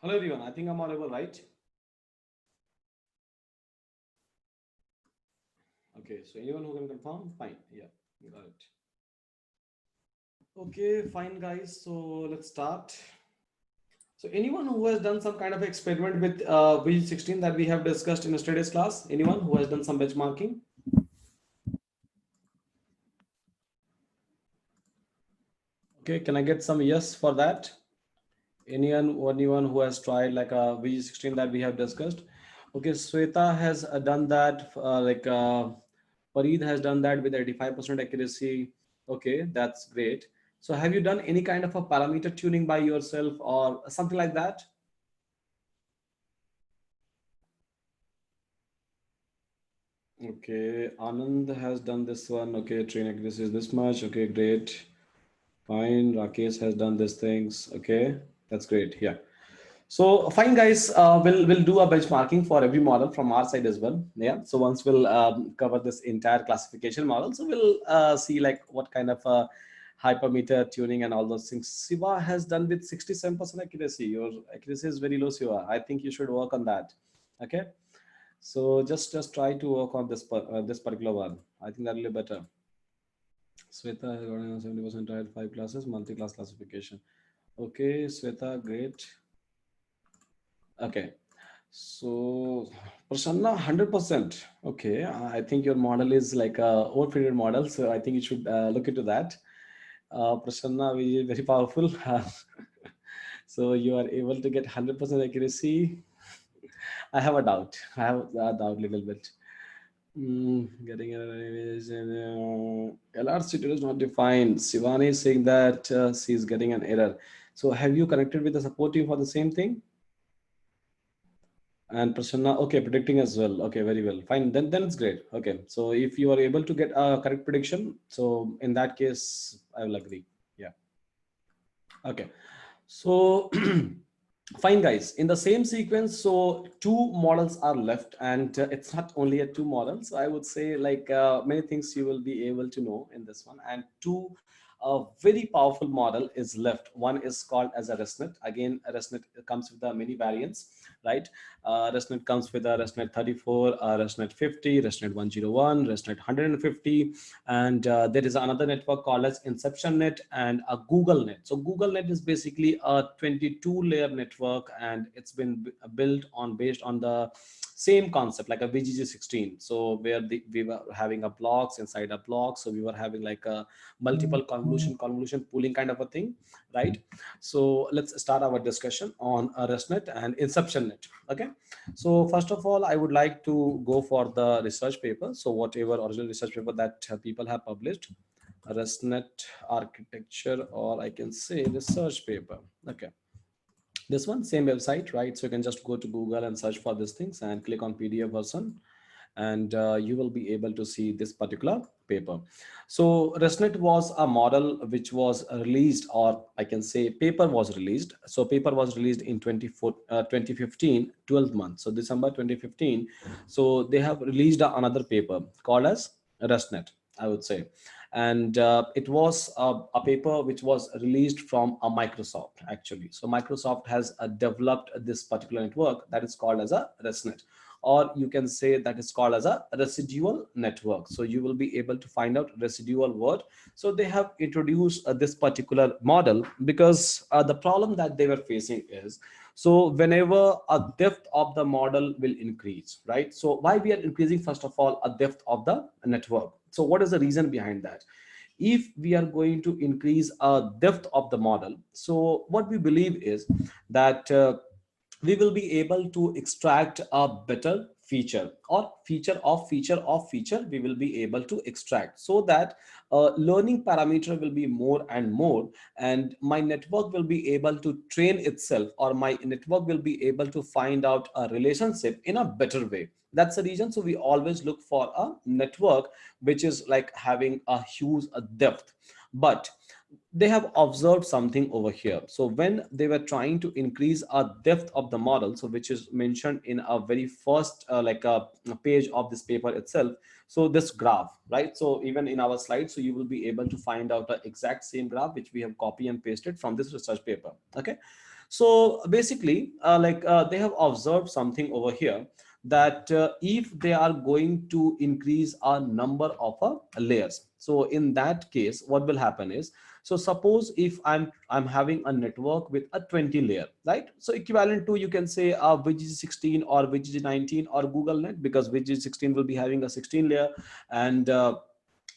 Hello everyone, I think I'm audible, right? Okay, so anyone who can confirm? Fine, yeah, got it. Okay, fine guys, so let's start. So anyone who has done some kind of experiment with VG16 that we have discussed in yesterday's class? Anyone who has done some benchmarking? Okay, can I get some yes for that? Anyone who has tried like a VG16 that we have discussed? Okay, Sweta has done that, Fareed has done that with 85% accuracy. Okay, that's great. So have you done any kind of a parameter tuning by yourself or something like that? Okay, Anand has done this one. Okay, train accuracy is this much. Okay, great. Fine. Rakesh has done these things. Okay, that's great. Yeah. So fine, guys. We'll do a benchmarking for every model from our side as well. Yeah. So once we'll cover this entire classification model, so we'll see like what kind of hypermeter tuning and all those things. Siva has done with 67% accuracy. Your accuracy is very low, Siva. I think you should work on that. Okay. So just try to work on this particular one. I think that will be better. Sweta has got 70% tried 5 classes, multi-class classification. Okay, Sweta, great. Okay, so Prasanna, 100%. Okay, I think your model is like a overfitted model, so I think you should look into that. Prasanna, we very powerful. So you are able to get 100% accuracy. I have a doubt. I have a doubt a little bit. Getting an LR studio is not defined. Shivani is saying that she is getting an error. So have you connected with the support team for the same thing? And Prasanna, okay, predicting as well. Okay, very well. Fine. Then it's great. Okay. So if you are able to get a correct prediction, so in that case, I will agree. Yeah. Okay. So fine guys, in the same sequence, so two models are left, and it's not only a two models. I would say like many things you will be able to know in this one, and two a very powerful model is left. One is called as a ResNet. Again, a ResNet comes with the many variants, right? ResNet comes with a ResNet 34, ResNet 50, ResNet 101, ResNet 150, and there is another network called as Inception Net and a Google Net. So Google Net is basically a 22-layer network, and it's been built on based on the same concept like a VGG16. So where we were having a blocks inside a block, so we were having like a multiple convolution pooling kind of a thing, right? So let's start our discussion on ResNet and Inception Net. Okay, so first of all, I would like to go for the research paper. So whatever original research paper that people have published, ResNet architecture, or I can say research paper. Okay, this one, same website, right? So you can just go to Google and search for these things and click on PDF version, and you will be able to see this particular paper. So ResNet was a model which was released, or I can say paper was released. So paper was released in 2015, 12 months. So December 2015. So they have released another paper called as ResNet, I would say. And it was a paper which was released from a Microsoft actually. So Microsoft has developed this particular network that is called as a ResNet, or you can say that is called as a residual network. So you will be able to find out residual word. So they have introduced this particular model because the problem that they were facing is, so whenever a depth of the model will increase, right? So why we are increasing, first of all, a depth of the network. So what is the reason behind that? If we are going to increase a depth of the model, so what we believe is that we will be able to extract a better feature, or feature we will be able to extract, so that learning parameter will be more and more, and my network will be able to train itself, or my network will be able to find out a relationship in a better way. That's the reason. So we always look for a network which is like having a huge depth. But they have observed something over here. So when they were trying to increase a depth of the model, so which is mentioned in a very first a page of this paper itself, so this graph, right? So even in our slides, so you will be able to find out the exact same graph which we have copy and pasted from this research paper. Okay, So basically, they have observed something over here, that if they are going to increase a number of layers, so in that case what will happen is, so suppose if I'm having a network with a 20 layer, right? So equivalent to, you can say, VGG16 or VGG19 or Google Net, because VGG16 will be having a 16 layer, and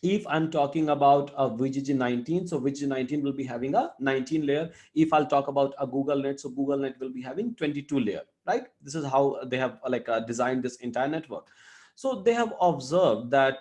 if I'm talking about a VGG19, so VGG19 will be having a 19 layer. If I'll talk about a Google Net, so Google Net will be having 22 layer, right? This is how they have designed this entire network. So they have observed that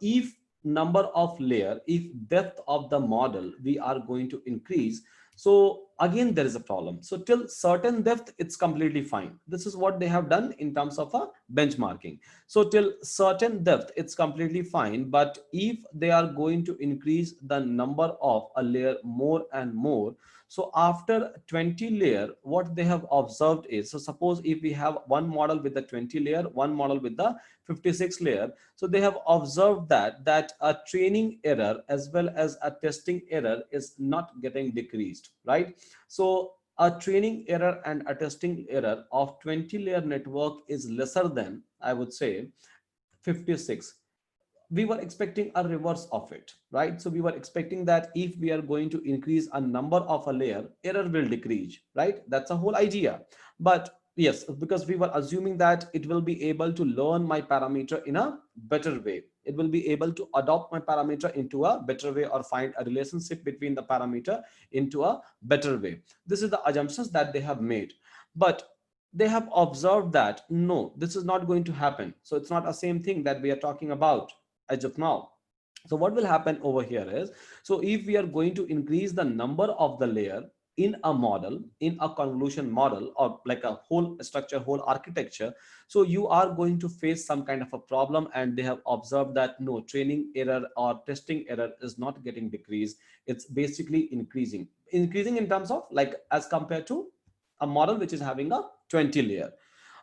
if number of layer, if depth of the model we are going to increase, so again there is a problem. So till certain depth it's completely fine. This is what they have done in terms of a benchmarking. So till certain depth it's completely fine, but if they are going to increase the number of a layer more and more, so after 20 layer, what they have observed is, so suppose if we have one model with the 20 layer, one model with the 56 layer, so they have observed that a training error as well as a testing error is not getting decreased, right? So a training error and a testing error of 20 layer network is lesser than, I would say, 56. We were expecting a reverse of it, right? So we were expecting that if we are going to increase a number of a layer, error will decrease, right? That's a whole idea. But yes, because we were assuming that it will be able to learn my parameter in a better way, it will be able to adopt my parameter into a better way, or find a relationship between the parameter into a better way. This is the assumptions that they have made, but they have observed that no, this is not going to happen. So it's not the same thing that we are talking about as of now. So what will happen over here is, so if we are going to increase the number of the layer in a model, in a convolution model, or like a whole structure, whole architecture, so you are going to face some kind of a problem. And they have observed that no, training error or testing error is not getting decreased, it's basically increasing in terms of, like, as compared to a model which is having a 20 layer.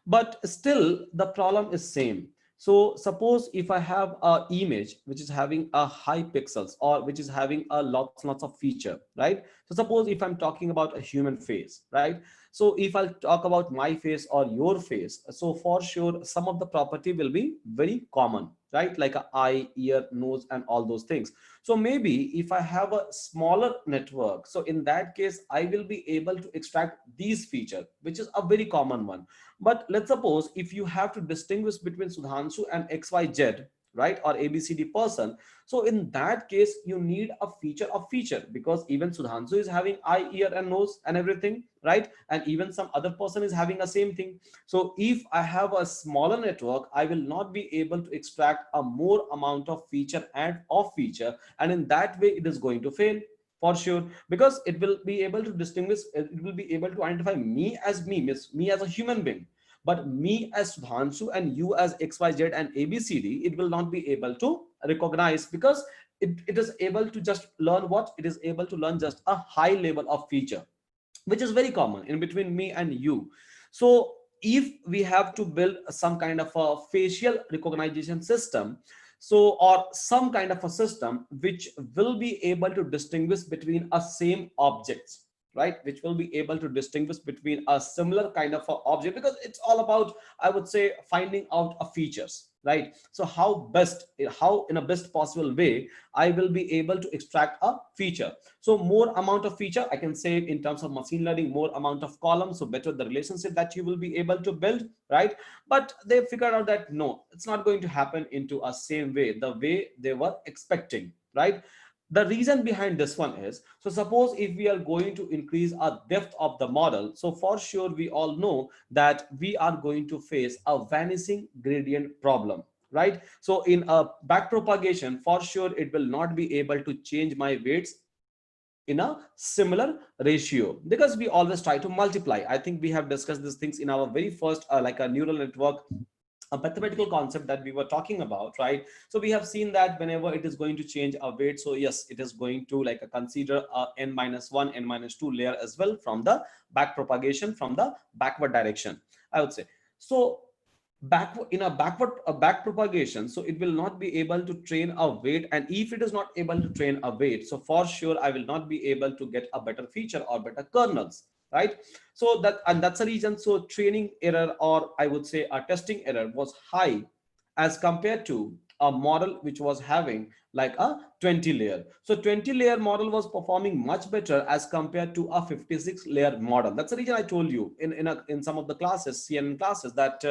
But still the problem is same. So suppose if I have a image which is having a high pixels, or which is having a lots of feature, right? So suppose if I'm talking about a human face, right? So if I'll talk about my face or your face, so for sure some of the property will be very common, right? Like a eye, ear, nose, and all those things. So maybe if I have a smaller network, so in that case I will be able to extract these features, which is a very common one. But let's suppose if you have to distinguish between Sudhanshu and XYZ, right, or ABCD person, so in that case you need a feature of feature, because even Sudhanshu is having eye, ear, and nose and everything, right? And even some other person is having the same thing. So if I have a smaller network, I will not be able to extract a more amount of feature and of feature, and in that way it is going to fail for sure, because it will be able to distinguish, it will be able to identify me as me as a human being, but me as Sudhanshu and you as XYZ and ABCD, it will not be able to recognize, because it is able to just learn what? It is able to learn just a high level of feature, which is very common in between me and you. So if we have to build some kind of a facial recognition system, so or some kind of a system which will be able to distinguish between a same objects, right, which will be able to distinguish between a similar kind of a object, because it's all about, I would say, finding out a features, right? So how in a best possible way I will be able to extract a feature. So more amount of feature, I can say, in terms of machine learning, more amount of columns, so better the relationship that you will be able to build, right? But they figured out that no, it's not going to happen into a same way, the way they were expecting, right? The reason behind this one is, so suppose if we are going to increase our depth of the model, so for sure we all know that we are going to face a vanishing gradient problem, right? So in a back propagation, for sure it will not be able to change my weights in a similar ratio, because we always try to multiply. I think we have discussed these things in our very first like a neural network, a mathematical concept that we were talking about, right? So we have seen that whenever it is going to change a weight, so yes, it is going to like a consider a n-1 n-2 layer as well from the back propagation, from the backward direction, I would say. So backward, in a back propagation, so it will not be able to train a weight, and if it is not able to train a weight, so for sure I will not be able to get a better feature or better kernels, right? So that's the reason. So training error, or I would say a testing error, was high as compared to a model which was having like a 20 layer. So 20 layer model was performing much better as compared to a 56 layer model. That's the reason I told you in some of the classes, CNN classes, that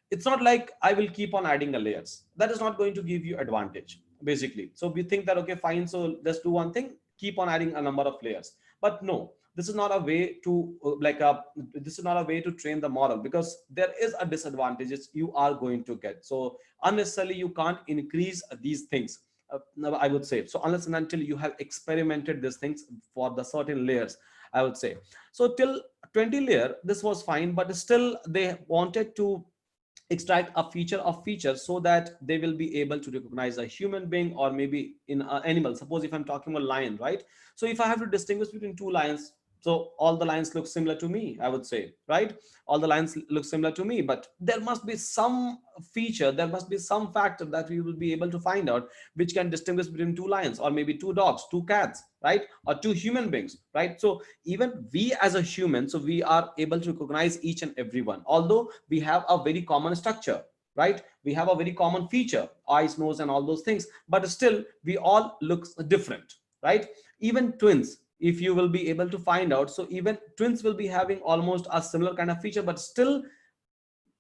it's not like I will keep on adding the layers. That is not going to give you advantage, basically. So we think that, okay, fine, so let's do one thing, keep on adding a number of layers. But no, this is not a way to this is not a way to train the model, because there is a disadvantages you are going to get. So unnecessarily you can't increase these things, I would say. So unless and until you have experimented these things for the certain layers, I would say. So till 20 layer this was fine, but still they wanted to extract a feature of features so that they will be able to recognize a human being, or maybe in an animal. Suppose if I'm talking about lion, right? So if I have to distinguish between two lions, so all the lines look similar to me, I would say, right? All the lines look similar to me, but there must be some feature, there must be some factor that we will be able to find out, which can distinguish between two lions, or maybe two dogs, two cats, right? Or two human beings, right? So even we as a human, so we are able to recognize each and every one, although we have a very common structure, right? We have a very common feature, eyes, nose, and all those things, but still we all look different, right? Even twins, if you will be able to find out, so even twins will be having almost a similar kind of feature, but still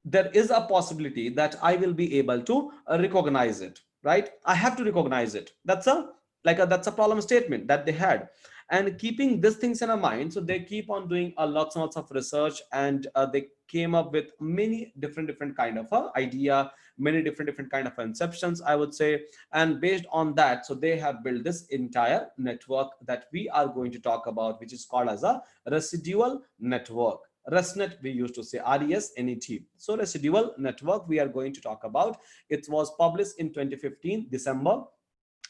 there is a possibility that I will be able to recognize it, right? I have to recognize it. That's a that's a problem statement that they had. And keeping these things in a mind, so they keep on doing a lots and lots of research, and they came up with many different kind of idea, many different kind of conceptions, I would say. And based on that, so they have built this entire network that we are going to talk about, which is called as a residual network. ResNet, we used to say RESNET. So residual network we are going to talk about. It was published in 2015 December,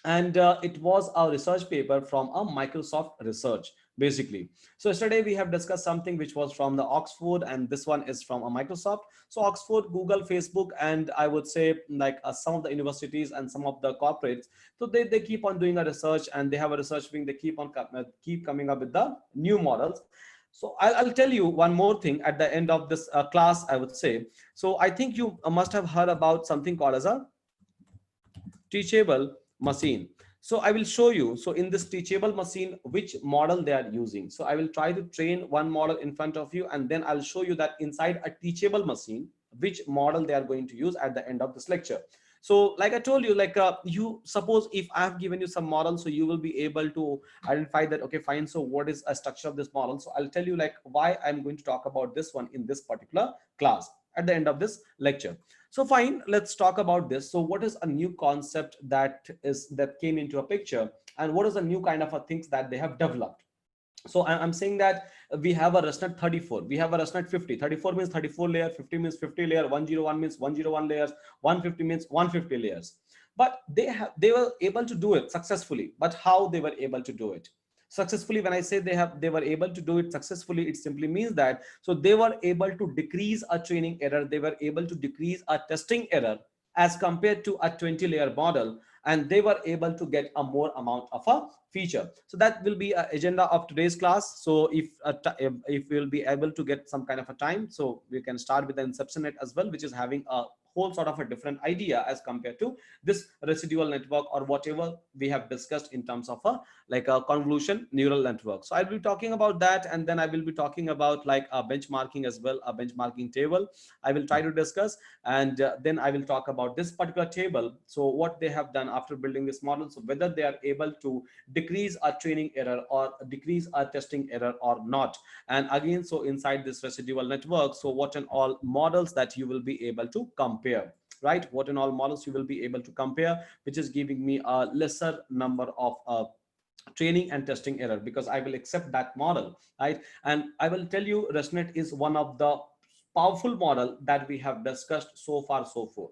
and it was a research paper from a Microsoft research, basically. So yesterday we have discussed something which was from the Oxford, and this one is from a Microsoft. So Oxford, Google, Facebook, and I would say like some of the universities and some of the corporates, so they keep on doing a research, and they have a research wing. They keep coming up with the new models. So I'll tell you one more thing at the end of this class, I would say. So I think you must have heard about something called as a teachable machine. So I will show you, so in this teachable machine, which model they are using. So I will try to train one model in front of you, and then I'll show you that inside a teachable machine, which model they are going to use at the end of this lecture. So like I told you, like you suppose if I have given you some model, so you will be able to identify that, okay, fine, so what is a structure of this model. So I'll tell you like why I'm going to talk about this one in this particular class at the end of this lecture. So fine, let's talk about this. So what is a new concept that came into a picture, and what is a new kind of a things that they have developed? So I'm saying that we have a ResNet 34, we have a ResNet 50. 34 means 34 layer, 50 means 50 layer, 101 means 101 layers, 150 means 150 layers. But they were able to do it successfully. But how they were able to do it successfully? When I say they were able to do it successfully, it simply means that so they were able to decrease a training error, they were able to decrease a testing error as compared to a 20 layer model, and they were able to get a more amount of a feature. So that will be an agenda of today's class. So if we'll be able to get some kind of a time, so we can start with the inception net as well, which is having a whole sort of a different idea as compared to this residual network, or whatever we have discussed in terms of a like a convolution neural network. So I'll be talking about that, and then I will be talking about like a benchmarking as well, a benchmarking table I will try to discuss. And then I will talk about this particular table, so what they have done after building this model, so whether they are able to decrease a training error or decrease a testing error or not. And again, so inside this residual network, so what and all models that you will be able to compare, right? What and all models you will be able to compare, which is giving me a lesser number of training and testing error, because I will accept that model, right? And I will tell you, ResNet is one of the powerful model that we have discussed so far, so forth.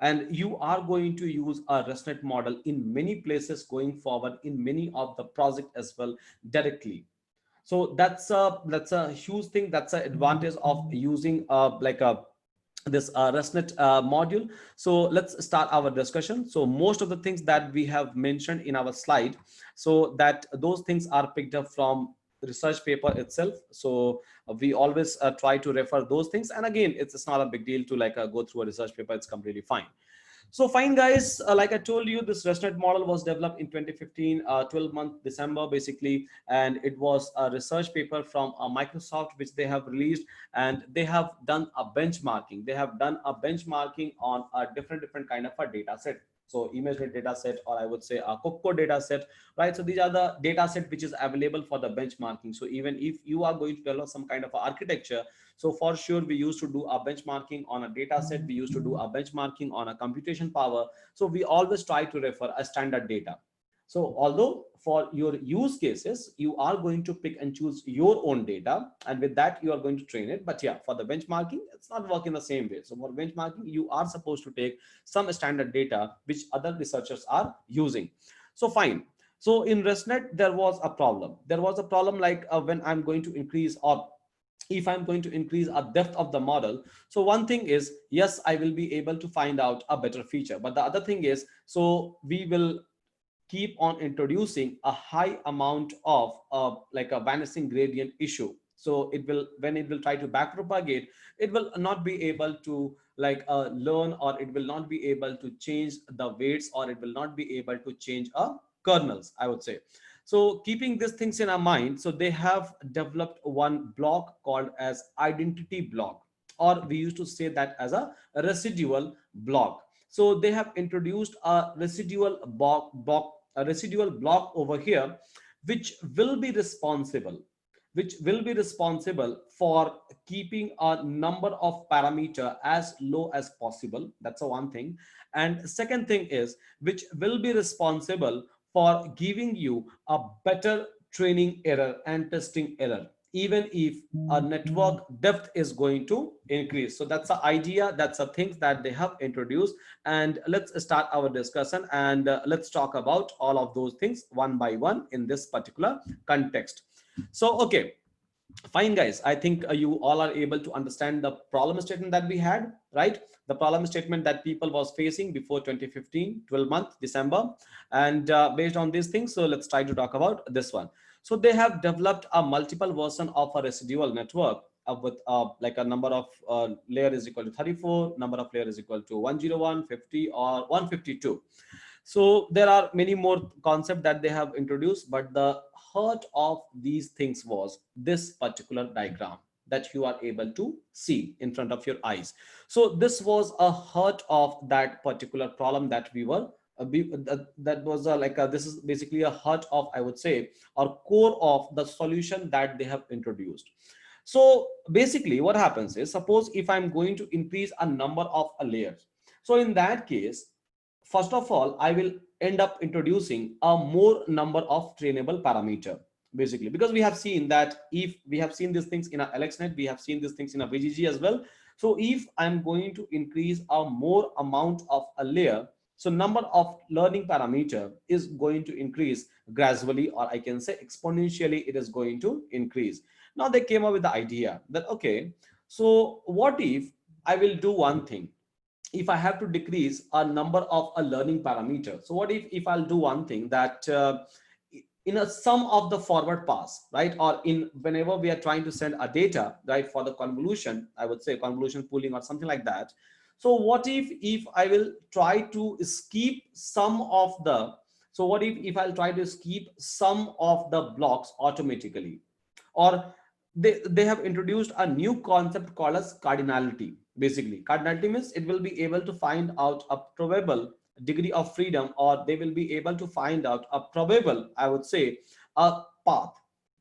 And you are going to use a ResNet model in many places going forward, in many of the project as well, directly. So that's a huge thing. That's an advantage of using like a this ResNet module. So let's start our discussion. So most of the things that we have mentioned in our slide, so that those things are picked up from research paper itself. So we always try to refer those things. And again, it's not a big deal to like go through a research paper. It's completely fine. So fine, guys, like I told you, this ResNet model was developed in 2015, 12-month December, basically, and it was a research paper from Microsoft, which they have released, and they have done a benchmarking. They have done a benchmarking on a different kind of a data set. So ImageNet data set, or I would say a COCO data set, right? So these are the data set which is available for the benchmarking. So even if you are going to develop some kind of architecture, so for sure, we used to do a benchmarking on a data set. We used to do a benchmarking on a computation power. So we always try to refer a standard data. So although for your use cases, you are going to pick and choose your own data, and with that, you are going to train it. But yeah, for the benchmarking, it's not working the same way. So for benchmarking, you are supposed to take some standard data which other researchers are using. So fine. So in ResNet, there was a problem. There was a problem like when I'm going to increase, or if I'm going to increase a depth of the model. So one thing is, yes, I will be able to find out a better feature. But the other thing is, so we will keep on introducing a high amount of like a vanishing gradient issue. So it will, when it will try to backpropagate, it will not be able to like learn, or it will not be able to change the weights, or it will not be able to change kernels, I would say. So keeping these things in our mind, so they have developed one block called as identity block, or we used to say that as a residual block. So they have introduced a residual block over here, which will be responsible for keeping a number of parameter as low as possible. That's the one thing. And second thing is, which will be responsible for giving you a better training error and testing error, even if a network depth is going to increase. So that's the idea, that's the things that they have introduced. And let's start our discussion, and let's talk about all of those things one by one in this particular context. So okay, fine, guys, I think you all are able to understand the problem statement that we had, right? The problem statement that people was facing before 2015 12-month December. And based on these things, so let's try to talk about this one. So they have developed a multiple version of a residual network with like a number of layer is equal to 34, number of layer is equal to 101, 50, or 152. So there are many more concepts that they have introduced, but the heart of these things was this particular diagram that you are able to see in front of your eyes. So this was a heart of that particular problem that we were that was this is basically a heart of, I would say, or core of the solution that they have introduced. So basically what happens is, suppose if I'm going to increase a number of layers, so in that case, first of all, I will end up introducing a more number of trainable parameter, basically, because we have seen that if we have seen these things in a LXNet, we have seen these things in a VGG as well. So if I'm going to increase a more amount of a layer, so number of learning parameter is going to increase gradually, or I can say exponentially, it is going to increase. Now they came up with the idea that, okay, so what if I will do one thing? If I have to decrease a number of a learning parameter, so what if I'll do one thing that in a sum of the forward pass, right, or in whenever we are trying to send a data, right, for the convolution, I would say convolution pooling or something like that. So what if I will try to skip some of the, so what if I'll try to skip some of the blocks automatically? Or they have introduced a new concept called as cardinality. Basically, cardinality means it will be able to find out a probable degree of freedom, or they will be able to find out a probable, I would say, a path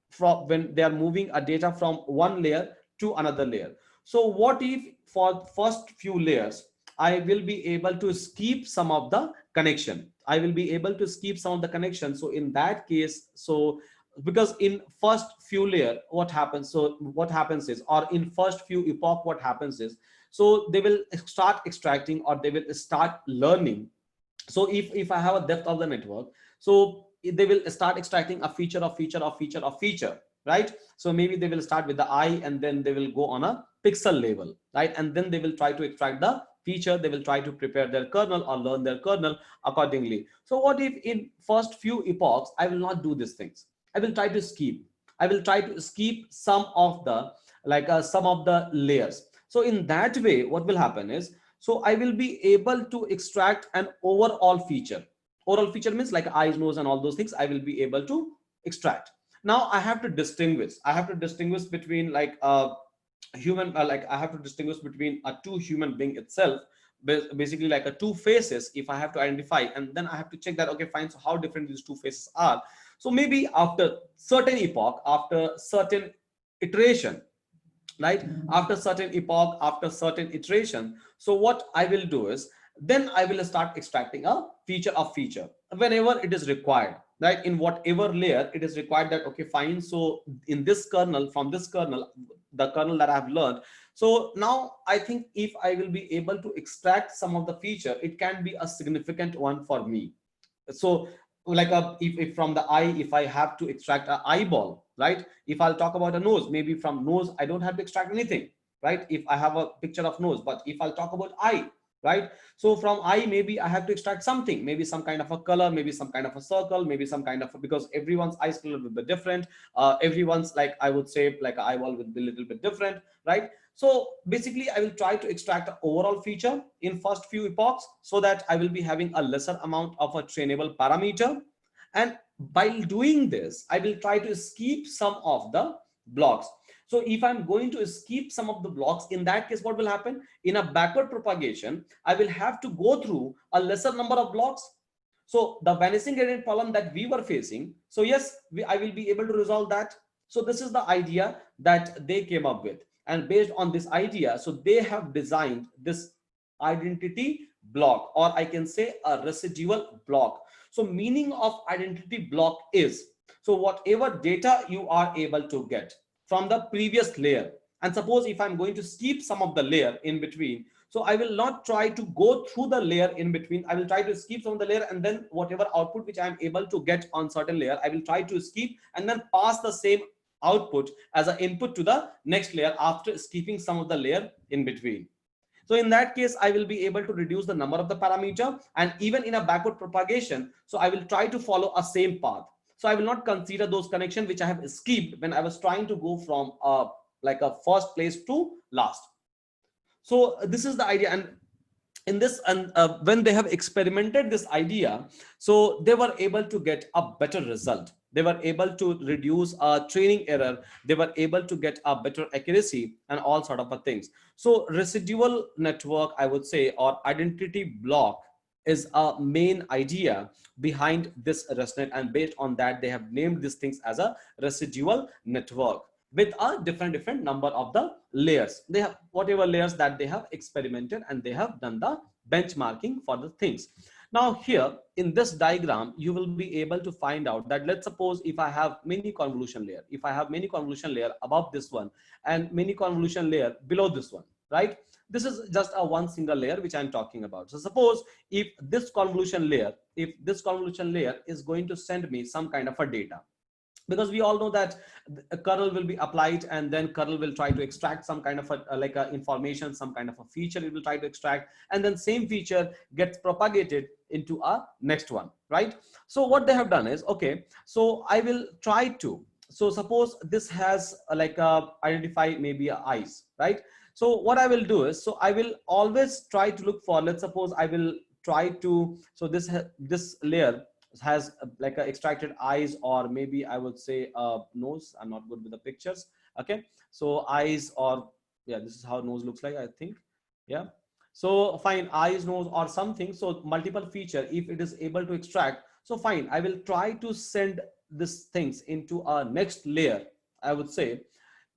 from when they are moving a data from one layer to another layer. So what if for first few layers I will be able to skip some of the connection? I will be able to skip some of the connection. So in that case, so because in first few layer what happens, so what happens is, or in first few epoch what happens is, so they will start extracting, or they will start learning. So if I have a depth of the network, so they will start extracting a feature of feature of feature of feature, right? So maybe they will start with the eye, and then they will go on a pixel level, right? And then they will try to extract the feature, they will try to prepare their kernel or learn their kernel accordingly. So what if in first few epochs I will not do these things, I will try to skip, I will try to skip some of the layers. So in that way, what will happen is, so I will be able to extract an overall feature. Overall feature means like eyes, nose, and all those things I will be able to extract. Now I have to distinguish. I have to distinguish between like human, like I have to distinguish between a two human being itself, basically like a two faces. If I have to identify, and then I have to check that, okay, fine, so how different these two faces are. So maybe after certain epoch, after certain iteration, right, after certain epoch, after certain iteration, so what I will do is, then I will start extracting a feature of feature whenever it is required, right, in whatever layer it is required, that okay, fine, so in this kernel, from this kernel, the kernel that I have learned, so now I think if I will be able to extract some of the feature, it can be a significant one for me. So like if from the eye, if I have to extract an eyeball, right, if I'll talk about a nose, maybe from nose I don't have to extract anything, right, if I have a picture of nose. But if I'll talk about eye, right, so from eye maybe I have to extract something, maybe some kind of a color, maybe some kind of a circle, maybe some kind of because everyone's eyes color will be different, everyone's, like I would say, like an eyeball will be a little bit different, right. So basically I will try to extract an overall feature in first few epochs, so that I will be having a lesser amount of a trainable parameter. And while doing this, I will try to skip some of the blocks. So if I'm going to skip some of the blocks, in that case, what will happen? In a backward propagation, I will have to go through a lesser number of blocks. So the vanishing gradient problem that we were facing, so yes, I will be able to resolve that. So this is the idea that they came up with. And based on this idea, so they have designed this identity block, or I can say a residual block. So meaning of identity block is, so whatever data you are able to get from the previous layer, and suppose if I'm going to skip some of the layer in between, so I will not try to go through the layer in between. I will try to skip some of the layer, and then whatever output which I am able to get on certain layer, I will try to skip and then pass the same output as an input to the next layer after skipping some of the layer in between. So in that case, I will be able to reduce the number of the parameter, and even in a backward propagation, so I will try to follow a same path. So I will not consider those connections which I have skipped when I was trying to go from like a first place to last. So this is the idea. And in this, and when they have experimented this idea, so they were able to get a better result. They were able to reduce training error, they were able to get a better accuracy and all sort of things. So residual network, I would say, or identity block is a main idea behind this ResNet, and based on that they have named these things as a residual network with a different number of the layers. They have whatever layers that they have experimented, and they have done the benchmarking for the things. Now here in this diagram, you will be able to find out that, let's suppose if I have many convolution layer, if I have many convolution layer above this one and many convolution layer below this one, right? This is just a one single layer which I'm talking about. So suppose if this convolution layer, is going to send me some kind of a data, because we all know that a kernel will be applied, and then kernel will try to extract some kind of a information, some kind of a feature it will try to extract, and then same feature gets propagated into a next one, right? So what they have done is, okay, so I will try to, so suppose this has identify maybe eyes, right? So what I will do is, so I will always try to look for, let's suppose I will try to, so this layer has like a extracted eyes, or maybe I would say nose. I'm not good with the pictures. Okay, so eyes, or yeah, this is how nose looks like, I think. Yeah, so fine, eyes, nose, or something. So multiple feature, if it is able to extract, so fine, I will try to send these things into a next layer, I would say,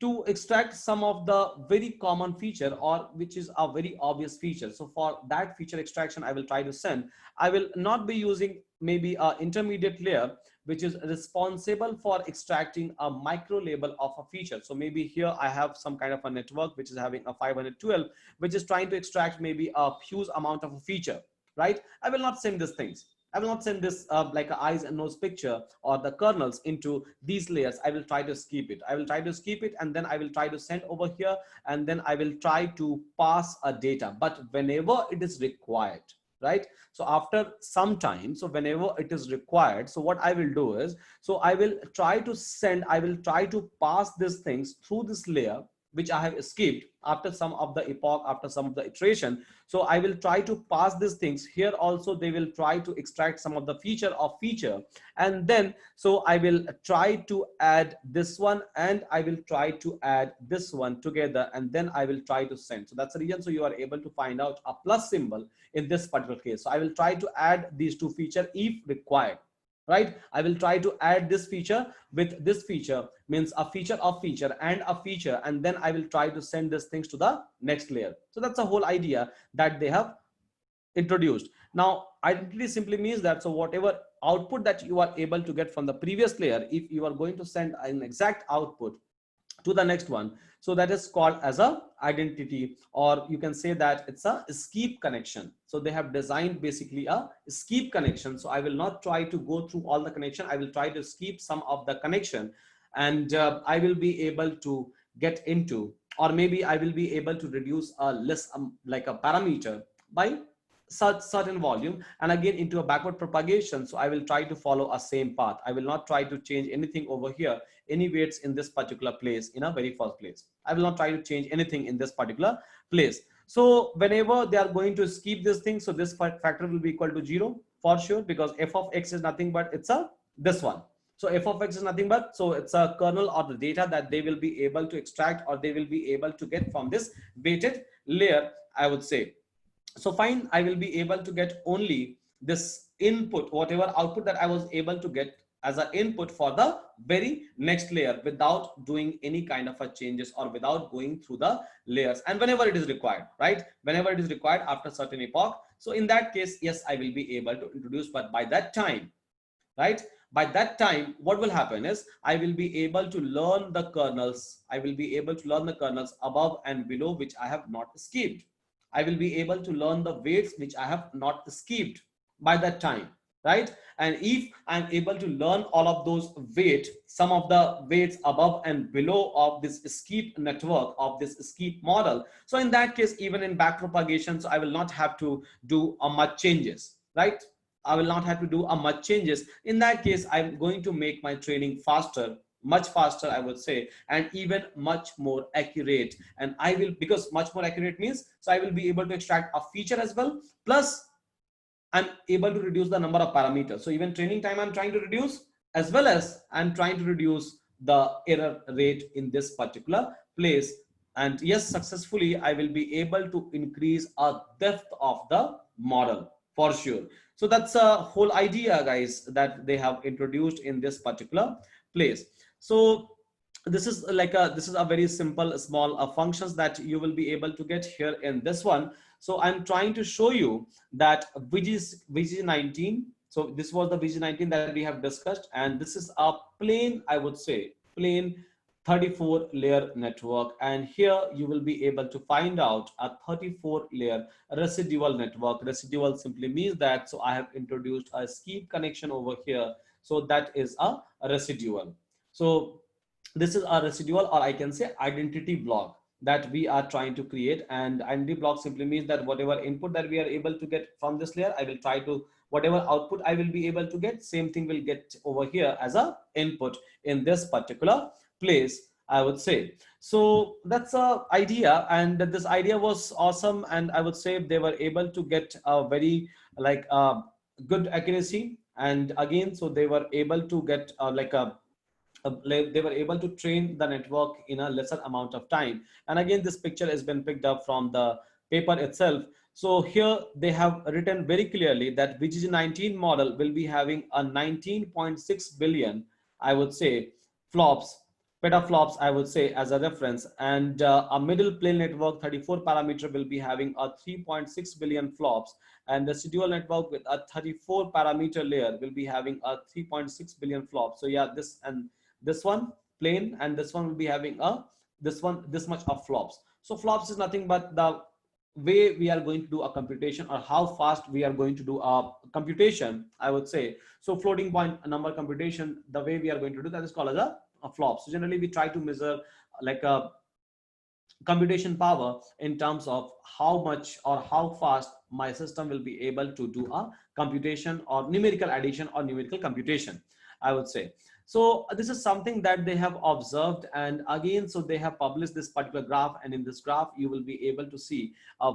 to extract some of the very common feature, or which is a very obvious feature. So for that feature extraction, I will try to send. I will not be using maybe a intermediate layer which is responsible for extracting a micro label of a feature. So maybe here I have some kind of a network which is having a 512, which is trying to extract maybe a huge amount of a feature, right? I will not send these things. I will not send this like a eyes and nose picture or the kernels into these layers. I will try to skip it. I will try to skip it, and then I will try to send over here, and then I will try to pass a data. But whenever it is required, right? So after some time, so whenever it is required, so what I will do is, so I will try to pass these things through this layer which I have skipped after some of the epoch, after some of the iteration. So I will try to pass these things here also. They will try to extract some of the feature, and then so I will try to add this one and I will try to add this one together, and then I will try to send. So that's the reason. So you are able to find out a plus symbol in this particular case. So I will try to add these two features if required, right? I will try to add this feature with this feature, means a feature of feature and a feature, and then I will try to send these things to the next layer. So that's the whole idea that they have introduced. Now identity simply means that, so whatever output that you are able to get from the previous layer, if you are going to send an exact output to the next one, so that is called as a identity, or you can say that it's a skip connection. So they have designed basically a skip connection. So I will not try to go through all the connection, I will try to skip some of the connection, and I will be able to get into, or maybe I will be able to reduce a less like a parameter by such certain volume, and again into a backward propagation. So I will try to follow a same path. I will not try to change anything over here, any weights in this particular place in a very first place. I will not try to change anything in this particular place. So whenever they are going to skip this thing, so this factor will be equal to 0 for sure, because f of x is nothing but it's a this one. So f of x is nothing but, so it's a kernel or the data that they will be able to extract, or they will be able to get from this weighted layer, I would say. So fine, I will be able to get only this input, whatever output that I was able to get as an input for the very next layer, without doing any kind of a changes or without going through the layers, and whenever it is required, right? Whenever it is required after certain epoch. So in that case, yes, I will be able to introduce, but by that time, right, by that time, what will happen is I will be able to learn the kernels. I will be able to learn the kernels above and below, which I have not skipped. I will be able to learn the weights which I have not skipped by that time, right? And if I'm able to learn all of those weight, some of the weights above and below of this skip network, of this skip model, so in that case, even in back propagation, so I will not have to do much changes, right? I will not have to do much changes. In that case, I'm going to make my training faster, much faster, I would say, and even much more accurate. And I will, because much more accurate means, so I will be able to extract a feature as well, plus I'm able to reduce the number of parameters. So even training time I'm trying to reduce, as well as I'm trying to reduce the error rate in this particular place. And yes, successfully, I will be able to increase a depth of the model for sure. So that's a whole idea, guys, that they have introduced in this particular place. So this is like this is a very simple small functions that you will be able to get here in this one. So I'm trying to show you that VG19. So this was the VG19 that we have discussed, and this is a plain, I would say, plain 34 layer network, and here you will be able to find out a 34 layer residual network. Residual simply means that, so I have introduced a skip connection over here, so that is a residual. So this is a residual, or I can say identity block, that we are trying to create. And identity block simply means that whatever input that we are able to get from this layer, I will try to, whatever output I will be able to get, same thing will get over here as a input in this particular place, I would say. So that's a idea, and this idea was awesome, and I would say they were able to get a very like good accuracy. And again, so they were able to get they were able to train the network in a lesser amount of time. And again, this picture has been picked up from the paper itself. So here they have written very clearly that VGG19 model will be having a 19.6 billion, I would say, flops, petaflops, I would say, as a reference. And a middle plane network 34 parameter will be having a 3.6 billion flops, and the residual network with a 34 parameter layer will be having a 3.6 billion flops. So yeah, this one plain, and this one will be having a this much of flops. So flops is nothing but the way we are going to do a computation, or how fast we are going to do a computation, I would say. So floating point number computation, the way we are going to do that is called as a flop. So generally we try to measure like a computation power in terms of how much or how fast my system will be able to do a computation or numerical addition or numerical computation, I would say. So this is something that they have observed, and again, so they have published this particular graph, and in this graph you will be able to see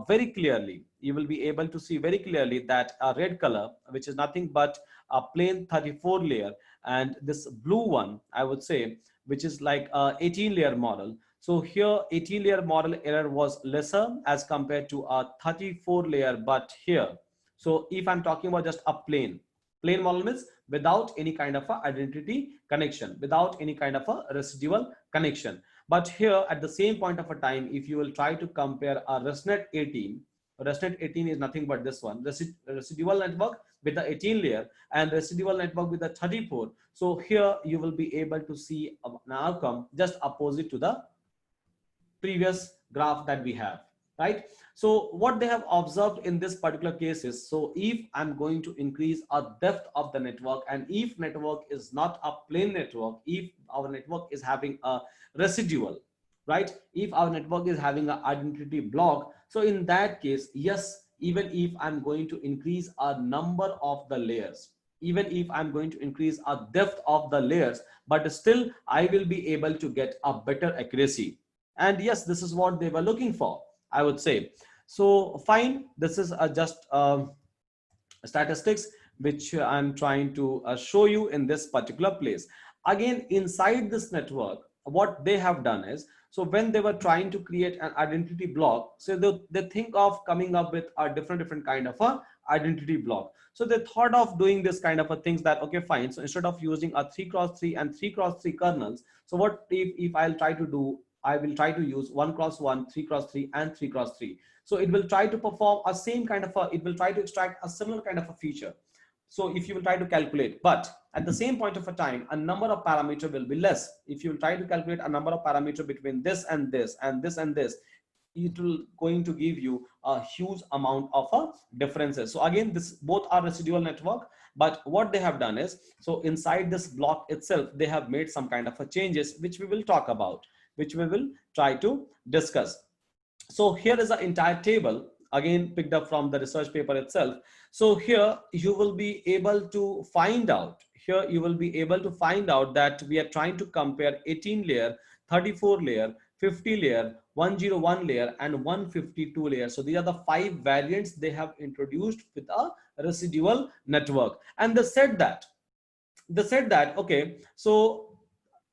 very clearly, you will be able to see very clearly that a red color, which is nothing but a plain 34 layer, and this blue one, I would say, which is like a 18 layer model. So here 18 layer model error was lesser as compared to a 34 layer, but here, so if I'm talking about just a plain model means without any kind of a identity connection, without any kind of a residual connection. But here at the same point of a time, if you will try to compare a ResNet 18, ResNet 18 is nothing but this one, residual network with the 18 layer and residual network with the 34. So here you will be able to see an outcome just opposite to the previous graph that we have, right? So what they have observed in this particular case is, so if I'm going to increase a depth of the network, and if network is not a plain network, if our network is having a residual, right, if our network is having an identity block, so in that case, yes, even if I'm going to increase a number of the layers, even if I'm going to increase a depth of the layers, but still I will be able to get a better accuracy. And yes, this is what they were looking for, I would say. So fine, this is just statistics which I'm trying to show you in this particular place. Again, inside this network, what they have done is, so when they were trying to create an identity block, so they think of coming up with a different kind of a identity block. So they thought of doing this kind of a things that, okay, fine, so instead of using a 3x3 and 3x3 kernels, so what if I'll try to do, I will try to use 1x1, 3x3 and 3x3. So it will try to perform a same kind of a, it will try to extract a similar kind of a feature. So if you will try to calculate, but at the same point of a time, a number of parameter will be less. If you will try to calculate a number of parameter between this and this and this and this, it will going to give you a huge amount of differences. So again, this both are residual network, but what they have done is, so inside this block itself, they have made some kind of a changes, which we will talk about, which we will try to discuss. So here is the entire table, again picked up from the research paper itself. So here you will be able to find out, here you will be able to find out that we are trying to compare 18 layer, 34 layer, 50 layer, 101 layer and 152 layer. So these are the 5 variants they have introduced with a residual network. And they said that okay, so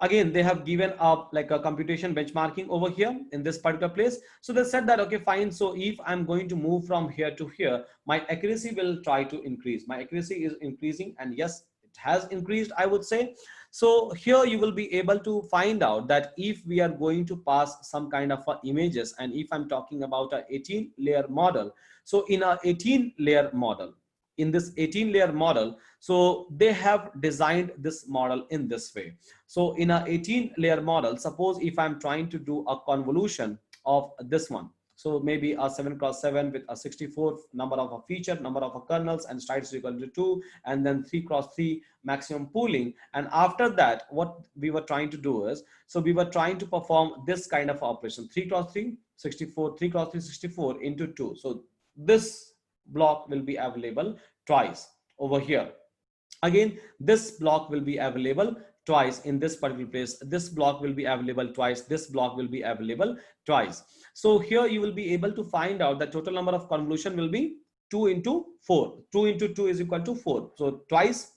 again they have given up like a computation benchmarking over here in this particular place. So they said that, okay, fine, so if I'm going to move from here to here, my accuracy will try to increase. My accuracy is increasing, and yes, it has increased, I would say. So here you will be able to find out that if we are going to pass some kind of images, and if I'm talking about a 18 layer model, so in a 18 layer model, in this 18 layer model, so they have designed this model in this way. So in a 18 layer model, suppose if I'm trying to do a convolution of this one, so maybe a 7x7 with a 64 number of a feature, number of a kernels, and strides equal to 2, and then 3x3 maximum pooling. And after that, what we were trying to do is, so we were trying to perform this kind of operation, 3x3 64, 3x3 64 into 2. So this block will be available twice over here. Again, this block will be available twice in this particular place. This block will be available twice. This block will be available twice. So here you will be able to find out the total number of convolution will be 2 into 4. 2 into 2 is equal to 4. So twice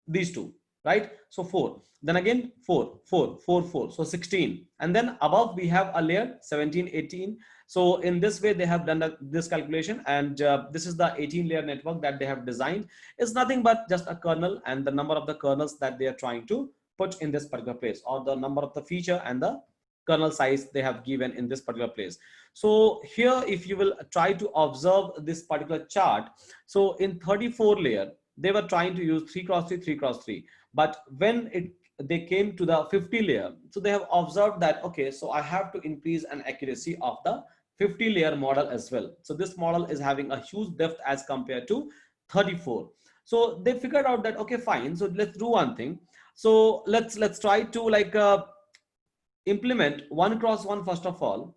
these two, right? So 4. Then again 4, 4, 4, 4. So 16. And then above we have a layer 17, 18. So in this way, they have done this calculation, and this is the 18 layer network that they have designed. It's nothing but just a kernel and the number of the kernels that they are trying to put in this particular place, or the number of the feature and the kernel size they have given in this particular place. So here, if you will try to observe this particular chart, so in 34 layer, they were trying to use 3x3, 3x3. But when they came to the 50 layer, so they have observed that, okay, so I have to increase an accuracy of the 50 layer model as well. So this model is having a huge depth as compared to 34. So they figured out that, okay, fine, so let's do one thing. So let's try to like implement 1x1 first of all,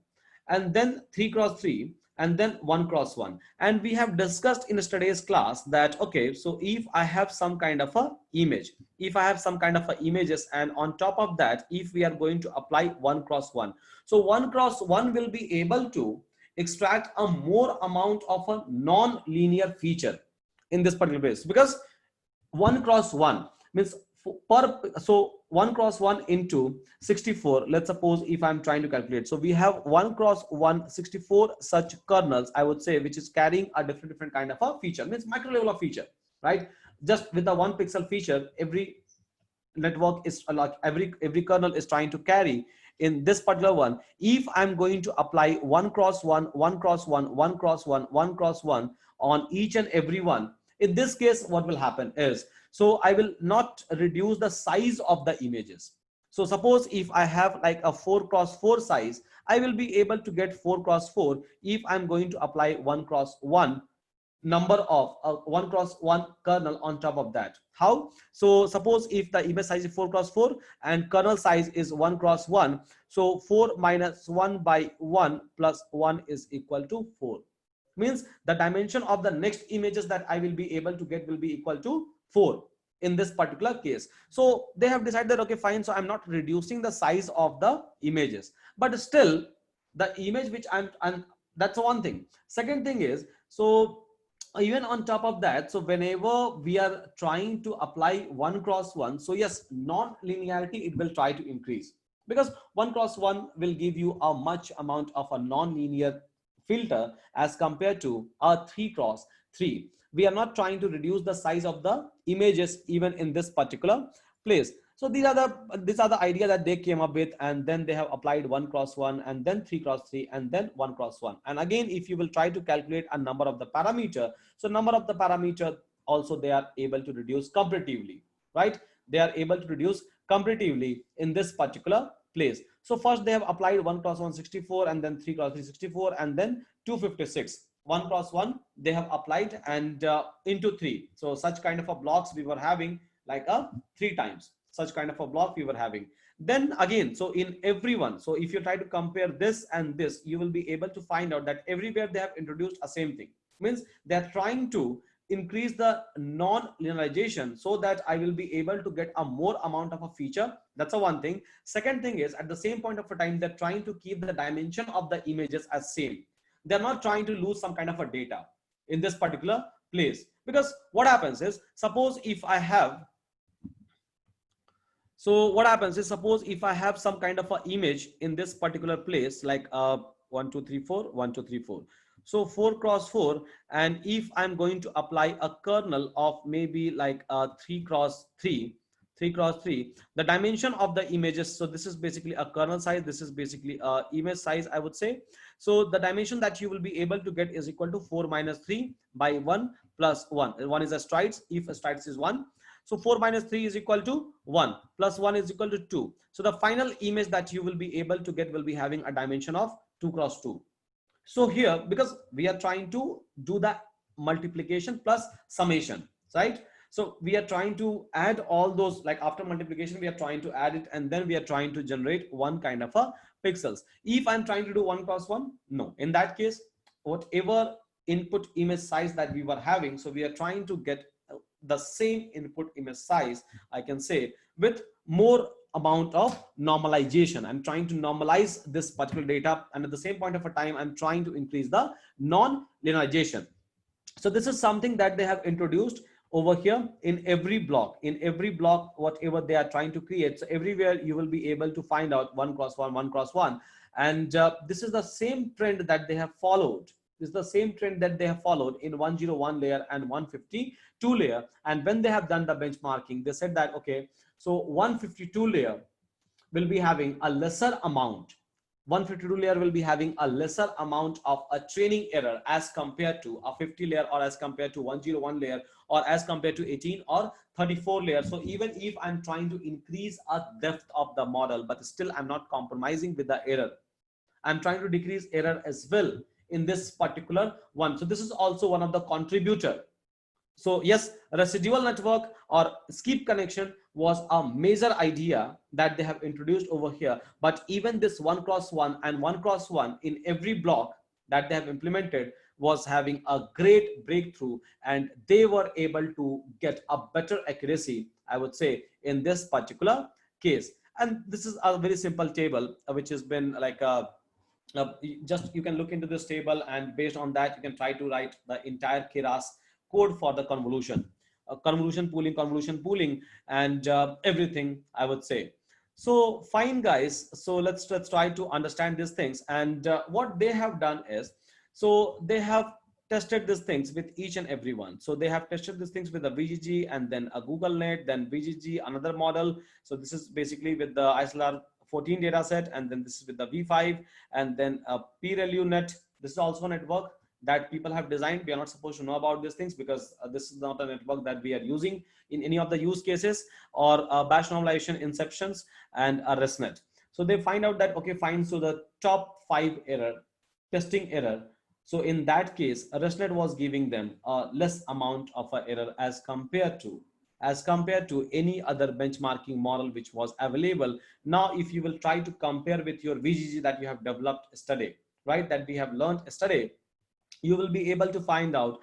and then 3x3, and then 1 cross 1. And we have discussed in yesterday's class that, okay, so if I have some kind of a image, if I have some kind of a images, and on top of that, if we are going to apply 1 cross 1, so 1 cross 1 will be able to extract a more amount of a non-linear feature in this particular case, because 1 cross 1 means so 1 cross 1 into 64. Let's suppose if I'm trying to calculate, so we have 1 cross 1 64 such kernels, I would say, which is carrying a different kind of a feature, means micro level of feature, right? Just with a 1 pixel feature, every network is like every kernel is trying to carry in this particular one. If I'm going to apply 1 cross 1, 1 cross 1, 1 cross 1, 1 cross 1 on each and every one, in this case, what will happen is, so I will not reduce the size of the images. So suppose if I have like a 4 cross 4 size, I will be able to get 4 cross 4 if I'm going to apply 1 cross 1 number of 1 cross 1 kernel on top of that. How? So suppose if the image size is 4 cross 4 and kernel size is 1 cross 1, so 4 minus 1 by 1 plus 1 is equal to 4. Means the dimension of the next images that I will be able to get will be equal to 4 in this particular case. So they have decided that, okay, fine, so I'm not reducing the size of the images, but still the image which I'm that's one thing. Second thing is, so even on top of that, so whenever we are trying to apply 1 cross 1, so yes, non-linearity, it will try to increase, because 1 cross 1 will give you a much amount of a non-linear filter as compared to a 3 cross 3. We are not trying to reduce the size of the images even in this particular place. So these are the idea that they came up with, and then they have applied 1 cross 1 and then 3 cross 3 and then 1 cross 1. And again, if you will try to calculate a number of the parameter, so number of the parameter also they are able to reduce comparatively, right? They are able to reduce comparatively in this particular place. So first they have applied 1 cross 1 64 and then 3 cross 3 64 and then 256. 1 cross 1 they have applied and into 3. So such kind of a blocks we were having like a 3 times. Such kind of a block we were having. Then again, so in everyone, so if you try to compare this and this, you will be able to find out that everywhere they have introduced a same thing. Means they're trying to increase the non-linearization so that I will be able to get a more amount of a feature. That's a one thing. Second thing is, at the same point of a time, they're trying to keep the dimension of the images as same. They're not trying to lose some kind of a data in this particular place. Because what happens is, suppose if I have, so what happens is, suppose if I have some kind of an image in this particular place, like 1 2 3 4 1 2 3 4, so 4 cross 4, and if I'm going to apply a kernel of maybe like 3 cross 3, 3 cross 3, the dimension of the images, so this is basically a kernel size, this is basically a image size, I would say. So the dimension that you will be able to get is equal to 4 minus 3 by 1 plus 1. 1 is a strides, if a strides is 1. So 4 minus 3 is equal to 1 plus 1 is equal to 2. So the final image that you will be able to get will be having a dimension of 2 cross 2. So here, because we are trying to do the multiplication plus summation, right? So we are trying to add all those, like after multiplication, we are trying to add it, and then we are trying to generate one kind of a pixels. If I'm trying to do 1 cross 1, no. In that case, whatever input image size that we were having, so we are trying to get the same input image size, I can say, with more amount of normalization. I'm trying to normalize this particular data, and at the same point of a time, I'm trying to increase the non-linearization. So this is something that they have introduced over here in every block. In every block, whatever they are trying to create, so everywhere you will be able to find out 1 cross 1, 1 cross 1, and this is the same trend that they have followed. This is the same trend that they have followed in 101 layer and 152 layer. And when they have done the benchmarking, they said that, okay, so 152 layer will be having a lesser amount. 152 layer will be having a lesser amount of a training error as compared to a 50 layer, or as compared to 101 layer, or as compared to 18 or 34 layer. So even if I'm trying to increase a depth of the model, but still I'm not compromising with the error. I'm trying to decrease error as well in this particular one. So this is also one of the contributor. So yes, residual network or skip connection was a major idea that they have introduced over here. But even this 1 cross 1 and 1 cross 1 in every block, that they have implemented was having a great breakthrough, and they were able to get a better accuracy, I would say, in this particular case. And this is a very simple table, which has been like a just you can look into this table, and based on that you can try to write the entire Keras code for the convolution pooling, and everything, I would say. So fine guys, so let's try to understand these things. And what they have done is, so they have tested these things with each and every one. So they have tested these things with a VGG, and then a Google Net, then VGG, another model. So this is basically with the ISLR 14 data set, and then this is with the V5, and then a PRLU net. This is also a network that people have designed. We are not supposed to know about these things because this is not a network that we are using in any of the use cases, or batch normalization inceptions and a RESTnet. So they find out that, okay, fine. So the top 5 testing error. So in that case, RESTnet was giving them a less amount of an error as compared to any other benchmarking model which was available. Now, if you will try to compare with your VGG that you have developed yesterday, right, that we have learned yesterday, you will be able to find out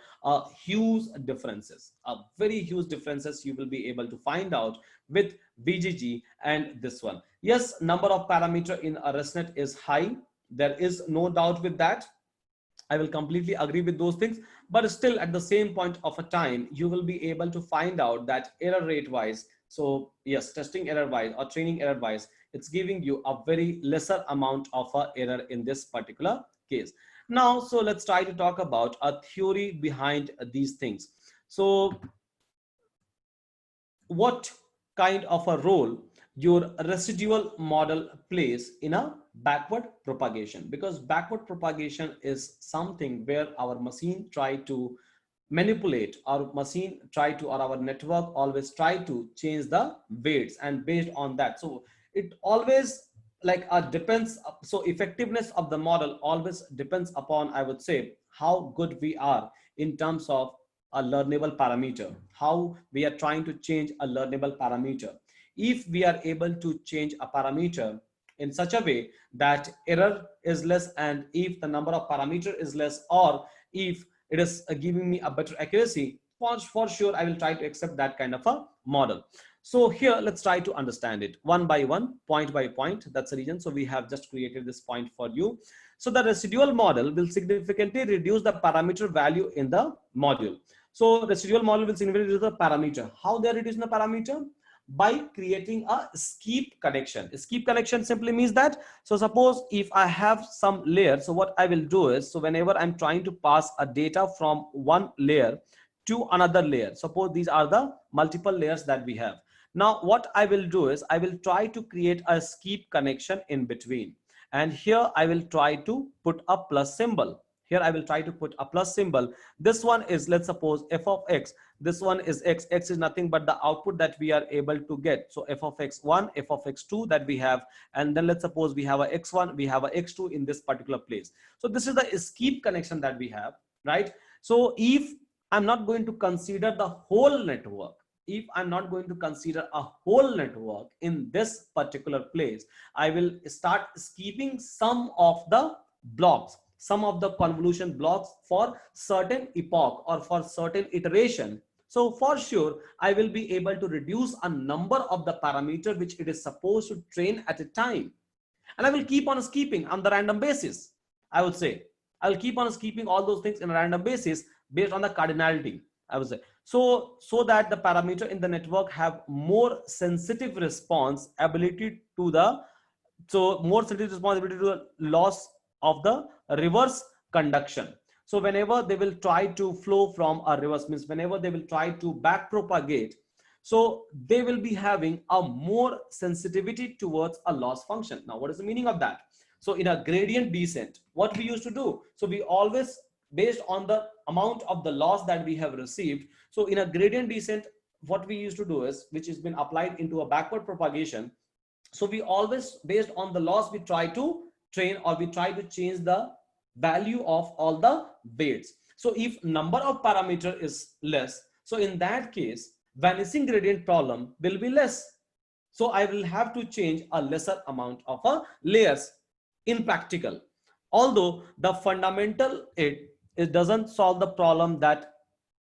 huge differences, very huge differences you will be able to find out with VGG and this one. Yes, number of parameter in a RESTnet is high. There is no doubt with that. I will completely agree with those things, but still at the same point of a time, you will be able to find out that error rate wise. So yes, testing error wise or training error wise, it's giving you a very lesser amount of a error in this particular case. Now, so let's try to talk about a theory behind these things. So what kind of a role your residual model plays in a backward propagation? Because backward propagation is something where our machine try to manipulate, our machine try to, or our network always try to change the weights, and based on that, so it always like depends. So effectiveness of the model always depends upon, I would say, how good we are in terms of a learnable parameter, how we are trying to change a learnable parameter. If we are able to change a parameter in such a way that error is less, and if the number of parameter is less, or if it is giving me a better accuracy, for sure I will try to accept that kind of a model. So here let's try to understand it one by one, point by point. That's the reason. So we have just created this point for you. So the residual model will significantly reduce the parameter value in the module. So residual model will significantly reduce the parameter. How they are reducing the parameter? By creating a skip connection. Skip connection simply means that, so suppose if I have some layer, so what I will do is, so whenever I'm trying to pass a data from one layer to another layer, suppose these are the multiple layers that we have. Now what I will do is, I will try to create a skip connection in between, and here I will try to put a plus symbol. Here I will try to put a plus symbol. This one is, let's suppose, f of x. This one is x. X is nothing but the output that we are able to get. So f of x1, f of x2 that we have. And then let's suppose we have a x1, we have a x2 in this particular place. So this is the skip connection that we have, right? So if I'm not going to consider the whole network, if I'm not going to consider a whole network in this particular place, I will start skipping some of the blocks, some of the convolution blocks for certain epoch or for certain iteration. So for sure, I will be able to reduce a number of the parameter which it is supposed to train at a time. And I will keep on skipping on the random basis. I would say I will keep on skipping all those things in a random basis based on the cardinality, I would say. So that the parameter in the network have more sensitive response ability to the, so more sensitive responsibility to the loss of the reverse conduction. So whenever they will try to flow from a reverse, means whenever they will try to back propagate, so they will be having a more sensitivity towards a loss function. Now what is the meaning of that? So in a gradient descent, what we used to do, so we always, based on the amount of the loss that we have received, so in a gradient descent, what we used to do is, which has been applied into a backward propagation, so we always, based on the loss, we try to train, or we try to change the value of all the weights. So if number of parameter is less, so in that case, vanishing gradient problem will be less. So I will have to change a lesser amount of layers in practical. Although the fundamental it doesn't solve the problem that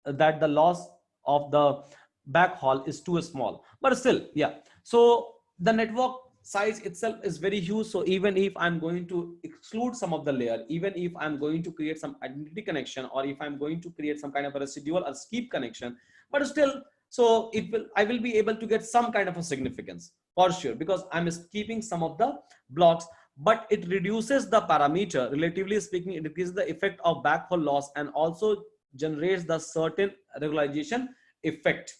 the loss of the backhaul is too small, but still, yeah. So the network size itself is very huge. So even if I'm going to exclude some of the layer, even if I'm going to create some identity connection, or if I'm going to create some kind of a residual or skip connection, but still, so I will be able to get some kind of a significance for sure, because I'm skipping some of the blocks. But it reduces the parameter, relatively speaking, it decreases the effect of backhaul loss, and also generates the certain regularization effect,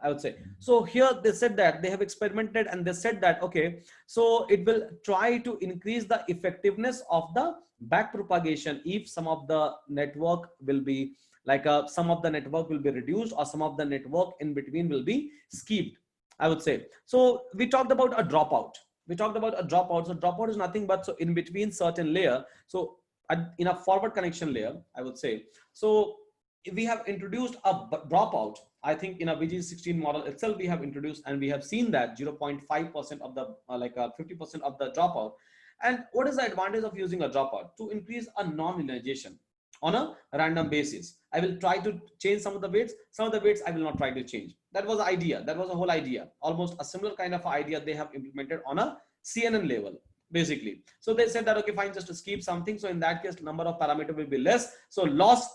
I would say. So here they said that they have experimented, and they said that, okay, so it will try to increase the effectiveness of the back propagation if some of the network will be like some of the network will be reduced, or some of the network in between will be skipped, I would say. So we talked about a dropout. So dropout is nothing but, so in between certain layer, so in a forward connection layer, I would say. So we have introduced a dropout. I think in a VG16 model itself, we have introduced, and we have seen that 0.5% of the 50% of the dropout. And what is the advantage of using a dropout? To increase a non-linearization on a random basis. I will try to change some of the weights, some of the weights I will not try to change. That was the idea. That was the whole idea. Almost a similar kind of idea they have implemented on a CNN level, basically. So they said that, okay, fine, just to skip something. So in that case, number of parameter will be less. So loss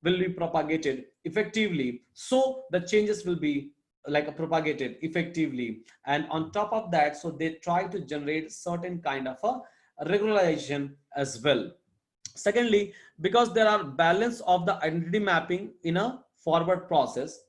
will be propagated effectively. So the changes will be propagated effectively. And on top of that, so they try to generate certain kind of a regularization as well. Secondly, because there are balance of the identity mapping in a forward process,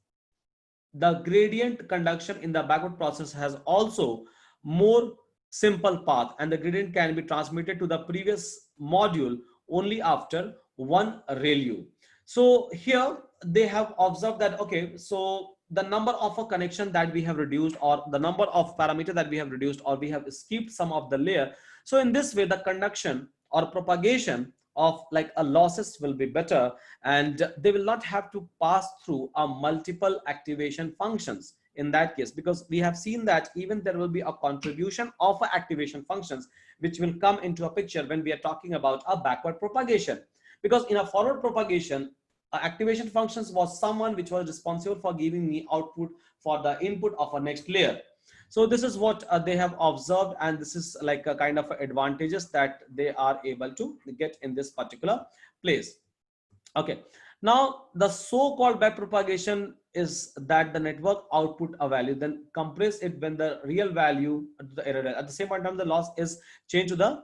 the gradient conduction in the backward process has also more simple path, and the gradient can be transmitted to the previous module only after one ReLU. So here they have observed that, okay, so the number of a connection that we have reduced, or the number of parameter that we have reduced, or we have skipped some of the layer. So in this way, the conduction or propagation of like a losses will be better, and they will not have to pass through a multiple activation functions in that case, because we have seen that even there will be a contribution of activation functions which will come into a picture when we are talking about a backward propagation. Because in a forward propagation, activation functions was someone which was responsible for giving me output for the input of a next layer. So this is what they have observed, and this is like a kind of advantages that they are able to get in this particular place. Okay, now the so-called backpropagation is that the network output a value, then compress it when the real value the error. At the same point in time, the loss is changed to the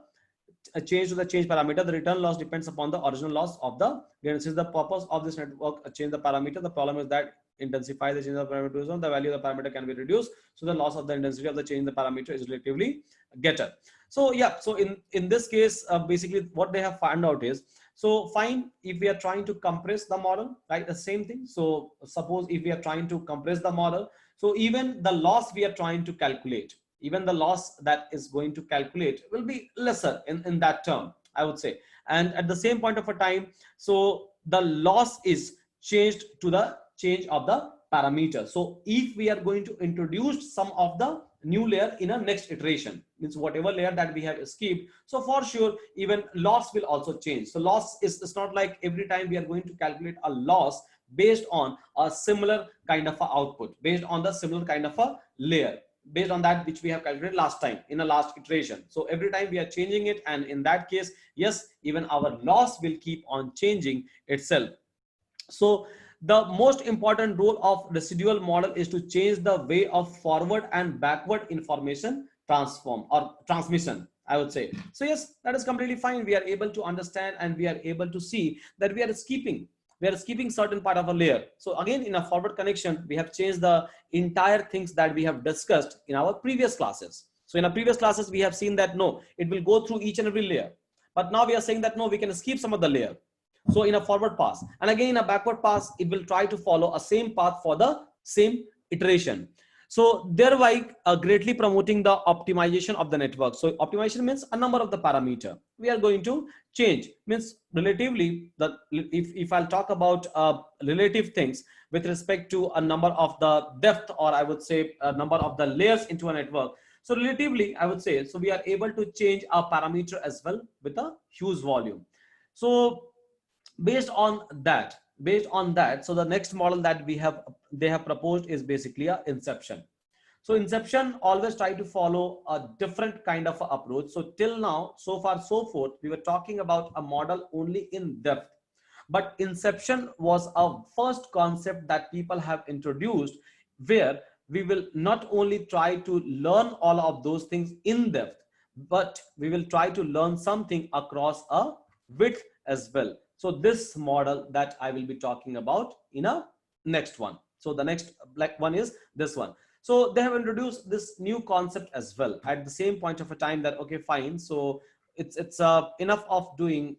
change parameter. The return loss depends upon the original loss of the gradient. Since the purpose of this network change the parameter, the problem is that intensify the change of the parameter, the value of the parameter can be reduced, so the loss of the intensity of the change in the parameter is relatively greater. So yeah, so in this case, basically what they have found out is, so fine, if we are trying to compress the model, right, the same thing. So suppose if we are trying to compress the model, so even the loss we are trying to calculate, even the loss that is going to calculate will be lesser in that term, I would say. And at the same point of a time, so the loss is changed to the change of the parameter. So if we are going to introduce some of the new layer in a next iteration, means whatever layer that we have skipped, so for sure even loss will also change. So loss is, it's not like every time we are going to calculate a loss based on a similar kind of a output, based on the similar kind of a layer, based on that which we have calculated last time in a last iteration. So every time we are changing it, and in that case, yes, even our loss will keep on changing itself. So the most important role of residual model is to change the way of forward and backward information transform or transmission, I would say. So yes, that is completely fine. We are able to understand, and we are able to see that we are skipping certain part of a layer. So again, in a forward connection, we have changed the entire things that we have discussed in our previous classes. So in our previous classes, we have seen that no, it will go through each and every layer. But now we are saying that no, we can skip some of the layer. So in a forward pass, and again in a backward pass, it will try to follow a same path for the same iteration. So thereby greatly promoting the optimization of the network. So optimization means a number of the parameter we are going to change, means relatively the, if I'll talk about relative things with respect to a number of the depth, or I would say a number of the layers into a network. So relatively, I would say, so we are able to change our parameter as well with a huge volume. So based on that, so the next model that they have proposed is basically a inception. So inception always try to follow a different kind of approach. So till now, so far so forth, we were talking about a model only in depth, but inception was a first concept that people have introduced, where we will not only try to learn all of those things in depth, but we will try to learn something across a width as well. So this model that I will be talking about in a next one. So the next like one is this one. So they have introduced this new concept as well at the same point of a time, that okay fine, so it's enough of doing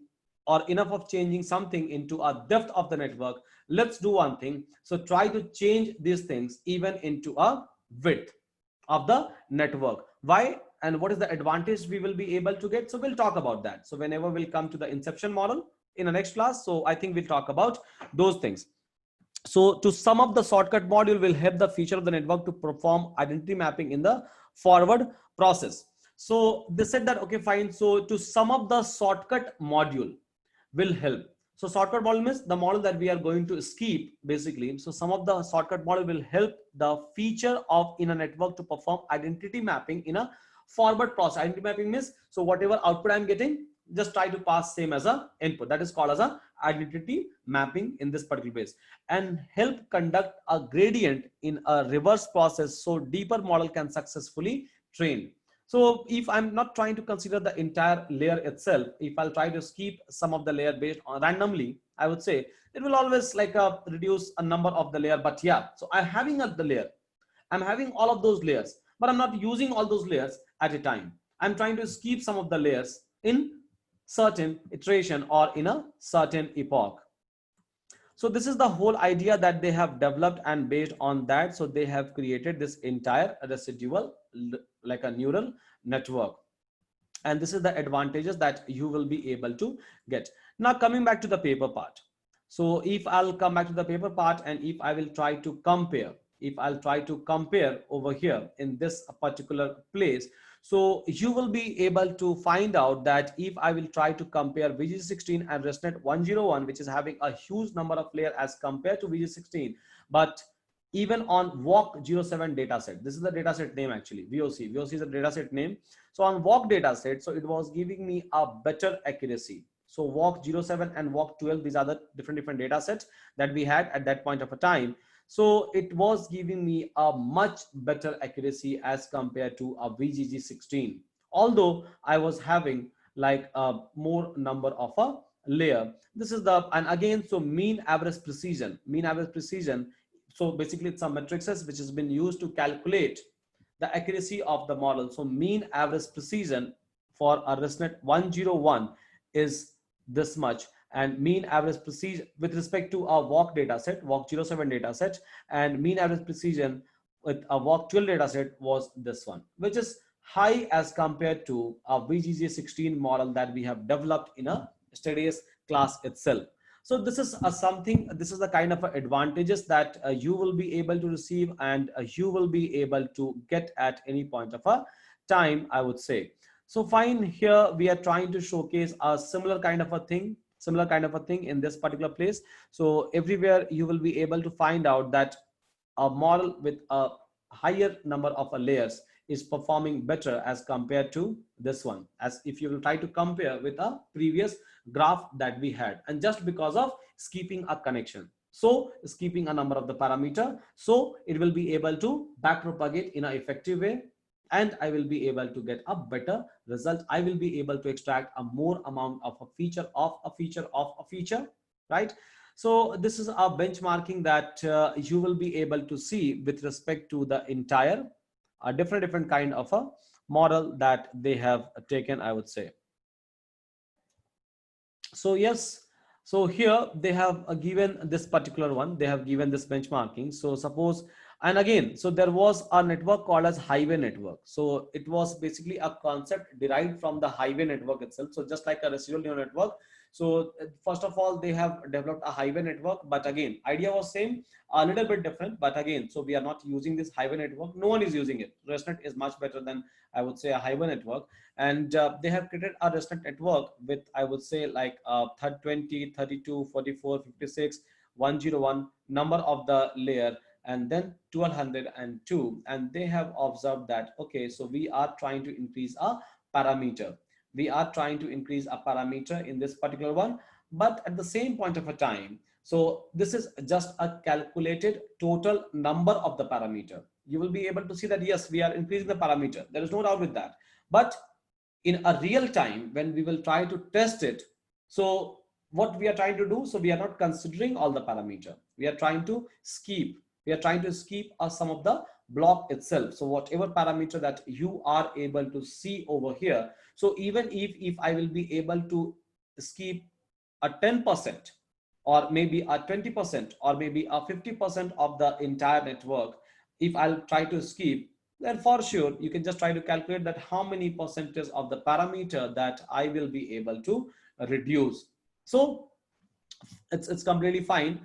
or enough of changing something into a depth of the network. Let's do one thing. So try to change these things even into a width of the network. Why and what is the advantage we will be able to get? So we'll talk about that. So whenever we'll come to the inception model in the next class, so I think we'll talk about those things. So to sum up, the shortcut module will help the feature of the network to perform identity mapping in the forward process. So they said that okay fine, so to sum up, the shortcut module will help. So shortcut model means the model that we are going to skip basically. So some of the shortcut model will help the feature of in a network to perform identity mapping in a forward process. Identity mapping means, so whatever output I'm getting, just try to pass same as a input. That is called as a identity mapping in this particular case, and help conduct a gradient in a reverse process so deeper model can successfully train. So if I'm not trying to consider the entire layer itself, if I'll try to skip some of the layer based on randomly, I would say it will always like reduce a number of the layer. But yeah, so I'm having the layer, I'm having all of those layers, but I'm not using all those layers at a time. I'm trying to skip some of the layers in certain iteration or in a certain epoch. So this is the whole idea that they have developed, and based on that, so they have created this entire residual like a neural network. And this is the advantages that you will be able to get. Now coming back to the paper part. So if I'll come back to the paper part, and if I will try to compare, if I'll try to compare over here in this particular place, so you will be able to find out that if I will try to compare VG16 and ResNet 101, which is having a huge number of layers as compared to VG16, but even on VOC07 dataset, this is the dataset name actually, VOC is a dataset name. So on VOC dataset, so it was giving me a better accuracy. So VOC07 and VOC12, these are the different data sets that we had at that point of a time. So it was giving me a much better accuracy as compared to a VGG16, although I was having like a more number of a layer. This is the, and again, so mean average precision. So basically it's some matrices which has been used to calculate the accuracy of the model. So mean average precision for a ResNet 101 is this much, and mean average precision with respect to a VOC dataset, VOC07 dataset, and mean average precision with a VOC12 dataset was this one, which is high as compared to a VGG16 model that we have developed in a studies class itself. So this is something, this is the kind of advantages that you will be able to receive, and you will be able to get at any point of a time, I would say. So fine, here we are trying to showcase a similar kind of a thing in this particular place. So everywhere you will be able to find out that a model with a higher number of layers is performing better as compared to this one, as if you will try to compare with a previous graph that we had, and just because of skipping a connection, so skipping a number of the parameter, so it will be able to back propagate in an effective way, and I will be able to get a better result. I will be able to extract a more amount of a feature of a feature, right? So this is a benchmarking that you will be able to see with respect to the entire different kind of a model that they have taken, I would say. So yes, so here they have given this particular one, they have given this benchmarking. So suppose, and again, so there was a network called as highway network. So it was basically a concept derived from the highway network itself. So just like a residual neural network, So first of all, they have developed a highway network, but again, idea was same, a little bit different, but again, so we are not using this highway network. No one is using it. ResNet is much better than, I would say, a highway network. And they have created a ResNet network with, I would say, like 20, 32, 44, 56, 101 number of the layer, and then 1202. And they have observed that, okay, so we are trying to increase a parameter. We are trying to increase a parameter in this particular one, but at the same point of a time, so this is just a calculated total number of the parameter. You will be able to see that, yes, we are increasing the parameter. There is no doubt with that. But in a real time, when we will try to test it, so what we are trying to do, so we are not considering all the parameter. We are trying to skip. We are trying to skip some of the block itself. So whatever parameter that you are able to see over here, so even if I will be able to skip a 10% or maybe a 20% or maybe a 50% of the entire network, if I'll try to skip, then for sure you can just try to calculate that how many percentage of the parameter that I will be able to reduce. So it's completely fine.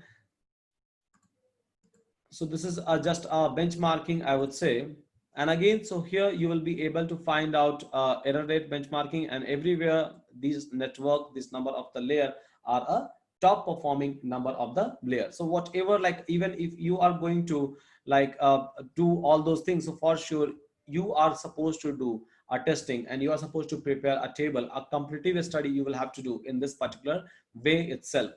So this is just a benchmarking, I would say. And again, so here you will be able to find out error rate benchmarking, and everywhere these network, this number of the layer are a top performing number of the layer. So whatever, like even if you are going to like do all those things, so for sure you are supposed to do a testing and you are supposed to prepare a table, a comparative study you will have to do in this particular way itself,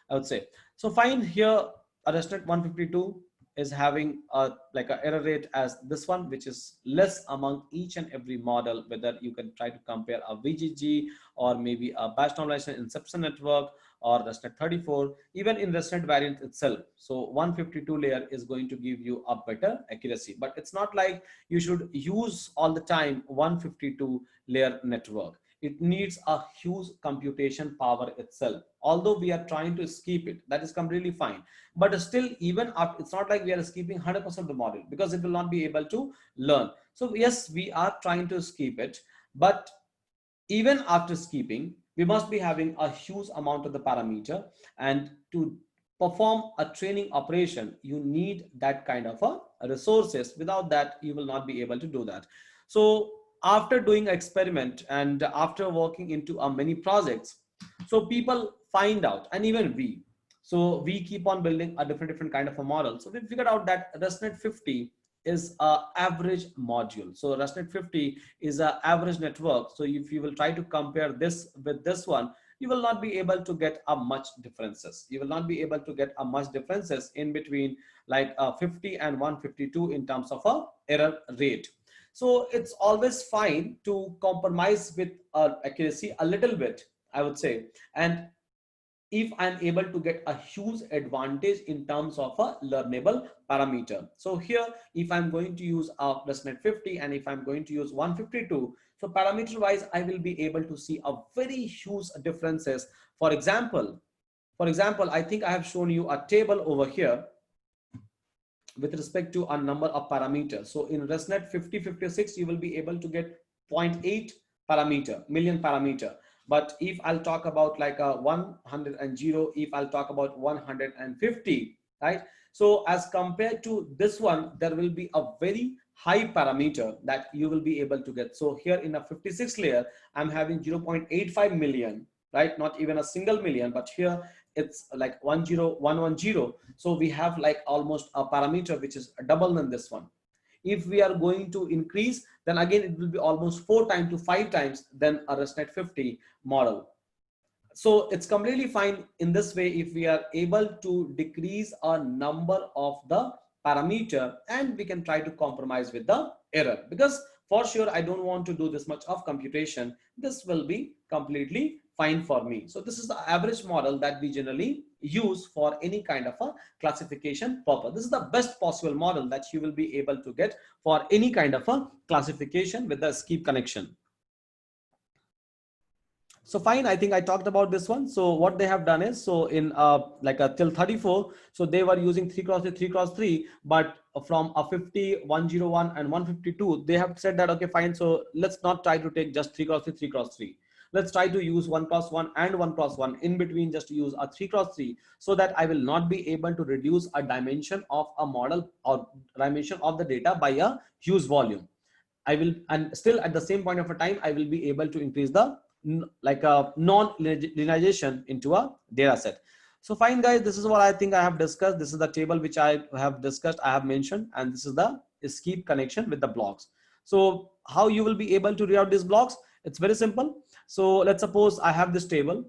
I would say. So fine, here a ResNet 152 is having a like a error rate as this one, which is less among each and every model, whether you can try to compare a VGG or maybe a batch normalization inception network or ResNet 34, even in ResNet variant itself. So 152 layer is going to give you a better accuracy, but it's not like you should use all the time 152 layer network. It needs a huge computation power itself. Although we are trying to skip it, that is completely fine. But still, even after, it's not like we are skipping 100% of the model, because it will not be able to learn. So yes, we are trying to skip it, but even after skipping, we must be having a huge amount of the parameter, and to perform a training operation, you need that kind of a resources. Without that, you will not be able to do that. So after doing experiment and after working into many projects, so people find out, and even we, so we keep on building a different kind of a model. So we figured out that ResNet 50 is a average module. So ResNet 50 is an average network. So if you will try to compare this with this one, you will not be able to get a much differences. You will not be able to get a much differences in between like 50 and 152 in terms of a error rate. So it's always fine to compromise with accuracy a little bit, I would say. And if I'm able to get a huge advantage in terms of a learnable parameter. So here, if I'm going to use a ResNet 50 and if I'm going to use 152, so parameter wise, I will be able to see a very huge differences. For example, I think I have shown you a table over here with respect to a number of parameters. So in ResNet 5056, you will be able to get 0.8 million parameter. But if I'll talk about like a 100, if I'll talk about 150, right? So as compared to this one, there will be a very high parameter that you will be able to get. So here in a 56 layer, I'm having 0.85 million, right? Not even a single million, but here it's like 10110. So we have like almost a parameter which is double than this one. If we are going to increase, then again it will be almost 4 times to 5 times than a ResNet 50 model. So it's completely fine in this way if we are able to decrease a number of the parameter, and we can try to compromise with the error, because for sure I don't want to do this much of computation. This will be completely fine for me. So this is the average model that we generally use for any kind of a classification purpose. This is the best possible model that you will be able to get for any kind of a classification with the skip connection. So fine, I think I talked about this one. So what they have done is, so in like a till 34, so they were using 3x3, 3x3, but from a 50, 101 and 152, they have said that, okay, fine. So let's not try to take just 3x3, 3x3. let's try to use 1x1 and 1x1 in between, just to use a 3x3, so that I will not be able to reduce a dimension of a model or dimension of the data by a huge volume. I will, and still at the same point of a time, I will be able to increase the like a non-linearization into a data set. So fine guys, this is what I think I have discussed. This is the table which I have discussed, I have mentioned, and this is the skip connection with the blocks. So how you will be able to read out these blocks? It's very simple. So let's suppose I have this table.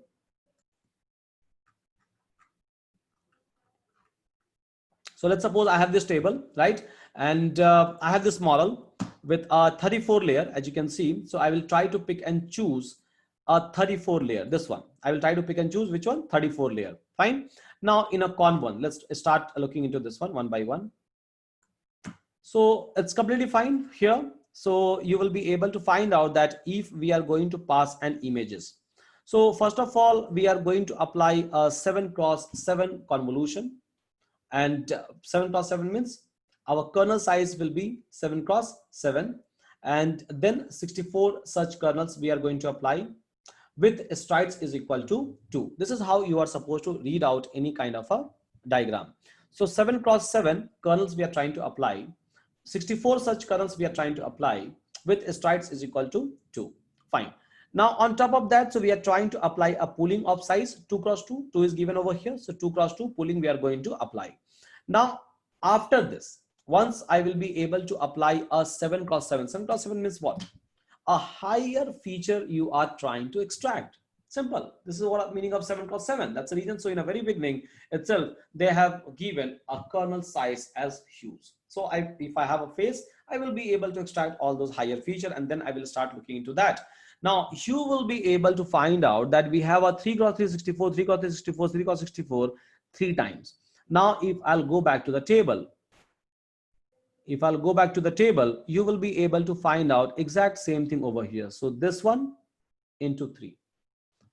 So let's suppose I have this table, right? And I have this model with a 34 layer, as you can see. So I will try to pick and choose a 34 layer, this one. I will try to pick and choose which one? 34 layer. Fine. Now in a Conv1, let's start looking into this one by one. So it's completely fine here. So you will be able to find out that if we are going to pass an images. So first of all, we are going to apply a 7x7 convolution. And 7x7 means our kernel size will be 7x7, and then 64 such kernels we are going to apply with strides is equal to 2. This is how you are supposed to read out any kind of a diagram. So 7x7 kernels we are trying to apply, 64 such kernels we are trying to apply with strides is equal to 2. Fine. Now on top of that, so we are trying to apply a pooling of size 2x2. 2 is given over here. So 2x2 pooling we are going to apply. Now after this, once I will be able to apply a 7x7. 7x7 means what? A higher feature you are trying to extract. Simple. This is what meaning of 7x7. That's the reason. So in a very beginning itself, they have given a kernel size as huge. So if I have a face, I will be able to extract all those higher feature, and then I will start looking into that. Now you will be able to find out that we have a 3x364, 3x364, 3x64 3 times. Now if I'll go back to the table, you will be able to find out exact same thing over here. So this one into 3.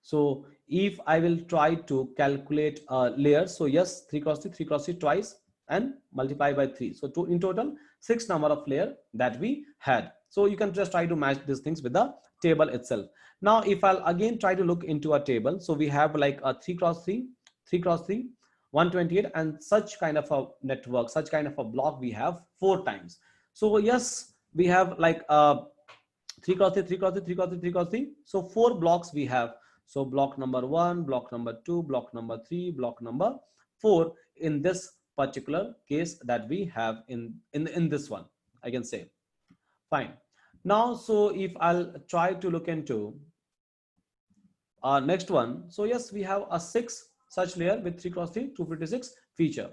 So if I will try to calculate layers, so yes, 3x3, 3x3 twice and multiply by 3. So in total, 6 number of layer that we had. So you can just try to match these things with the table itself. Now, if I'll again try to look into a table, so we have like a 3x3, 3x3, 128, and such kind of a network, such kind of a block we have 4 times. So yes, we have like 3x3, 3x3, 3x3, 3x3. So 4 blocks we have. So block number 1, block number 2, block number 3, block number 4 in this particular case that we have in this one, I can say. Fine. Now, so if I'll try to look into our next one. So yes, we have a 6 such layer with 3x3, 256 feature.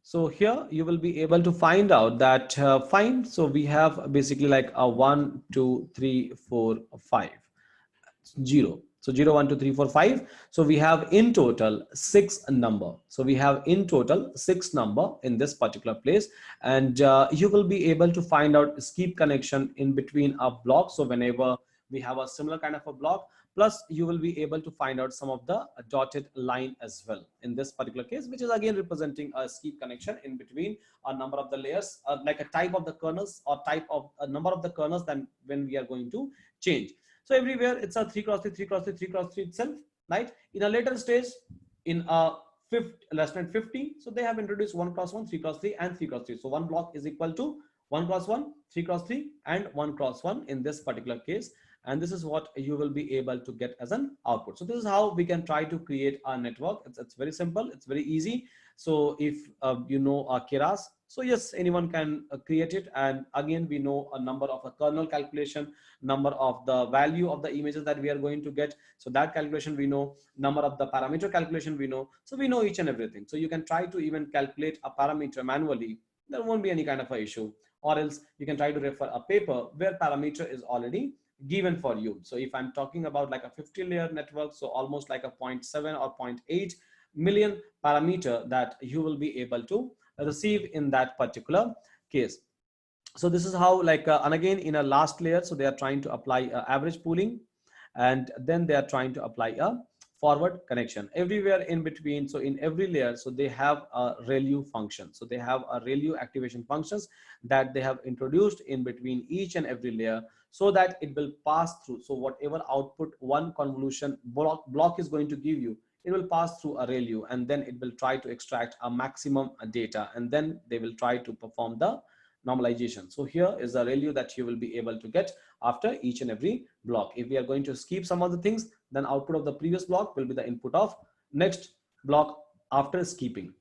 So here you will be able to find out that fine. So we have basically like a 1, 2, 3, 4, 5, 0. So 0, 1, 2, 3, 4, 5. So we have in total 6 number. So we have in total 6 number in this particular place. And you will be able to find out skip connection in between a block. So whenever we have a similar kind of a block, plus you will be able to find out some of the dotted line as well in this particular case, which is again representing a skip connection in between a number of the layers, like a type of the kernels or type of a number of the kernels than when we are going to change. So everywhere it's a 3x3, 3x3, 3x3 itself, right? In a later stage, in a less than 50, so they have introduced 1x1, 3x3, and 3x3. So one block is equal to 1x1, 3x3, and 1x1 in this particular case. And this is what you will be able to get as an output. So this is how we can try to create a network. It's very simple. It's very easy. So if you know Keras, so yes, anyone can create it. And again, we know a number of a kernel calculation, number of the value of the images that we are going to get. So that calculation we know, number of the parameter calculation we know. So we know each and everything. So you can try to even calculate a parameter manually. There won't be any kind of a issue. Or else you can try to refer a paper where parameter is already given for you. So if I'm talking about like a 50 layer network, so almost like a 0.7 or 0.8 million parameter that you will be able to receive in that particular case. So this is how like and again in a last layer, so they are trying to apply average pooling, and then they are trying to apply a forward connection everywhere in between. So in every layer, so they have a ReLU function. So they have a ReLU activation functions that they have introduced in between each and every layer, so that it will pass through. So whatever output one convolution block is going to give you, it will pass through a ReLU, and then it will try to extract a maximum data, and then they will try to perform the normalization. So here is the ReLU that you will be able to get after each and every block. If we are going to skip some of the things, then output of the previous block will be the input of next block after skipping.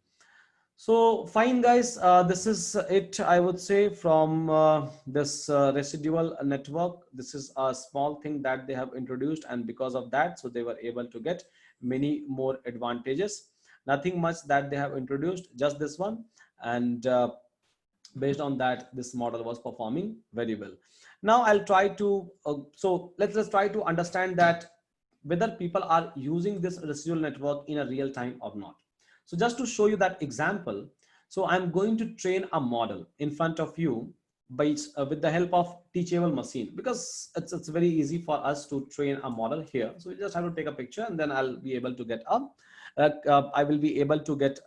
So fine guys, this is it, I would say, from this residual network. This is a small thing that they have introduced, and because of that, so they were able to get many more advantages. Nothing much that they have introduced, just this one, and based on that, this model was performing very well. Now I'll try to so let's just try to understand that whether people are using this residual network in a real time or not. So just to show you that example, so I'm going to train a model in front of you by with the help of Teachable Machine, because it's very easy for us to train a model here. So we just have to take a picture, and then I'll be able to get I will be able to get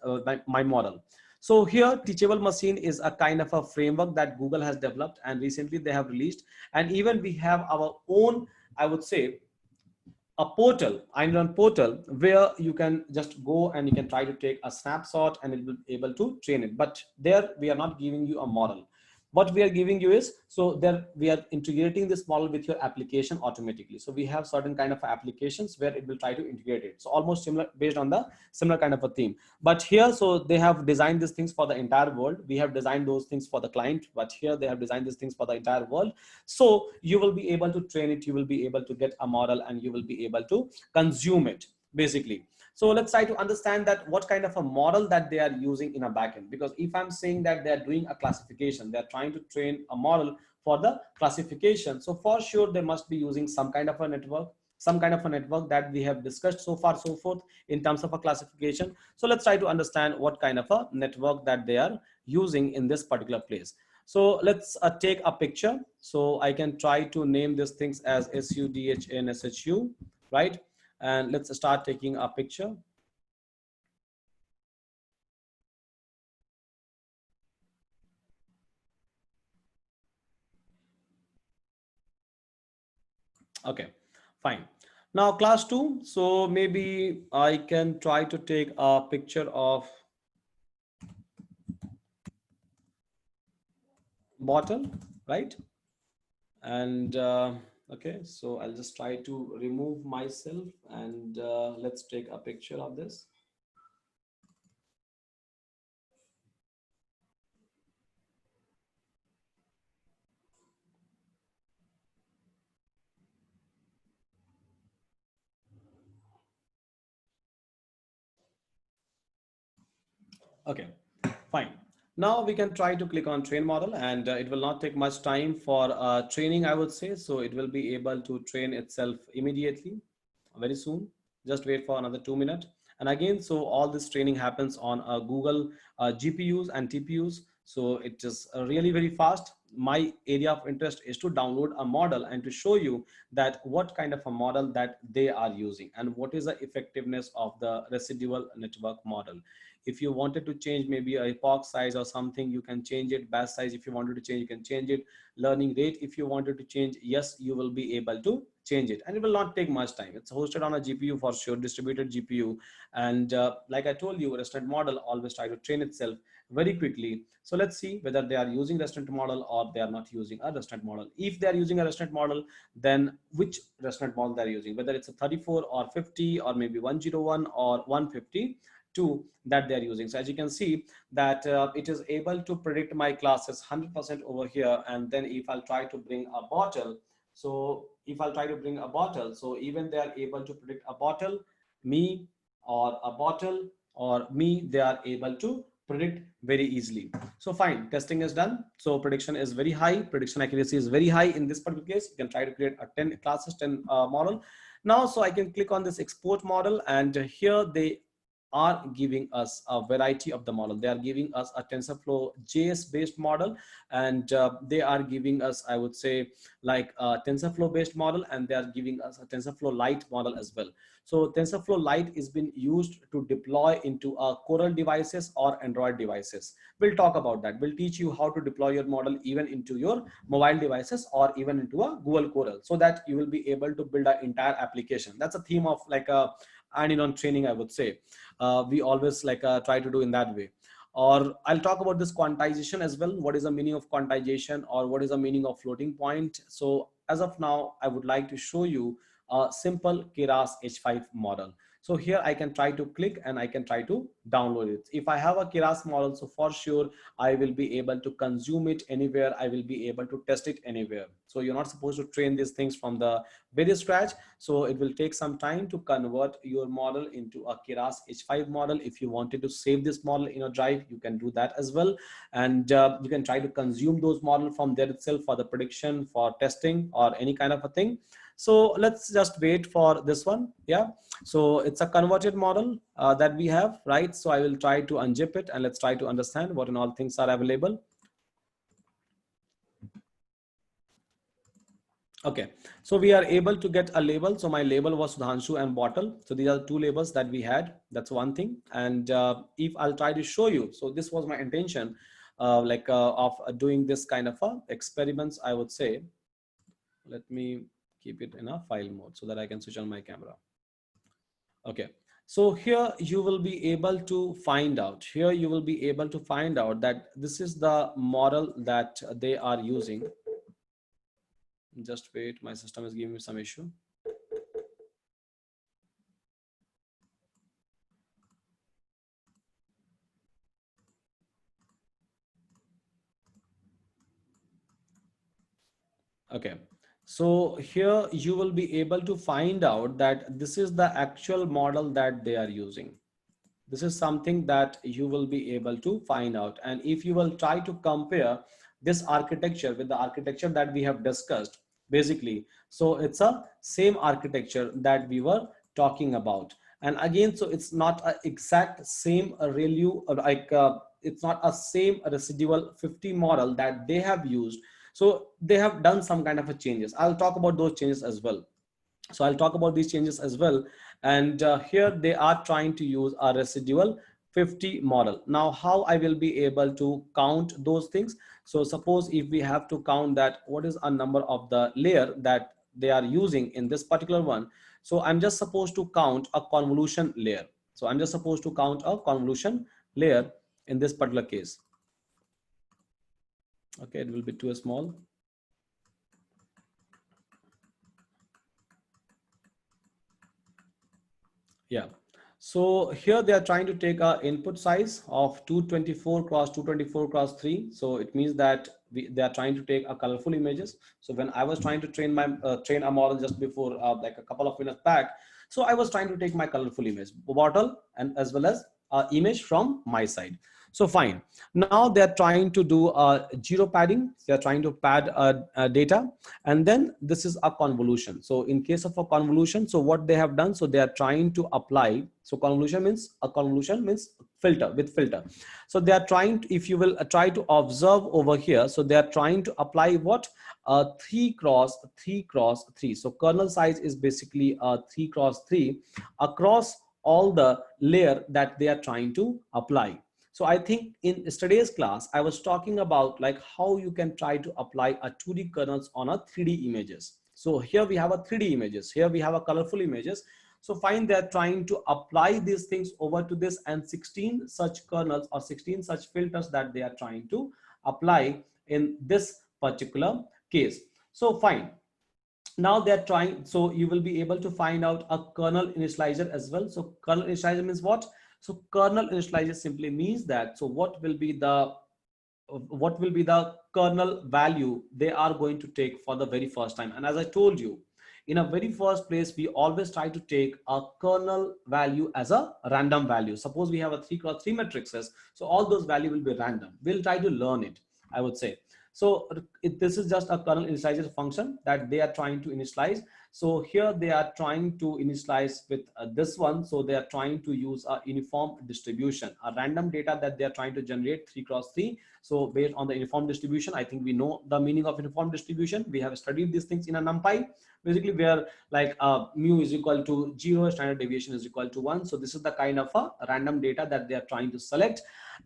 my model. So here, Teachable Machine is a kind of a framework that Google has developed, and recently they have released. And even we have our own, I would say, a portal, Einstein portal, where you can just go and you can try to take a snapshot, and it will be able to train it. But there we are not giving you a model. What we are giving you is, so there we are integrating this model with your application automatically. So we have certain kind of applications where it will try to integrate it. So almost similar, based on the similar kind of a theme. But here, so they have designed these things for the entire world. We have designed those things for the client, but here they have designed these things for the entire world. So you will be able to train it, you will be able to get a model, and you will be able to consume it basically. So let's try to understand that what kind of a model that they are using in a backend. Because if I'm saying that they're doing a classification, they're trying to train a model for the classification, so for sure they must be using some kind of a network, that we have discussed so far, so forth, in terms of a classification. So let's try to understand what kind of a network that they are using in this particular place. So let's take a picture. So I can try to name these things as SUDHNSHU, right? And let's start taking a picture. Okay, fine. Now class 2. So maybe I can try to take a picture of bottle, right? And okay, so I'll just try to remove myself, and let's take a picture of this. Okay, fine. Now we can try to click on train model, and it will not take much time for training, I would say. So it will be able to train itself immediately, very soon. Just wait for another 2 minutes. And again, so all this training happens on Google GPUs and TPUs. So it is really very fast. My area of interest is to download a model and to show you that what kind of a model that they are using and what is the effectiveness of the residual network model. If you wanted to change maybe a epoch size or something, you can change it. Batch size, if you wanted to change, you can change it. Learning rate, if you wanted to change, yes, you will be able to change it, and it will not take much time. It's hosted on a GPU for sure, distributed GPU. And like I told you, restaurant model always try to train itself very quickly. So let's see whether they are using restaurant model or they are not using a restaurant model. If they are using a restaurant model, then which restaurant model they're using, whether it's a 34 or 50 or maybe 101 or 152 that they're using. So as you can see that it is able to predict my classes 100% over here. And then if I'll try to bring a bottle, so if I'll try to bring a bottle, so even they are able to predict a bottle, me, or a bottle, or me, they are able to predict very easily. So fine, testing is done. So prediction is very high. Prediction accuracy is very high in this particular case. You can try to create a 10 classes, 10 model. Now, so I can click on this export model, and here they are giving us a variety of the model. They are giving us a TensorFlow JS based model, and they are giving us, I would say, like a TensorFlow based model, and they are giving us a TensorFlow Lite model as well. So TensorFlow Lite is been used to deploy into Coral devices or Android devices. We'll talk about that. We'll teach you how to deploy your model even into your mobile devices or even into a Google Coral, so that you will be able to build an entire application. That's a theme of like a on training, I would say. We always like try to do in that way. Or I'll talk about this quantization as well. What is the meaning of quantization, or what is the meaning of floating point? So as of now, I would like to show you a simple Keras H5 model. So here I can try to click and I can try to download it. If I have a Keras model, so for sure I will be able to consume it anywhere. I will be able to test it anywhere. So you're not supposed to train these things from the very scratch. So it will take some time to convert your model into a Keras H5 model. If you wanted to save this model in a drive, you can do that as well. And you can try to consume those models from there itself for the prediction, for testing, or any kind of a thing. So let's just wait for this one. Yeah. So it's a converted model that we have, right? So I will try to unzip it and let's try to understand what and all things are available. Okay, so we are able to get a label. So my label was Sudhanshu and bottle. So these are two labels that we had. That's one thing. And if I'll try to show you, so this was my intention of doing this kind of experiments, I would say. Let me keep it in a file mode so that I can switch on my camera. Okay, so here you will be able to find out, that this is the model that they are using. Just wait, my system is giving me some issue. Okay, so here you will be able to find out that this is the actual model that they are using. This is something that you will be able to find out. And if you will try to compare this architecture with the architecture that we have discussed, basically, so it's a same architecture that we were talking about. And again, so it's not an exact same ReLU, it's not a same residual 50 model that they have used. So they have done some kind of a changes. I'll talk about those changes as well. So I'll talk about these changes as well. And here they are trying to use a residual 50 model. Now, how I will be able to count those things? So suppose if we have to count that, what is a number of the layer that they are using in this particular one? So I'm just supposed to count a convolution layer. So I'm just supposed to count a convolution layer in this particular case. Okay, it will be too small. Yeah. So here they are trying to take a input size of 224 cross 224 cross 3. So it means that they are trying to take a colorful images. So when I was trying to train my train a model just before like a couple of minutes back, so I was trying to take my colorful image bottle and as well as image from my side. So fine. Now they're trying to do zero padding. They're trying to pad data, and then this is a convolution. So in case of a convolution, so what they have done, so they are trying to apply. So convolution means filter with filter. So they are trying to, if you will try to observe over here, so they are trying to apply what 3 cross 3 cross 3. So kernel size is basically 3 cross 3 across all the layer that they are trying to apply. So I think in yesterday's class, I was talking about like how you can try to apply a 2D kernels on a 3D images. So here we have a 3D images. Here we have a colorful images. So fine, they're trying to apply these things over to this, and 16 such kernels or 16 such filters that they are trying to apply in this particular case. So fine. Now they're trying, so you will be able to find out a kernel initializer as well. So kernel initializer means what? So kernel initializer simply means that, so what will be the kernel value they are going to take for the very first time. And as I told you, in a very first place, we always try to take a kernel value as a random value. Suppose we have a 3 cross 3 matrices, so all those value will be random. We'll try to learn it, I would say. So this is just a kernel initialization function that they are trying to initialize. So here they are trying to initialize with this one. So they are trying to use a uniform distribution, a random data that they are trying to generate 3x3. So based on the uniform distribution, I think we know the meaning of uniform distribution. We have studied these things in a NumPy, basically where like mu is equal to 0, standard deviation is equal to 1. So this is the kind of a random data that they are trying to select.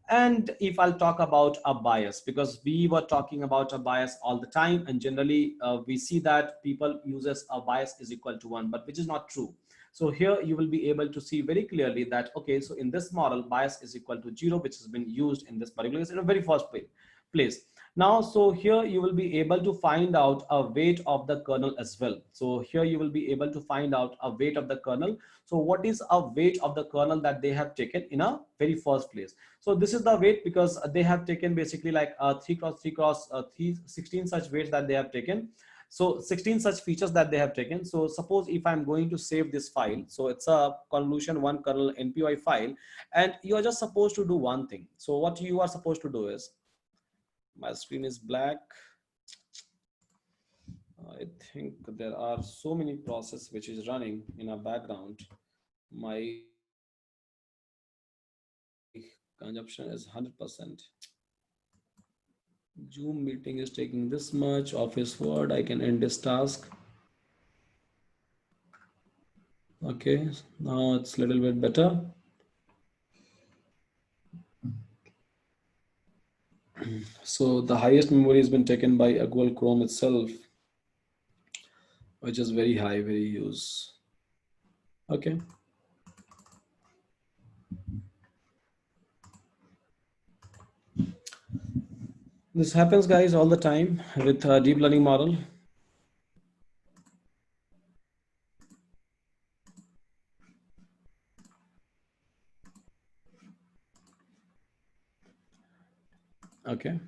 And if I'll talk about a bias, because we were talking about a bias all the time, and generally we see that people uses a bias is equal to 1, but which is not true. So here you will be able to see very clearly that, okay, so in this model, bias is equal to 0, which has been used in this particular case in the very first place. Now, so here you will be able to find out a weight of the kernel as well. So here you will be able to find out a weight of the kernel. So what is a weight of the kernel that they have taken in a very first place? So this is the weight because they have taken basically like 16 such weights that they have taken. So 16 such features that they have taken. So suppose if I'm going to save this file, so it's a convolution one kernel NPY file, and you are just supposed to do one thing. So what you are supposed to do is, my screen is black. I think there are so many processes which is running in a background. My consumption is 100%. Zoom meeting is taking this much. Office Word, I can end this task. Okay, now it's a little bit better. So the highest memory has been taken by Google Chrome itself, which is very high, very use. Okay. This happens, guys, all the time with a deep learning model. Okay.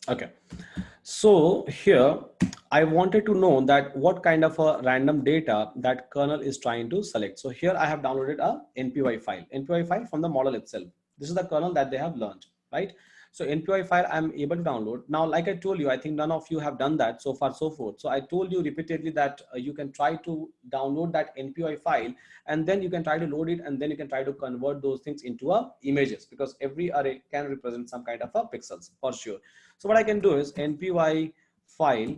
Okay. So here I wanted to know that what kind of a random data that kernel is trying to select. So here I have downloaded a NPY file from the model itself. This is the kernel that they have learned, right? So NPY file I'm able to download. Now, like I told you, I think none of you have done that so far, so forth. So I told you repeatedly that you can try to download that NPY file, and then you can try to load it, and then you can try to convert those things into a images, because every array can represent some kind of a pixels for sure. So what I can do is NPY file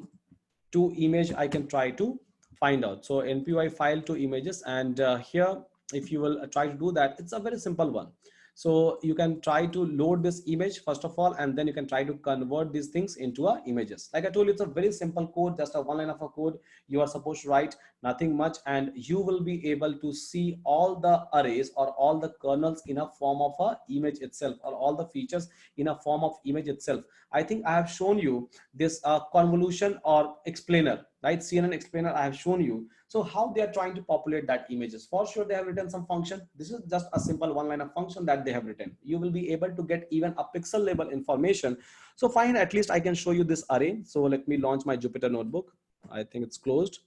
to image, I can try to find out. So NPY file to images, and here if you will try to do that, it's a very simple one. So you can try to load this image first of all, and then you can try to convert these things into a images. Like I told you, it's a very simple code, just a one line of a code you are supposed to write, nothing much, and you will be able to see all the arrays or all the kernels in a form of a image itself, or all the features in a form of image itself. I think I have shown you this convolution or explainer, right? CNN explainer I have shown you. So how they are trying to populate that images. For sure, they have written some function. This is just a simple one line of function that they have written. You will be able to get even a pixel level information. So fine, at least I can show you this array. So let me launch my Jupyter notebook. I think it's closed.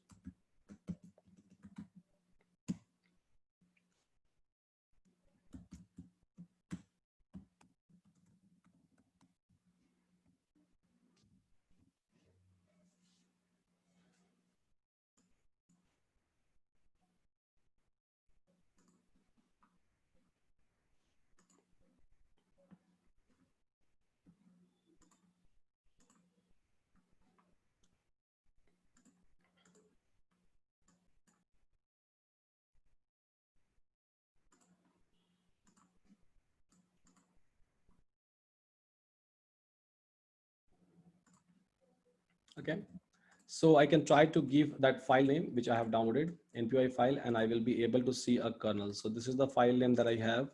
Okay. So I can try to give that file name, which I have downloaded, NPY file, and I will be able to see a kernel. So this is the file name that I have.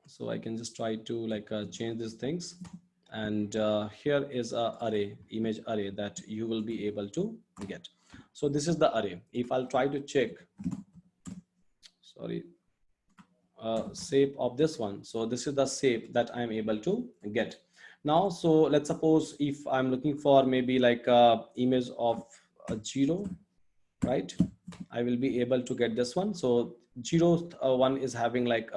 So I can just try to like change these things. And here is a array, image array that you will be able to get. So this is the array. If I'll try to check, sorry, shape of this one. So this is the shape that I'm able to get. Now, so let's suppose if I'm looking for maybe like a image of a 0, right? I will be able to get this one. So 0 one is having like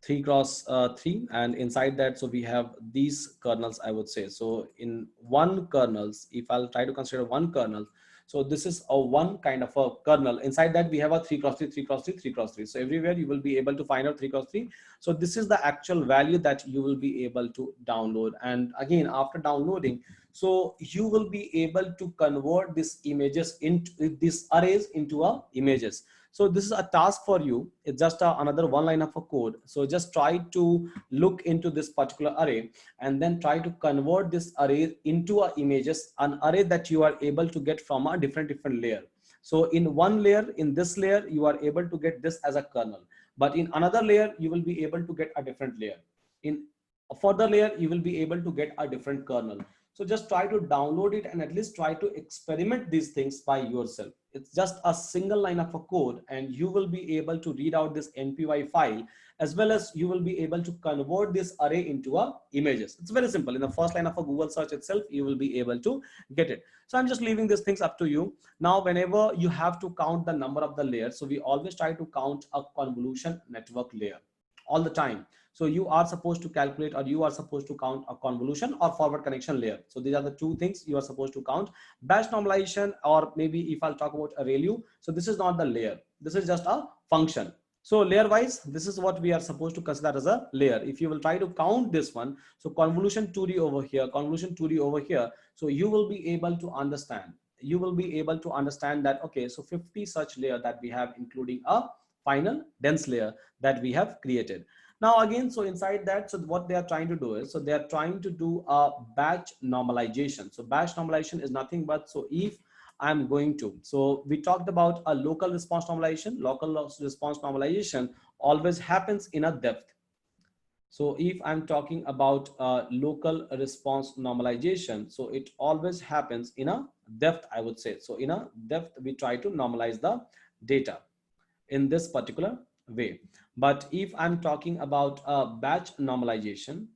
3 cross 3, and inside that, so we have these kernels, I would say. So in one kernels, if I'll try to consider one kernel, so this is a one kind of a kernel. Inside that we have a 3 cross 3, 3 cross 3, 3 cross 3. So everywhere you will be able to find out 3 cross 3. So this is the actual value that you will be able to download. And again, after downloading, so you will be able to convert these images into these arrays into a images. So this is a task for you. It's just another one line of a code. So just try to look into this particular array and then try to convert this array into a images, an array that you are able to get from a different layer. So in one layer, in this layer, you are able to get this as a kernel, but in another layer, you will be able to get a different layer. In a further layer, you will be able to get a different kernel. So just try to download it and at least try to experiment these things by yourself. It's just a single line of a code, and you will be able to read out this NPY file, as well as you will be able to convert this array into a images. It's very simple. In the first line of a Google search itself, you will be able to get it. So I'm just leaving these things up to you. Now, whenever you have to count the number of the layers, so we always try to count a convolution network layer all the time. So you are supposed to calculate, or you are supposed to count a convolution or forward connection layer. So these are the two things you are supposed to count. Batch normalization, or maybe if I'll talk about a ReLU, so this is not the layer. This is just a function. So layer wise, this is what we are supposed to consider as a layer. If you will try to count this one, so convolution 2D over here, convolution 2D over here, so you will be able to understand. You will be able to understand that, okay, so 50 such layer that we have, including a final dense layer that we have created. Now again, so inside that, so what they are trying to do is, so they are trying to do a batch normalization. So batch normalization is nothing but, so if I'm going to, so we talked about a local response normalization. Local response normalization always happens in a depth. So if I'm talking about local response normalization, so it always happens in a depth, I would say. So in a depth, we try to normalize the data in this particular way. But if I'm talking about a batch normalization,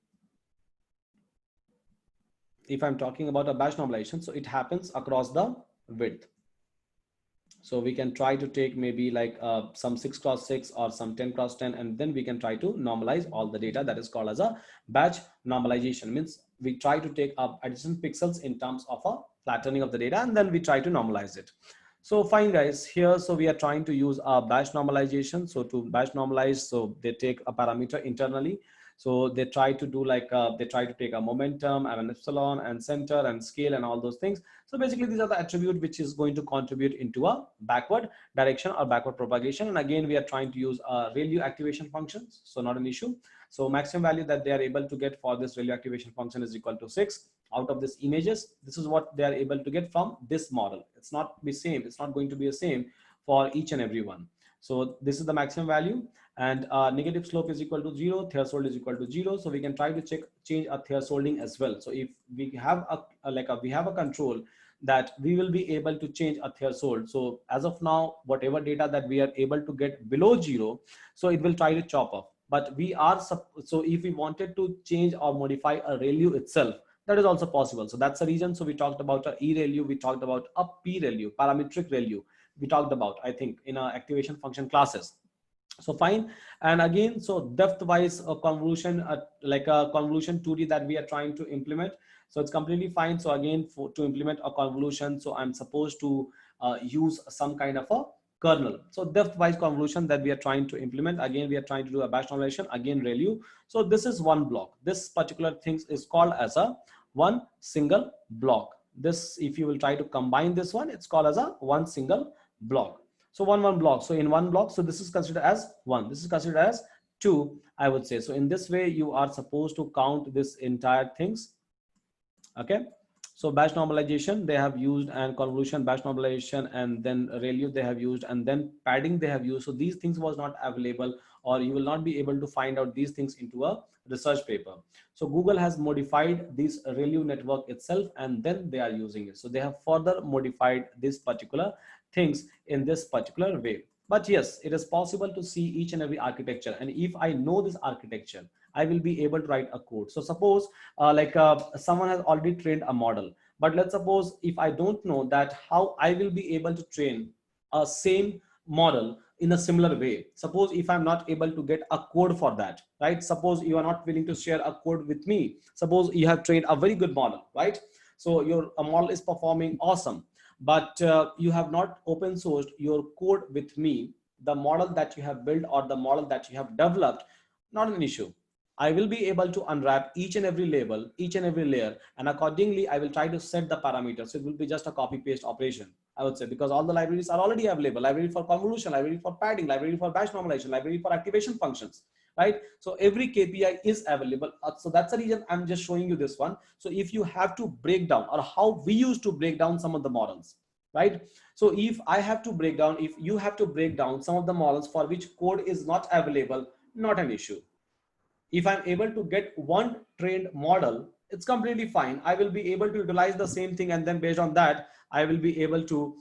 if I'm talking about a batch normalization, so it happens across the width. So we can try to take maybe like some 6 cross 6 or some 10 cross 10, and then we can try to normalize all the data. That is called as a batch normalization. Means we try to take up adjacent pixels in terms of a flattening of the data, and then we try to normalize it. So fine guys, here, so we are trying to use a batch normalization. So to batch normalize, so they take a parameter internally. So they try to do like, they try to take a momentum and an epsilon and center and scale and all those things. So basically these are the attribute which is going to contribute into a backward direction or backward propagation. And again, we are trying to use ReLU activation functions. So not an issue. So maximum value that they are able to get for this ReLU activation function is equal to 6 out of this images. This is what they are able to get from this model. It's not the same. It's not going to be the same for each and every one. So this is the maximum value, and negative slope is equal to 0, threshold is equal to 0. So we can try to change a thresholding as well. So if we have we have a control that we will be able to change a threshold. So as of now, whatever data that we are able to get below 0, so it will try to chop off. But we are, so if we wanted to change or modify a ReLU itself, that is also possible. So that's the reason. So we talked about a eReLU, we talked about a pReLU, parametric ReLU. We talked about, I think, in our activation function classes. So fine. And again, so depth wise convolution, like a convolution 2D that we are trying to implement. So it's completely fine. So again, to implement a convolution, so I'm supposed to use some kind of a kernel. So depth wise convolution that we are trying to implement. Again, we are trying to do a batch normalization, again ReLU. So this is one block. This particular thing is called as a one single block. This, if you will try to combine this one, it's called as a one single block. So one block. So in one block, so this is considered as 1. This is considered as 2, I would say. So in this way, you are supposed to count this entire things. Okay. So batch normalization they have used, and convolution batch normalization, and then ReLU they have used, and then padding they have used. So these things was not available, or you will not be able to find out these things into a research paper. So Google has modified this ReLU network itself, and then they are using it. So they have further modified this particular things in this particular way. But yes, it is possible to see each and every architecture. And if I know this architecture, I will be able to write a code. So suppose someone has already trained a model, but let's suppose if I don't know that how I will be able to train a same model in a similar way. Suppose if I'm not able to get a code for that, right? Suppose you are not willing to share a code with me. Suppose you have trained a very good model, right? So your model is performing awesome, but you have not open sourced your code with me. The model that you have built or the model that you have developed, not an issue. I will be able to unwrap each and every label, each and every layer, and accordingly, I will try to set the parameters. So it will be just a copy paste operation, I would say, because all the libraries are already available. Library for convolution, library for padding, library for batch normalization, library for activation functions, right? So every KPI is available. So that's the reason I'm just showing you this one. So if you have to break down, or how we used to break down some of the models, right? So if I have to break down, if you have to break down some of the models for which code is not available, not an issue. If I'm able to get one trained model, it's completely fine. I will be able to utilize the same thing, and then based on that, I will be able to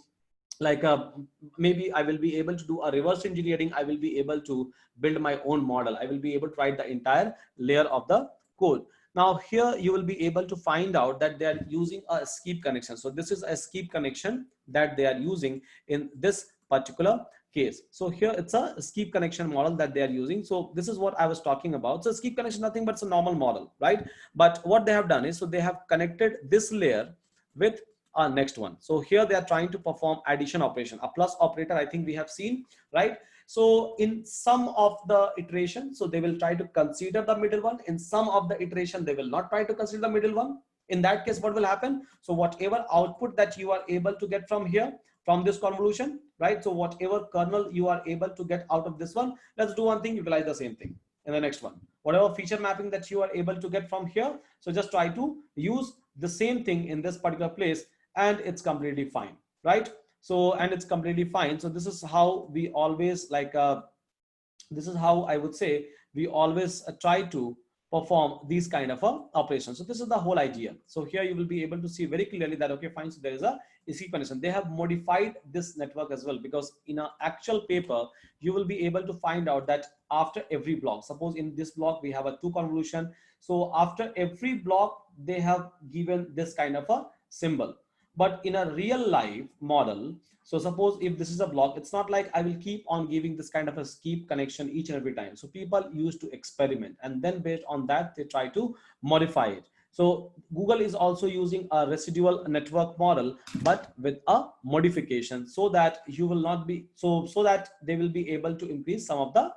maybe I will be able to do a reverse engineering. I will be able to build my own model. I will be able to write the entire layer of the code. Now here you will be able to find out that they are using a skip connection. So this is a skip connection that they are using in this particular case. So here it's a skip connection model that they are using. So this is what I was talking about. So skip connection, nothing but it's a normal model, right? But what they have done is, so they have connected this layer with our next one. So here they are trying to perform addition operation, a plus operator, I think we have seen, right? So in some of the iteration, so they will try to consider the middle one. In some of the iteration, they will not try to consider the middle one. In that case, what will happen? So whatever output that you are able to get from here, from this convolution, right? So whatever kernel you are able to get out of this one, let's do one thing, utilize the same thing in the next one. Whatever feature mapping that you are able to get from here, so just try to use the same thing in this particular place, and it's completely fine, right? So, and it's completely fine. So this is how we always this is how I would say we always try to perform these kind of operations. So this is the whole idea. So here you will be able to see very clearly that, okay, fine, so there is a skip connection. They have modified this network as well, because in an actual paper, you will be able to find out that after every block, suppose in this block, we have a 2 convolution. So after every block, they have given this kind of a symbol. But in a real life model, so suppose if this is a block, it's not like I will keep on giving this kind of a skip connection each and every time. So people used to experiment, and then based on that, they try to modify it. So Google is also using a residual network model, but with a modification, so that you will not be, so that they will be able to increase some of the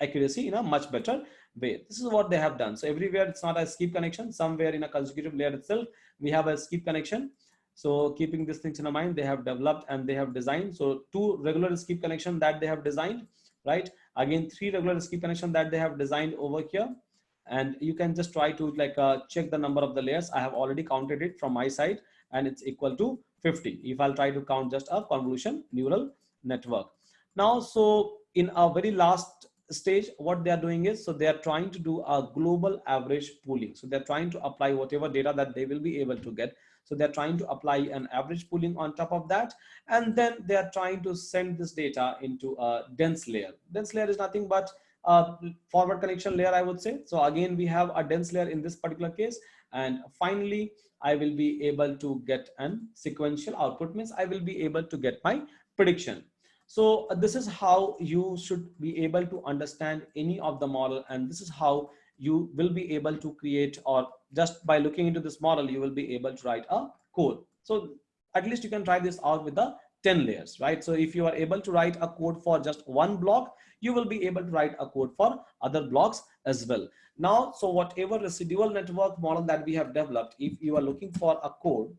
accuracy in a much better way. This is what they have done. So everywhere it's not a skip connection. Somewhere in a consecutive layer itself, we have a skip connection. So keeping these things in mind, they have developed and they have designed. So 2 regular skip connection that they have designed, right? Again, 3 regular skip connection that they have designed over here. And you can just try to check the number of the layers. I have already counted it from my side, and it's equal to 50. If I'll try to count just a convolution neural network. Now, so in our very last stage, what they are doing is, so they are trying to do a global average pooling. So they're trying to apply whatever data that they will be able to get. So they're trying to apply an average pooling on top of that. And then they are trying to send this data into a dense layer. Dense layer is nothing but a forward connection layer, I would say. So again, we have a dense layer in this particular case. And finally, I will be able to get an sequential output, means I will be able to get my prediction. So this is how you should be able to understand any of the model. And this is how you will be able to create, or just by looking into this model, you will be able to write a code. So at least you can try this out with the 10 layers, right? So if you are able to write a code for just one block, you will be able to write a code for other blocks as well. Now, so whatever residual network model that we have developed, if you are looking for a code,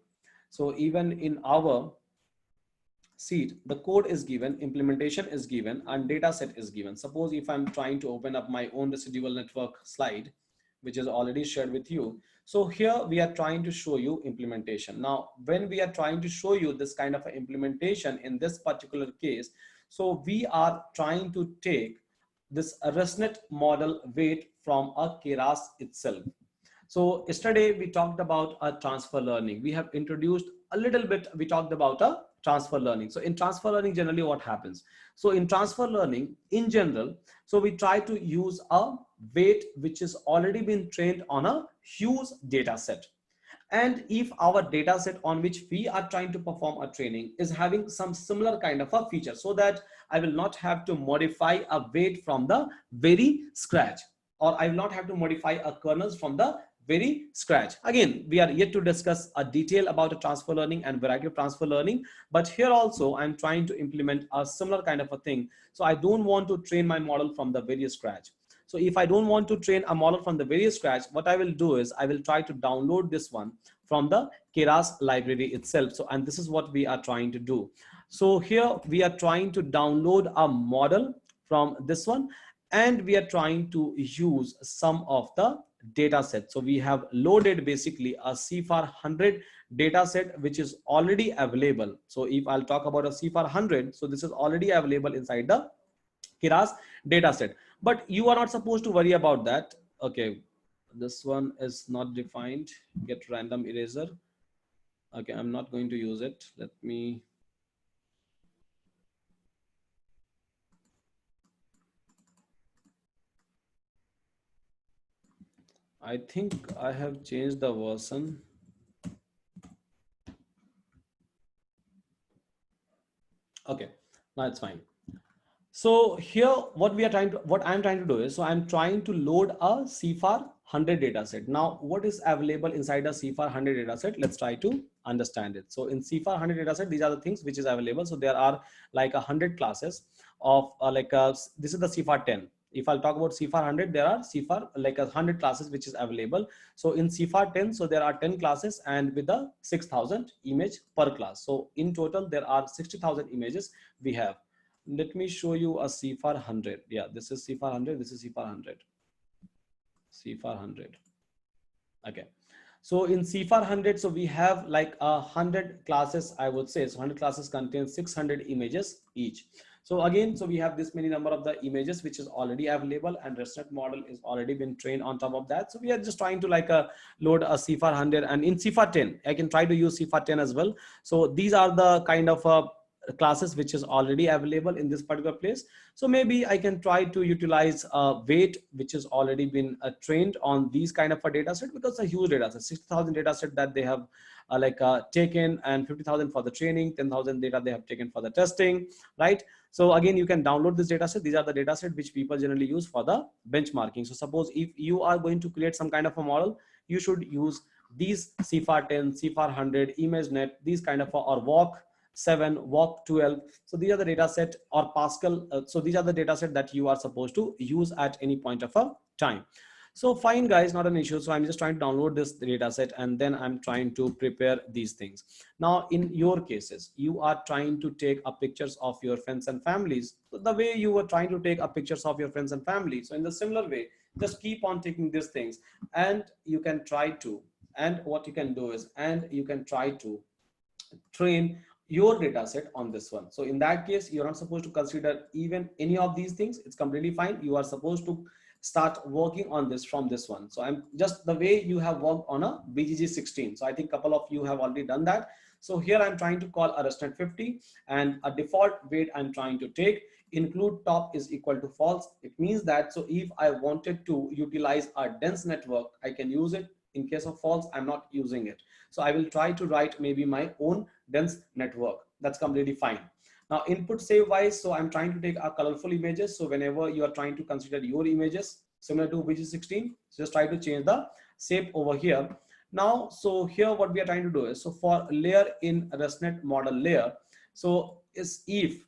so even in our seed, the code is given, implementation is given, and data set is given. Suppose if I'm trying to open up my own residual network slide, which is already shared with you. So here we are trying to show you implementation. Now, when we are trying to show you this kind of a implementation in this particular case, so we are trying to take this ResNet model weight from a Keras itself. So yesterday we talked about a transfer learning. We have introduced a little bit, we talked about a transfer learning. So in transfer learning, generally what happens? So in transfer learning in general, so we try to use a weight which is already been trained on a huge data set. And if our data set on which we are trying to perform a training is having some similar kind of a feature, so that I will not have to modify a weight from the very scratch, or I will not have to modify a kernels from the very scratch. Again, we are yet to discuss a detail about a transfer learning and variety of transfer learning, but here also I'm trying to implement a similar kind of a thing. So I don't want to train my model from the very scratch. So if I don't want to train a model from the very scratch, what I will do is I will try to download this one from the Keras library itself. So, and this is what we are trying to do. So here we are trying to download a model from this one, and we are trying to use some of the data set. So we have loaded basically a CFAR 100 data set, which is already available. So if I'll talk about a CFAR 100, so this is already available inside the Keras data set, but you are not supposed to worry about that. Okay, this one is not defined. Get random eraser. Okay, I'm not going to use it. Let me. I think I have changed the version. Okay, now it's fine. So here what I'm trying to do is, so I'm trying to load a CFAR 100 data set. Now what is available inside a CFAR 100 data set? Let's try to understand it. So in CFAR 100 data set, these are the things which is available. So there are like 100 classes of this is the CFAR 10. If I'll talk about CFAR 100, there are CFAR like 100 classes which is available. So in CFAR 10, so there are 10 classes and with the 6,000 image per class. So in total, there are 60,000 images we have. Let me show you a CFAR 100. Yeah, this is CFAR 100. This is CFAR 100. CFAR 100. Okay. So in CFAR 100, so we have like 100 classes, I would say. So 100 classes contain 600 images each. So again, so we have this many number of the images which is already available, and ResNet model is already been trained on top of that. So we are just trying to like load a CFAR 100, and in CFAR 10, I can try to use CFAR 10 as well. So these are the kind of classes which is already available in this particular place. So maybe I can try to utilize a weight which has already been trained on these kind of a data set, because it's a huge data set, 60,000 data set that they have taken, and 50,000 for the training, 10,000 data they have taken for the testing, right? So again, you can download this data set. These are the data set which people generally use for the benchmarking. So suppose if you are going to create some kind of a model, you should use these CFAR 10, CFAR 100, ImageNet, these kind of, or walk 7, walk 12. So these are the data set, or Pascal. So these are the data set that you are supposed to use at any point of a time. So fine guys, not an issue. So I'm just trying to download this data set, and then I'm trying to prepare these things. Now in your cases, you are trying to take a pictures of your friends and families. So the way you were trying to take a pictures of your friends and family. So in the similar way, just keep on taking these things, and you can try to, and what you can do is, and you can try to train your data set on this one. So in that case, you're not supposed to consider even any of these things. It's completely fine. You are supposed to start working on this from this one. So I'm just the way you have worked on a BGG16. So I think a couple of you have already done that. So here I'm trying to call a ResNet 50, and a default weight I'm trying to take, include top is equal to false. It means that, so if I wanted to utilize a dense network, I can use it. In case of false, I'm not using it. So I will try to write maybe my own dense network. That's completely fine. Now input save wise, so I'm trying to take a colorful images. So whenever you are trying to consider your images similar to BG16, just try to change the shape over here. Now, so here what we are trying to do is, so for layer in ResNet model layer, so is if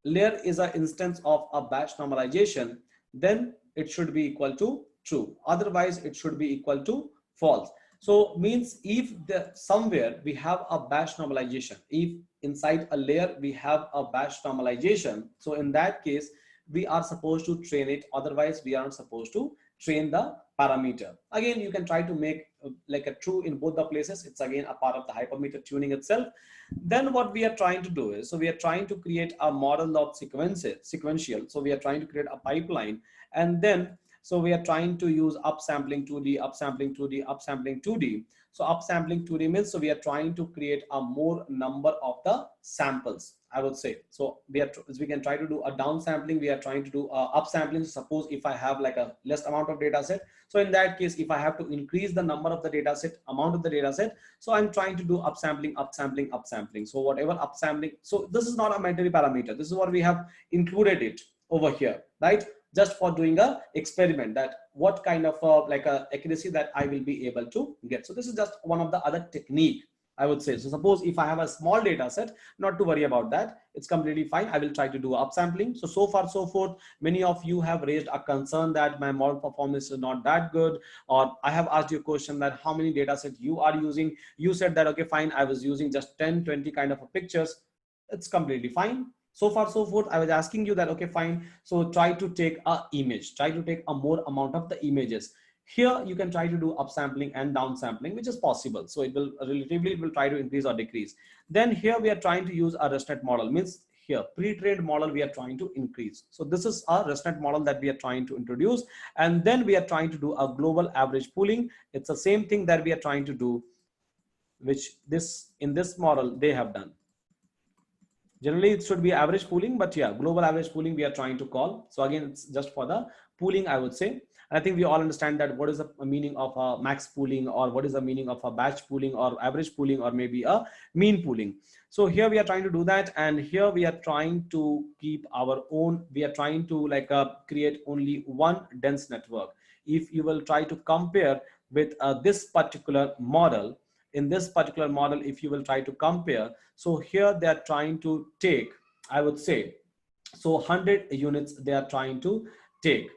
layer is an instance of a batch normalization, then it should be equal to true. Otherwise, it should be equal to false. So means if somewhere we have a batch normalization, if inside a layer we have a batch normalization, so in that case we are supposed to train it. Otherwise, we aren't supposed to train the parameter. Again, you can try to make like a true in both the places. It's again a part of the hypermeter tuning itself. Then what we are trying to do is, so we are trying to create a model of sequential. So we are trying to create a pipeline, and then So we are trying to use upsampling 2D, upsampling 2D, upsampling 2D. So upsampling 2D means, so we are trying to create a more number of the samples, I would say. So we can try to do a downsampling. We are trying to do upsampling. Suppose if I have like a less amount of data set. So in that case, if I have to increase the number of the data set, amount of the data set, so I'm trying to do upsampling, upsampling, upsampling. So whatever upsampling, so this is not a mandatory parameter. This is what we have included it over here, right? Just for doing a experiment, that what kind of like a accuracy that I will be able to get. So this is just one of the other technique, I would say. So suppose if I have a small data set, not to worry about that, it's completely fine. I will try to do upsampling. So far so forth, many of you have raised a concern that my model performance is not that good, or I have asked you a question that how many data sets you are using. You said that okay fine, I was using just 10-20 kind of pictures. It's completely fine. So far so forth, I was asking you that okay fine, so try to take a image, try to take a more amount of the images. Here you can try to do upsampling and downsampling, which is possible. So it will relatively, it will try to increase or decrease. Then here we are trying to use a ResNet model, means here pre-trained model we are trying to increase. So this is our ResNet model that we are trying to introduce. And then we are trying to do a global average pooling. It's the same thing that we are trying to do, which this in this model they have done. Generally it should be average pooling, but yeah, global average pooling we are trying to call. So again, it's just for the pooling, I would say. And I think we all understand that what is the meaning of a max pooling, or what is the meaning of a batch pooling, or average pooling, or maybe a mean pooling. So here we are trying to do that. And here we are trying to keep our own, we are trying to like create only one dense network. If you will try to compare with this particular model, in this particular model, if you will try to compare, so here they are trying to take, I would say, so 100 units they are trying to take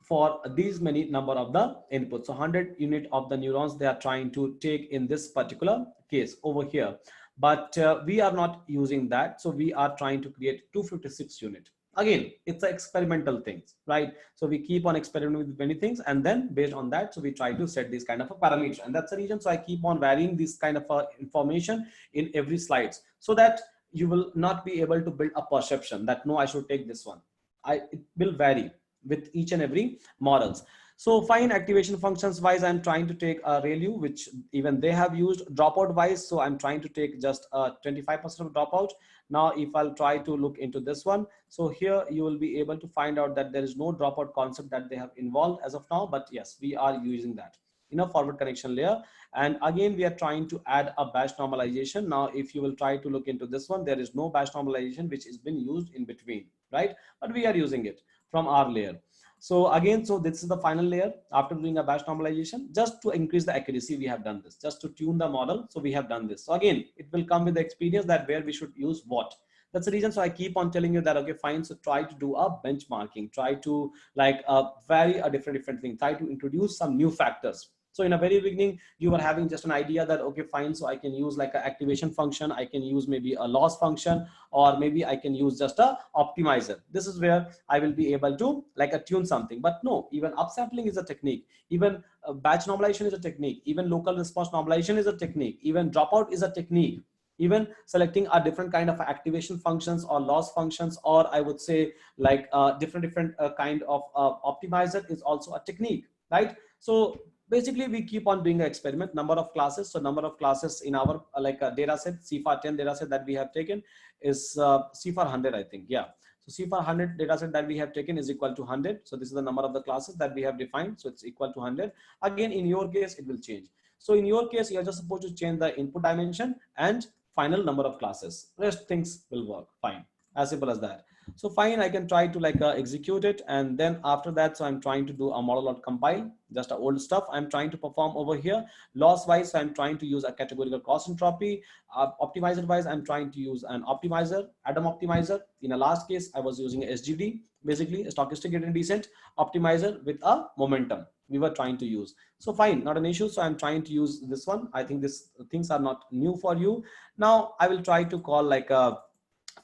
for these many number of the inputs. So 100 unit of the neurons they are trying to take in this particular case over here. But we are not using that. So we are trying to create 256 unit. Again, it's an experimental things, right? So we keep on experimenting with many things, and then based on that, so we try to set this kind of a parameter. And that's the reason, so I keep on varying this kind of information in every slides, so that you will not be able to build a perception that no, I should take this one. It will vary with each and every models. So fine, activation functions wise, I'm trying to take a ReLU, which even they have used. Dropout wise, so I'm trying to take just 25% of dropout. Now, if I'll try to look into this one, so here you will be able to find out that there is no dropout concept that they have involved as of now, but yes, we are using that in a forward connection layer. And again, we are trying to add a batch normalization. Now, if you will try to look into this one, there is no batch normalization which has been used in between, right? But we are using it from our layer. So again, so this is the final layer after doing a batch normalization. Just to increase the accuracy, we have done this. Just to tune the model, so we have done this. So again, it will come with the experience that where we should use what. That's the reason. So I keep on telling you that, okay, fine. So try to do a benchmarking, try to like vary a different thing, try to introduce some new factors. So in a very beginning, you were having just an idea that, okay, fine. So I can use like an activation function. I can use maybe a loss function, or maybe I can use just a optimizer. This is where I will be able to like attune something. But no, even upsampling is a technique. Even batch normalization is a technique. Even local response normalization is a technique. Even dropout is a technique. Even selecting a different kind of activation functions or loss functions, or I would say like different kind of optimizer is also a technique, right? So basically we keep on doing an experiment. Number of classes, so number of classes in our like a data set, CFAR 10 data set that we have taken is CFAR 100, I think. Yeah, so CFAR 100 data set that we have taken is equal to 100. So this is the number of the classes that we have defined, so it's equal to 100. Again, in your case it will change. So in your case, you're just supposed to change the input dimension and final number of classes. Rest things will work fine, as simple as that. So fine, I can try to like execute it. And then after that, so I'm trying to do a model.compile, just a old stuff I'm trying to perform over here. Loss wise, so I'm trying to use a categorical cross entropy. Optimizer wise, I'm trying to use an optimizer, Adam optimizer. In a last case, I was using a SGD, basically a stochastic gradient descent optimizer with a momentum we were trying to use. So fine, not an issue. So I'm trying to use this one. I think these things are not new for you. Now I will try to call like a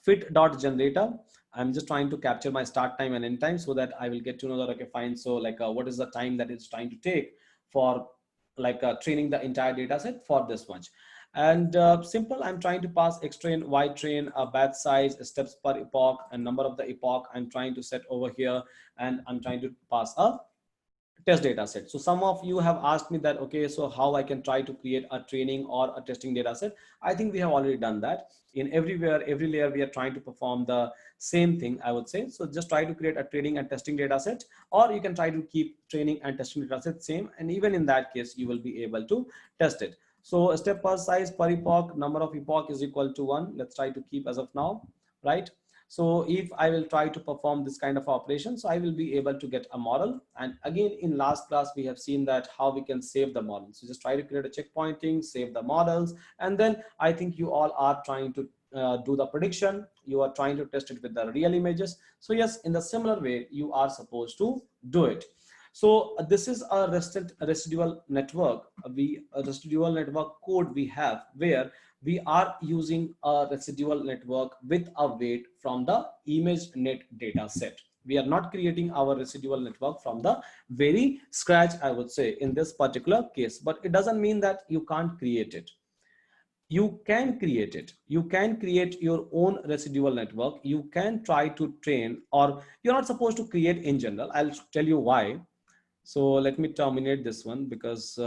fit.generator. I'm just trying to capture my start time and end time, so that I will get to know that, okay, fine. So like what is the time that it's trying to take for like training the entire data set for this much. And simple, I'm trying to pass X train, Y train, batch size, steps per epoch, and number of the epoch I'm trying to set over here. And I'm trying to pass a test data set. So some of you have asked me that, okay, so how I can try to create a training or a testing data set. I think we have already done that. In everywhere, every layer, we are trying to perform the same thing, I would say. So just try to create a training and testing data set, or you can try to keep training and testing data set same. And even in that case, you will be able to test it. So step per size per epoch, number of epoch is equal to 1. Let's try to keep as of now, right? So if I will try to perform this kind of operation, so I will be able to get a model. And again, in last class, we have seen that how we can save the model. So just try to create a checkpointing, save the models. And then I think you all are trying to do the prediction. You are trying to test it with the real images. So yes, in the similar way, you are supposed to do it. So this is a residual network. A residual network code we have where we are using a residual network with a weight from the ImageNet data set. We are not creating our residual network from the very scratch, I would say, in this particular case, but it doesn't mean that you can't create it. You can create it. You can create your own residual network. You can try to train, or you're not supposed to create in general. I'll tell you why. So let me terminate this one because,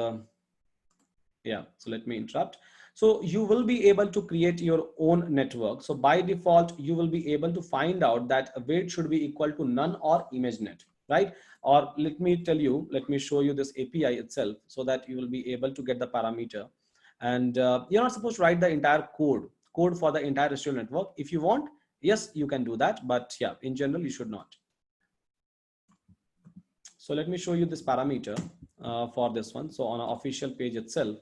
yeah, so let me interrupt. So you will be able to create your own network. So by default, you will be able to find out that a weight should be equal to none or ImageNet, right? Or let me tell you, let me show you this API itself so that you will be able to get the parameter. And you're not supposed to write the entire code for the entire residual network. If you want, yes, you can do that. But yeah, in general, you should not. So let me show you this parameter for this one. So on an official page itself.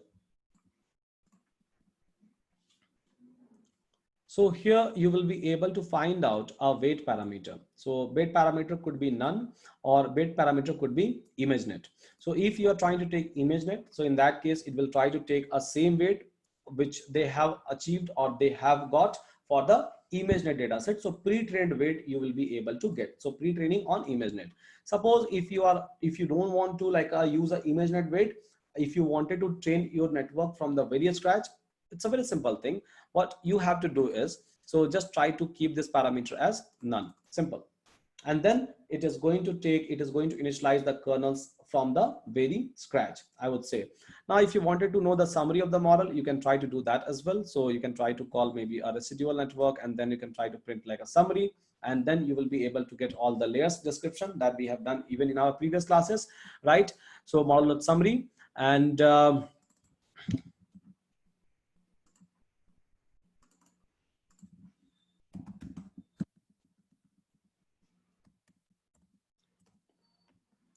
So here you will be able to find out a weight parameter. So weight parameter could be none, or weight parameter could be ImageNet. So if you are trying to take ImageNet, so in that case, it will try to take a same weight which they have achieved or they have got for the ImageNet data set. So pre-trained weight you will be able to get. So pre-training on ImageNet. Suppose if you don't want to use a ImageNet weight, if you wanted to train your network from the very scratch, it's a very simple thing. What you have to do is, so just try to keep this parameter as none, simple. And then it is going to initialize the kernels from the very scratch, I would say. Now, if you wanted to know the summary of the model, you can try to do that as well. So you can try to call maybe a residual network, and then you can try to print like a summary, and then you will be able to get all the layers description that we have done even in our previous classes, right? So model summary, and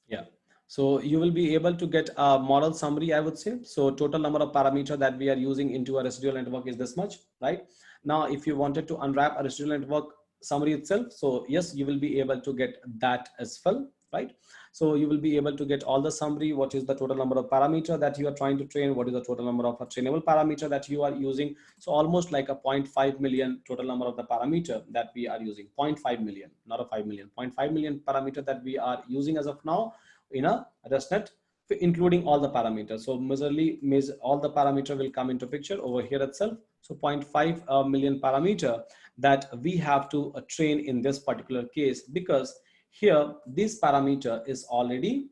yeah. So you will be able to get a model summary, I would say. So total number of parameter that we are using into a residual network is this much, right? Now, if you wanted to unwrap a residual network summary itself, so yes, you will be able to get that as well, right? So you will be able to get all the summary. What is the total number of parameter that you are trying to train? What is the total number of a trainable parameter that you are using? So almost like a 0.5 million total number of the parameter that we are using. 0.5 million, not a 5 million, 0.5 million parameter that we are using as of now in a ResNet, including all the parameters. So all the parameter will come into picture over here itself. So 0.5 million parameter that we have to train in this particular case, because here this parameter is already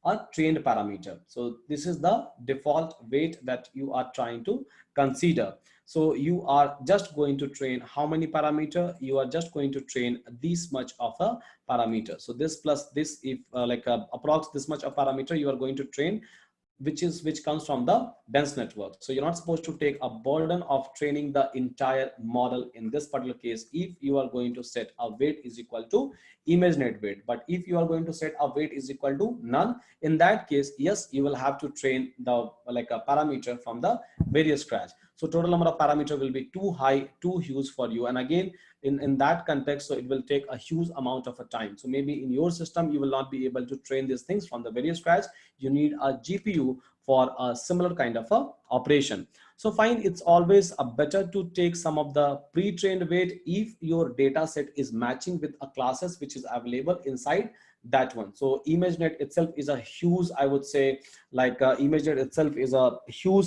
a trained parameter. So this is the default weight that you are trying to consider. So you are just going to train how many parameter? You are just going to train this much of a parameter. So this plus this, if approx this much of parameter you are going to train, which comes from the dense network. So you're not supposed to take a burden of training the entire model in this particular case if you are going to set a weight is equal to ImageNet weight. But if you are going to set a weight is equal to none, in that case, yes, you will have to train the a parameter from the very scratch. So total number of parameter will be too high, too huge for you. And again, in that context, so it will take a huge amount of a time. So maybe in your system, you will not be able to train these things from the very scratch. You need a GPU for a similar kind of a operation. So fine, it's always better to take some of the pre-trained weight if your data set is matching with a classes which is available inside that one. So ImageNet itself is a huge, I would say, ImageNet itself is a huge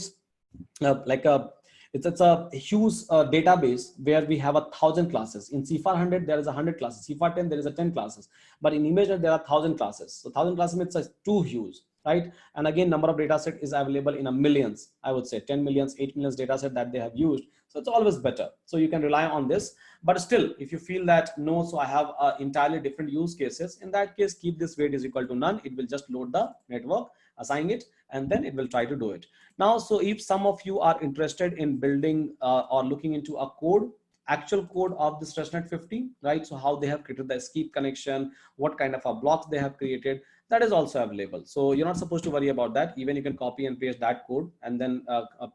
It's a huge database where we have 1,000 classes. In CFAR 100 there is 100 classes, CFAR 10 there is 10 classes, but in ImageNet there are 1,000 classes. So 1,000 classes means it's too huge, right? And again, number of data set is available in a millions, I would say 10 millions, 8 millions data set that they have used. So it's always better, so you can rely on this. But still, if you feel that no, so I have entirely different use cases, in that case keep this weight is equal to none. It will just load the network, assign it, and then it will try to do it. Now, so if some of you are interested in building or looking into a code, actual code of this ResNet 50, right? So how they have created the escape connection, what kind of a blocks they have created, that is also available. So you're not supposed to worry about that. Even you can copy and paste that code and then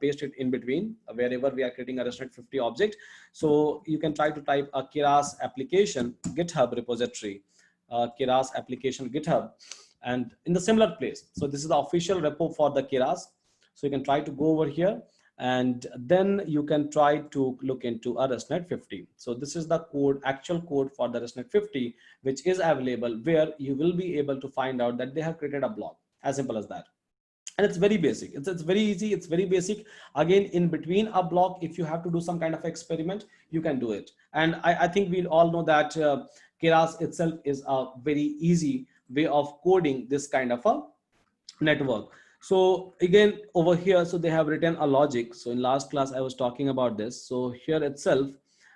paste it in between wherever we are creating a ResNet 50 object. So you can try to type a Keras application GitHub repository, Keras application GitHub, and in the similar place. So this is the official repo for the Keras. So you can try to go over here and then you can try to look into a ResNet 50. So this is the code, actual code for the ResNet 50, which is available, where you will be able to find out that they have created a block, as simple as that. And it's very basic. It's very easy. It's very basic. Again, in between a block, if you have to do some kind of experiment, you can do it. And I think we all know that Keras itself is a very easy way of coding this kind of a network. So again, over here, so they have written a logic. So in last class, I was talking about this. So here itself,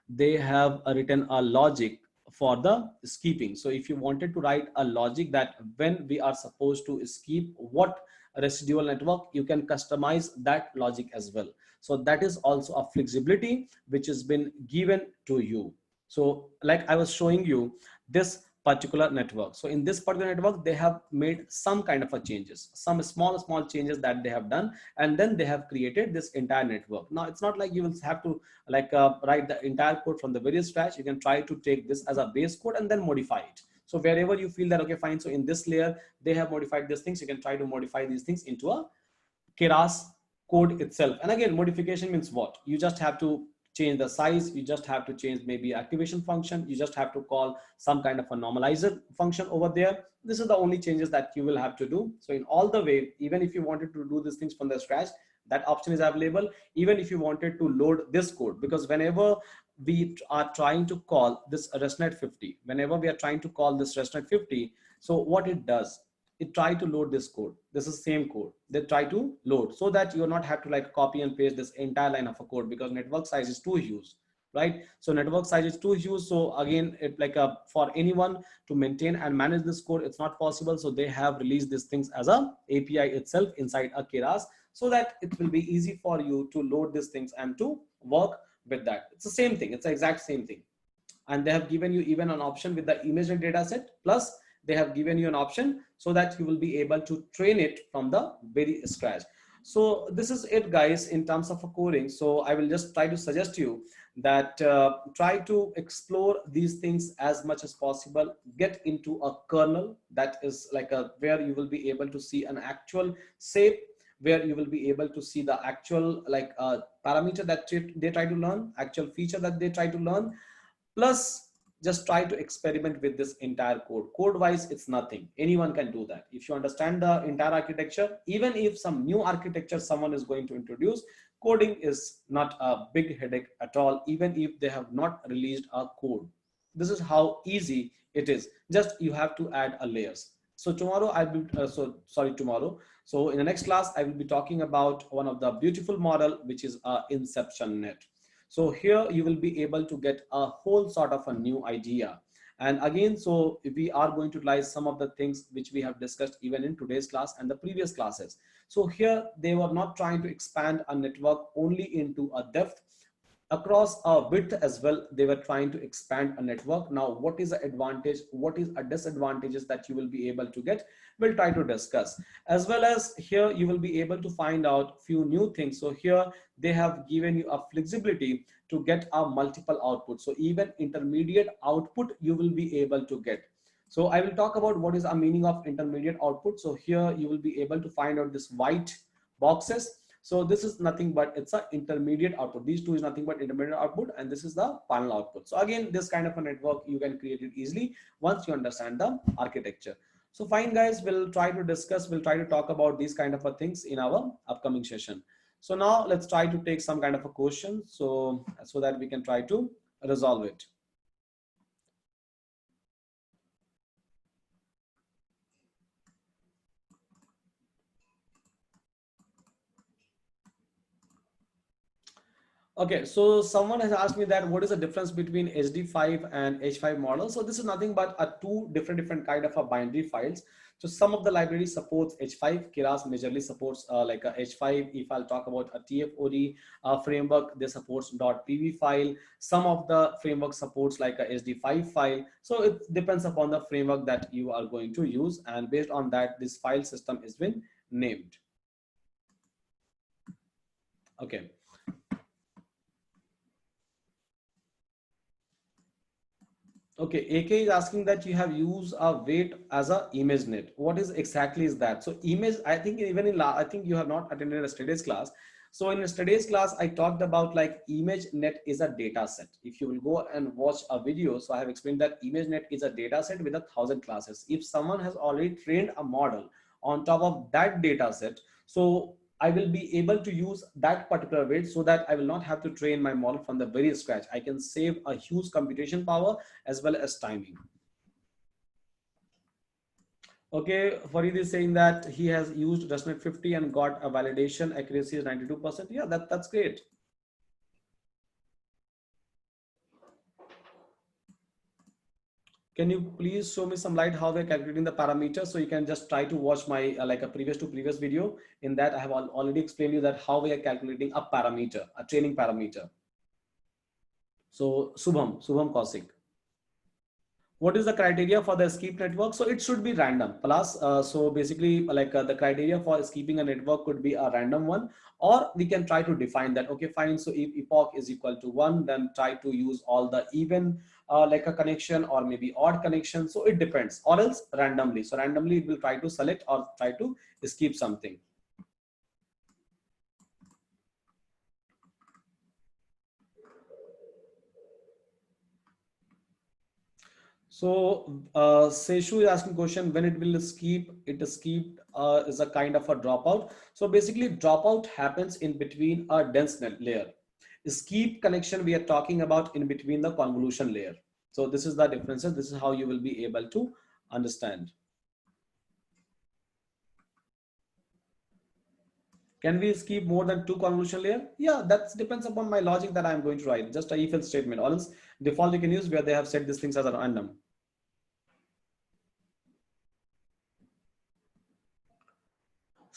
they have written a logic for the skipping. So if you wanted to write a logic that when we are supposed to skip what residual network, you can customize that logic as well. So that is also a flexibility which has been given to you. So like I was showing you this particular network. So in this particular network, they have made some kind of a changes, some small changes that they have done, and then they have created this entire network. Now it's not like you will have to like write the entire code from the very scratch. You can try to take this as a base code and then modify it. So wherever you feel that, okay, fine. So in this layer, they have modified these things. You can try to modify these things into a Keras code itself. And again, modification means what? You just have to change the size, you just have to change maybe activation function, you just have to call some kind of a normalizer function over there. This is the only changes that you will have to do. So in all the way, even if you wanted to do these things from the scratch, that option is available. Even if you wanted to load this code, because whenever we are trying to call this ResNet 50, whenever we are trying to call this ResNet 50, so what it does, it try to load this code. This is same code. They try to load so that you not have to like copy and paste this entire line of a code, because network size is too huge, right? So network size is too huge. So again, it like for anyone to maintain and manage this code, it's not possible. So they have released these things as a API itself inside a Keras, so that it will be easy for you to load these things and to work with that. It's the same thing. It's the exact same thing. And they have given you even an option with the image and data set, plus they have given you an option so that you will be able to train it from the very scratch. So this is it, guys, in terms of a coding. So I will just try to suggest you that try to explore these things as much as possible. Get into a kernel that is like a where you will be able to see an actual shape, where you will be able to see the actual like parameter that they try to learn, actual feature that they try to learn. Plus, just try to experiment with this entire code. Code wise, it's nothing. Anyone can do that. If you understand the entire architecture, even if some new architecture someone is going to introduce, coding is not a big headache at all, even if they have not released a code. This is how easy it is. Just you have to add a layers. So tomorrow I will, tomorrow. So in the next class, I will be talking about one of the beautiful model, which is Inception Net. So here you will be able to get a whole sort of a new idea. And again, so we are going to utilize some of the things which we have discussed even in today's class and the previous classes. So here they were not trying to expand a network only into a depth, across a width as well. They were trying to expand a network. Now, what is the advantage? What is a disadvantages that you will be able to get? We'll try to discuss, as well as here you will be able to find out few new things. So here they have given you a flexibility to get a multiple output. So even intermediate output you will be able to get. So I will talk about what is a meaning of intermediate output. So here you will be able to find out this white boxes. So this is nothing but it's an intermediate output. These two is nothing but intermediate output, and this is the final output. So again, this kind of a network you can create it easily once you understand the architecture. So fine, guys, we'll try to discuss, we'll try to talk about these kind of things in our upcoming session. So now let's try to take some kind of a question so that we can try to resolve it. Okay, so someone has asked me that what is the difference between HD5 and H5 model? So this is nothing but two different kind of a binary files. So some of the libraries supports H5. Keras majorly supports like a H5. If I'll talk about a TFOD framework, they supports .pv file. Some of the framework supports like a SD5 file. So it depends upon the framework that you are going to use, and based on that, this file system is been named. Okay. Okay, AK is asking that you have used a weight as a ImageNet. What is exactly is that? So image, I think even in I think you have not attended a studies class. So in a studies class, I talked about like ImageNet is a data set. If you will go and watch a video, so I have explained that ImageNet is a data set with 1,000 classes. If someone has already trained a model on top of that data set, so I will be able to use that particular weight so that I will not have to train my model from the very scratch. I can save a huge computation power as well as timing. Okay, Farid is saying that he has used ResNet 50 and got a validation accuracy is 92%. Yeah, that's great. Can you please show me some light how we're calculating the parameters? So you can just try to watch my like a previous video. In that, I have already explained you that how we are calculating a parameter, a training parameter. So Subham Kaushik. What is the criteria for the escape network? So it should be random plus so basically like the criteria for escaping a network could be a random one, or we can try to define that. Okay, fine. So if epoch is equal to 1, then try to use all the even like a connection or maybe odd connection. So it depends, or else randomly. So randomly it will try to select or try to escape something. So Seshu is asking question when it will escape. It escaped is a kind of a dropout. So basically dropout happens in between a dense net layer. Escape connection we are talking about in between the convolution layer. So this is the differences. This is how you will be able to understand. Can we skip more than 2 convolution layer? Yeah, that depends upon my logic that I'm going to write. Just a if-else statement. Or else default you can use where they have set these things as a random.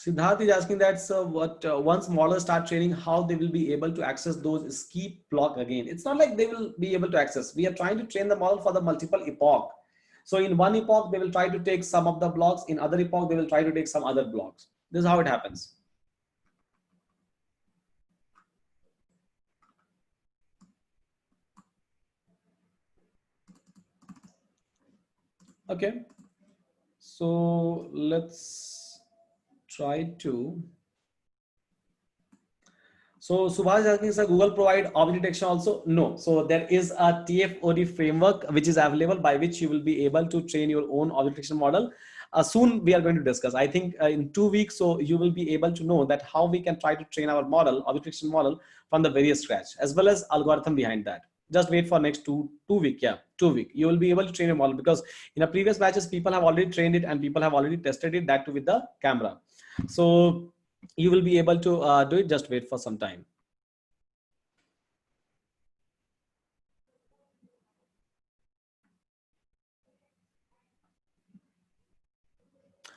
Siddharth is asking that what once models start training, how they will be able to access those skip block again. It's not like they will be able to access. We are trying to train the model for the multiple epoch. So in one epoch, they will try to take some of the blocks. In other epoch, they will try to take some other blocks. This is how it happens. Okay. So let's try to. So Subhash is asking, sir, Google provide object detection also? No. So there is a TFOD framework which is available by which you will be able to train your own object detection model. Soon we are going to discuss. I think in 2 weeks, so you will be able to know that how we can try to train our model, object detection model from the very scratch, as well as algorithm behind that. Just wait for next two week. Yeah, 2 week. You will be able to train a model because in a previous batches, people have already trained it and people have already tested it, that too with the camera. So you will be able to do it. Just wait for some time.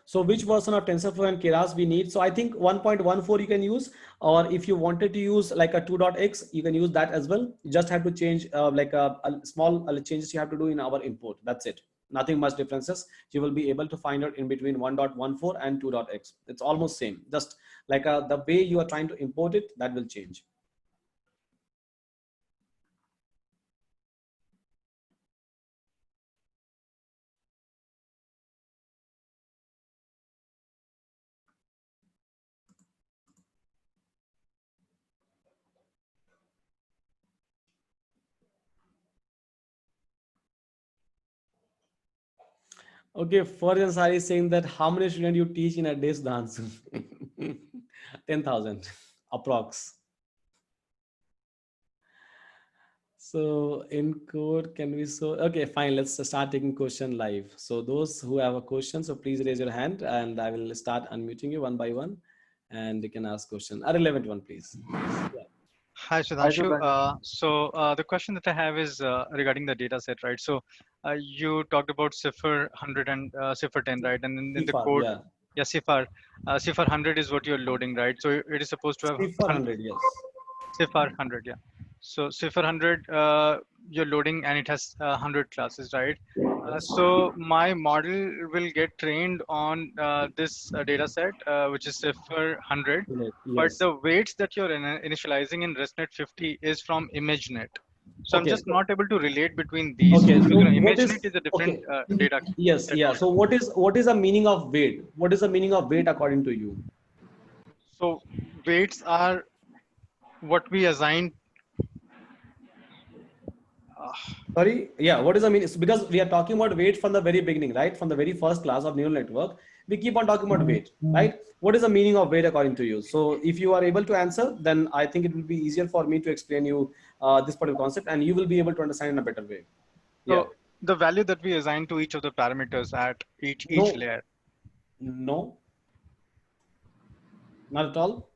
So which version of TensorFlow and Keras we need? So I think 1.14 you can use, or if you wanted to use like a 2.x, you can use that as well. You just have to change like a small changes you have to do in our import. That's it. Nothing much differences. You will be able to find out in between 1.14 and 2.x. It's almost same. Just like the way you are trying to import it, that will change. Okay, Farjan is saying that how many students you teach in a day's dance? 10,000. approx. So in code, can we okay, fine. Let's start taking question live. So those who have a question, so please raise your hand and I will start unmuting you one by one and you can ask question. A relevant one, please. Yeah. Hi, Sudhanshu. The question that I have is regarding the data set, right? So you talked about CIFAR 100 and CIFAR 10, right? And then in the CIFAR, code, yeah. yeah, CIFAR 100 is what you're loading, right? So it is supposed to have CIFAR 100, yes. CIFAR 100, yeah. So CIFAR 100, you're loading and it has 100 classes, right? So my model will get trained on this data set, which is CIFAR 100, but Yes. the weights that you're initializing in ResNet 50 is from ImageNet. So I'm Okay. just not able to relate between these Okay. two So because what ImageNet is is a different okay? data Yes. set Yeah. model. So what is the meaning of weight? What is the meaning of weight according to you? So weights are what we assign. Sorry, yeah, what is the meaning? Because we are talking about weight from the very beginning, right? From the very first class of neural network, we keep on talking about weight, right? What is the meaning of weight according to you? So if you are able to answer, then I think it will be easier for me to explain you this particular concept and you will be able to understand in a better way. Yeah. So the value that we assign to each of the parameters at each No, layer. no, not at all.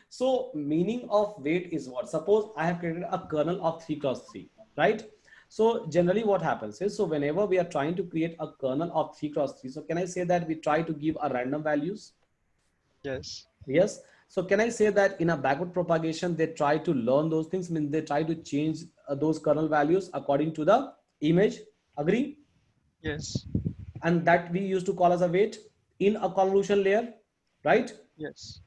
So meaning of weight is what? Suppose I have created a kernel of 3 cross 3, right? So generally what happens is, so whenever we are trying to create a kernel of 3 cross 3, so can I say that we try to give a random values? Yes. Yes. So can I say that in a backward propagation, they try to learn those things, I mean, they try to change those kernel values according to the image, agree? Yes. And that we used to call as a weight in a convolution layer, right? Yes.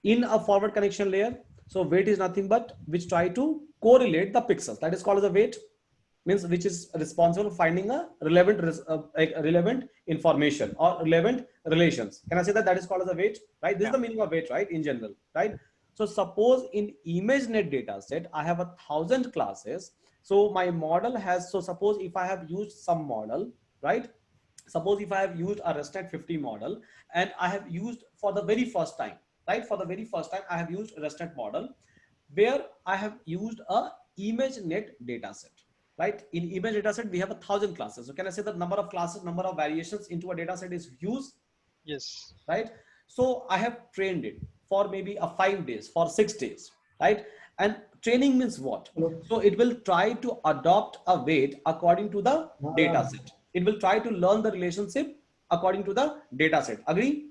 In a forward connection layer. So weight is nothing but which try to correlate the pixels. That is called as a weight, means which is responsible for finding a relevant information or relevant relations. Can I say that that is called as a weight, right? This is Yeah. the meaning of weight, right? In general, right? So suppose in ImageNet data set, I have 1,000 classes. So my model has, so suppose if I have used some model, right? Suppose if I have used a ResNet 50 model and I have used for the very first time, right? For the very first time, I have used ResNet model where I have used a ImageNet dataset, right? In image dataset, we have 1,000 classes. So can I say that number of classes, number of variations into a dataset is huge, Yes. right? So I have trained it for maybe a 5 days, for 6 days, right? And training means what? So it will try to adopt a weight according to the data set. It will try to learn the relationship according to the data set. Agree?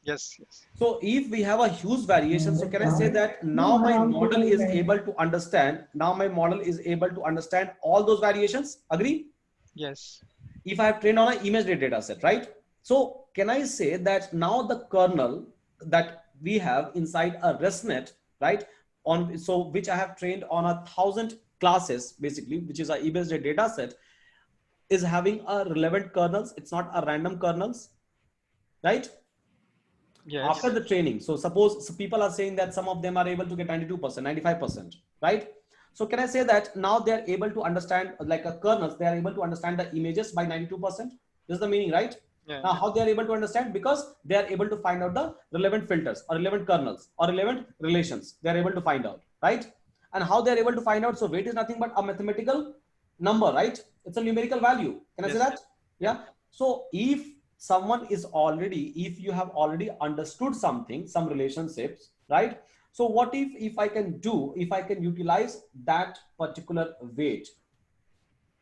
Yes. Yes. So if we have a huge variation, so can I say that now my model is able to understand, now my model is able to understand all those variations? Agree? Yes. If I have trained on an image data set, right? So can I say that now the kernel that we have inside a ResNet, right? On, so which I have trained on 1,000 classes, basically, which is a image data set, is having a relevant kernels. It's not a random kernels, right? Yes. After the training. So suppose so people are saying that some of them are able to get 92%, 95%, right? So can I say that now they are able to understand, like a kernels, they are able to understand the images by 92%? This is the meaning, right? Yeah. Now, how they are able to understand? Because they are able to find out the relevant filters or relevant kernels or relevant relations. They are able to find out, right? And how they are able to find out? So weight is nothing but a mathematical number, right? It's a numerical value. Can I say Yes. that? Yeah. Yeah. So if someone is already, if you have already understood something, some relationships, right? So what if I can do, if I can utilize that particular weight?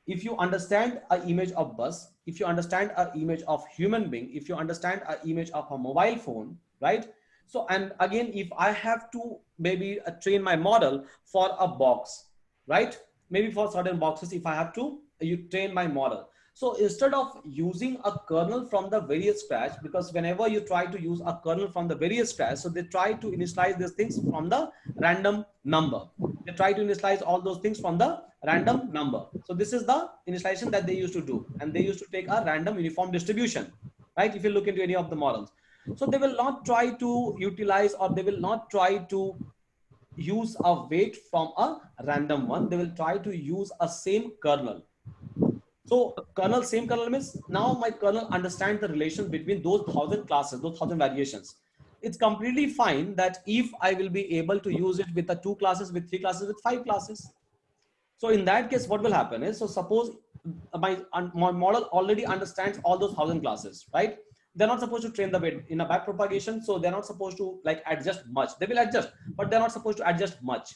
If you understand an image of bus, if you understand an image of human being, if you understand an image of a mobile phone, right? So, and again, if I have to maybe train my model for a box, right? Maybe for certain boxes, if I have to you train my model. So instead of using a kernel from the very scratch, because whenever you try to use a kernel from the very scratch, so they try to initialize these things from the random number. They try to initialize all those things from the random number. So this is the initialization that they used to do. And they used to take a random uniform distribution, right? If you look into any of the models. So they will not try to utilize, or they will not try to use a weight from a random one. They will try to use a same kernel. So kernel, same kernel means now my kernel understands the relation between those 1,000 classes, those 1,000 variations. it's completely fine that if I will be able to use it with the 2 classes, with 3 classes, with 5 classes. So in that case, what will happen is, so suppose my model already understands all those 1,000 classes, right? They're not supposed to train the weight in a back propagation. So they're not supposed to like adjust much. They will adjust, but they're not supposed to adjust much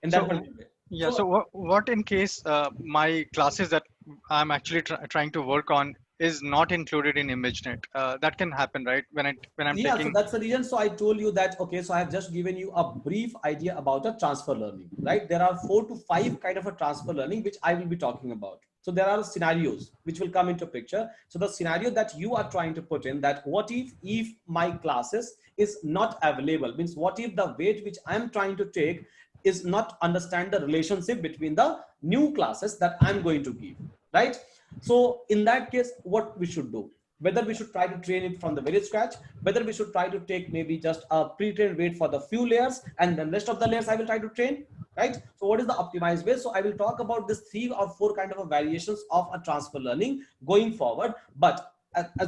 in that So particular way. yeah, So so what in case my classes that I'm actually trying to work on is not included in ImageNet? That can happen, right? When I'm yeah, so taking. that's the reason. So I told you that, okay, so I have just given you a brief idea about a transfer learning, right? There are 4 to 5 kind of a transfer learning, which I will be talking about. So there are scenarios which will come into picture. So the scenario that you are trying to put in, that what if my classes is not available, means what if the weight which I'm trying to take is not understand the relationship between the new classes that I'm going to give, right? So in that case, what we should do, whether we should try to train it from the very scratch, whether we should try to take maybe just a pre-trained weight for the few layers, and then rest of the layers I will try to train, right? So what is the optimized way? So I will talk about this 3 or 4 kind of a variations of a transfer learning going forward. But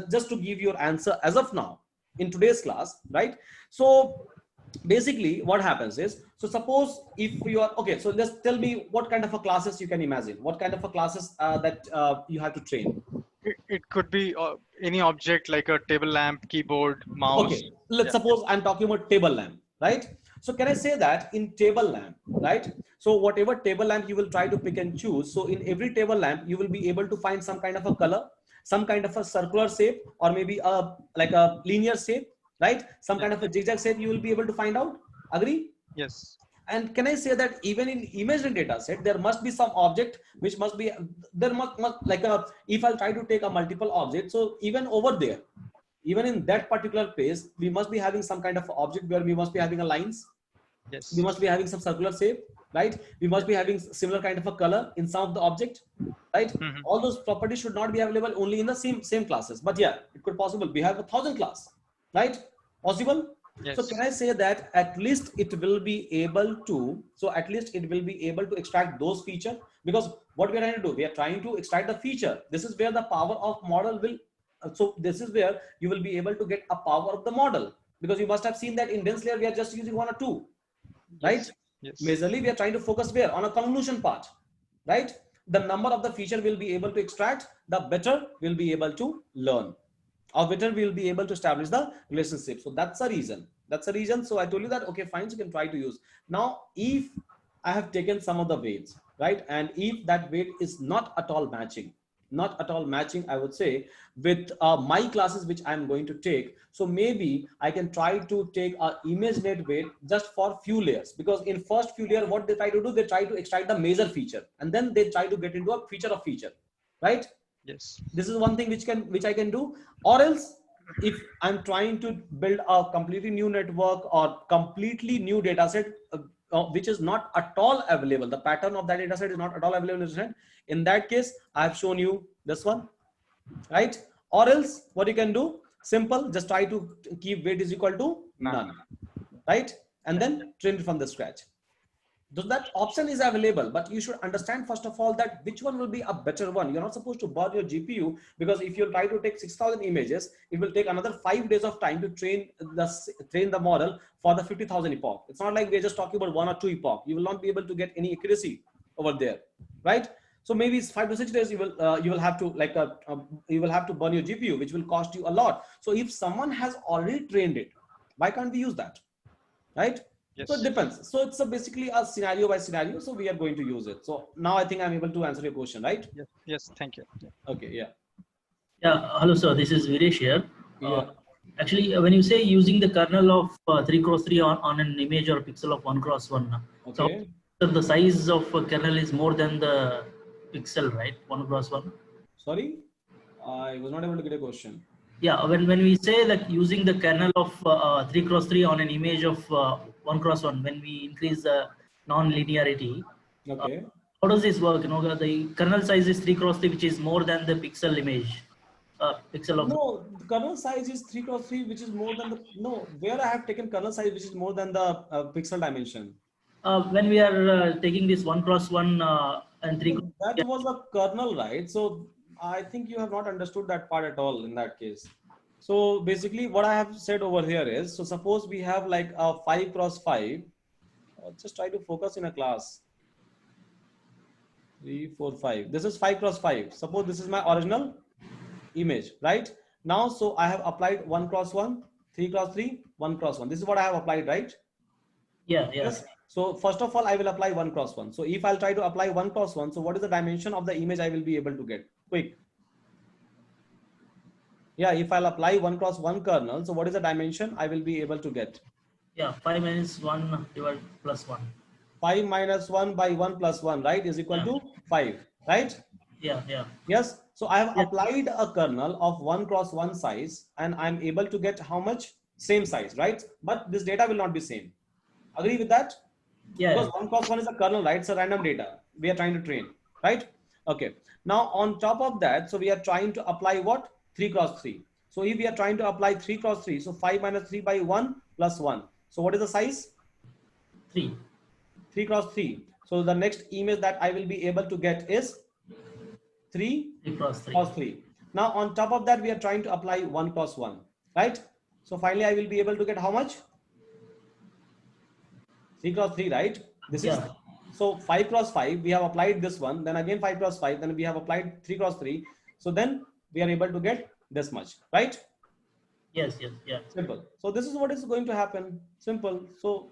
just to give your answer as of now in today's class, right? So basically what happens is, so suppose if you are, okay, so just tell me what kind of a classes you can imagine, what kind of a classes that you have to train. It could be any object like a table lamp, keyboard, mouse. Okay, let's Yeah. suppose I'm talking about table lamp, right? So can I say that in table lamp, right? So whatever table lamp you will try to pick and choose. So in every table lamp, you will be able to find some kind of a color, some kind of a circular shape, or maybe a like a linear shape, right? Some Yeah. kind of a zigzag shape you will be able to find out. Agree? Yes. And can I say that even in imagery data set, there must be some object which must be, there must like a, if I'll try to take a multiple object, so even over there, even in that particular place, we must be having some kind of object where we must be having a lines, we Yes. must be having some circular shape, right? We must be having similar kind of a color in some of the object, right? Hmm. All those properties should not be available only in the same classes, but yeah, it could possible. We have 1,000 class, right? Possible. So can Yes. I say that at least it will be able to, so at least it will be able to extract those feature, because what we are trying to do, we are trying to extract the feature. This is where the power of model will, so this is where you will be able to get a power of the model, because you must have seen that in dense layer, we are just using 1 or 2, right? Yes. Yes. Majorly, we are trying to focus where on a convolution part, right? The number of the feature will be able to extract, the better we'll be able to learn, or better we'll be able to establish the relationship. So that's the reason. That's the reason. So I told you that, okay, fine, so you can try to use. Now, if I have taken some of the weights, right? And if that weight is not at all matching, not at all matching, I would say, with my classes which I'm going to take. So maybe I can try to take a ImageNet weight just for few layers, because in first few layer, what they try to do, they try to extract the major feature, and then they try to get into a feature of feature, right? Yes. This is one thing which I can do. Or else, if I'm trying to build a completely new network or completely new data set, which is not at all available, the pattern of that data set is not at all available, in that case, I've shown you this one, right? Or else what you can do, simple, just try to keep weight is equal to none, right? And Yeah. then train it from the scratch. So that option is available, but you should understand first of all that which one will be a better one. You're not supposed to burn your GPU, because if you try to take 6,000 images, it will take another 5 days of time to train the model for the 50,000 epoch. It's not like we're just talking about 1 or 2 epoch. You will not be able to get any accuracy over there, right? So maybe it's 5 to 6 days. You will have to you will have to burn your GPU, which will cost you a lot. So if someone has already trained it, why can't we use that, right? So it Yes. depends. So it's basically a scenario by scenario. So we are going to use it. So now I think I'm able to answer your question, right? Yes. Yes. Thank you. Yeah. Okay. Yeah. Yeah, hello sir, this is Viresh here. Yeah. Actually, when you say using the kernel of 3x3 on an image or pixel of 1x1, so Okay. the size of a kernel is more than the pixel, right? 1x1. Sorry, I was not able to get a question. Yeah, when we say that using the kernel of 3x3 on an image of 1x1, when we increase the non-linearity, Okay. how does this work? You know, the kernel size is 3x3, which is more than the pixel image. Pixel of No, the kernel size is 3x3, which is more than the, no, where I have taken kernel size, which is more than the pixel dimension. when we are taking this 1x1 and 3. No, that was a kernel, right? So I think you have not understood that part at all in that case. So basically what I have said over here is, so suppose we have like a 5 cross 5. Just try to focus in a class. 3, 4, 5. This is 5 cross 5. Suppose this is my original image, right? Now, so I have applied 1 cross 1, 3 cross 3, 1 cross 1. This is what I have applied, right? Yeah. Yes. So first of all, I will apply 1 cross 1. So if I'll try to apply 1 cross 1, so what is the dimension of the image I will be able to get? Quick. Yeah, if I'll apply 1 cross 1 kernel, so what is the dimension I will be able to get? Yeah, 5 minus 1 divided plus 1. 5 minus 1 by 1 plus 1, right, is equal to 5, right? Yeah. Yes. So I have Yes. applied a kernel of 1 cross 1 size, and I'm able to get how much? Same size, right? But this data will not be same. Agree with that? Yeah. Because 1 cross 1 is a kernel, right? It's a random data we are trying to train, right? Okay. Now on top of that, so we are trying to apply what? 3 cross 3. So if we are trying to apply 3 cross 3, so 5 minus 3 by 1 plus 1. So what is the size? 3. 3 cross 3. So the next image that I will be able to get is 3 cross 3. cross 3. Now on top of that, we are trying to apply 1 cross 1, right? So finally I will be able to get how much? 3 cross 3, right? This is, so 5 cross 5, we have applied this one, then again 5 cross 5, then we have applied 3 cross 3. So then we are able to get this much, right? Yes. Yeah. Simple. So this is what is going to happen. Simple. So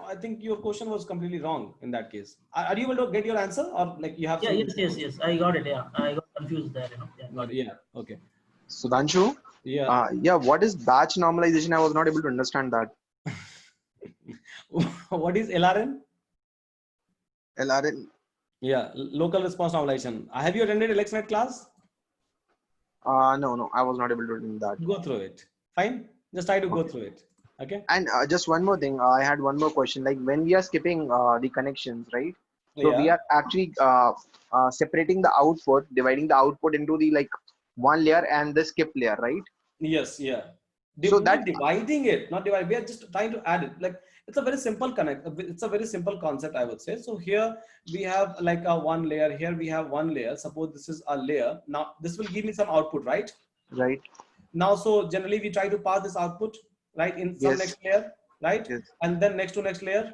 I think your question was completely wrong in that case. Are you able to get your answer, or like you have? Yeah. Yes. I got it. Yeah. I got confused there. Yeah. Got it. Yeah. Okay. Sudhanshu? Yeah. What is batch normalization? I was not able to understand that. What is LRN? LRN? Yeah, local response normalization. Have you attended LXNet class? No, I was not able to do that. Go through it. Fine. Just try to go through it. Okay. And just one more thing, I had one more question. Like when we are skipping the connections, right? So we Yeah. are actually separating the output, dividing the output into the like one layer and the skip layer, right? Yes. Yeah. So Not that dividing it, not divide. We are just trying to add it. Like it's a very simple connect. It's a very simple concept, I would say. So here we have like a one layer. Here we have one layer. Suppose this is a layer. Now this will give me some output, right? right? Now, so generally we try to pass this output, right, in some Yes. next layer, right? Yes. And then next to next layer,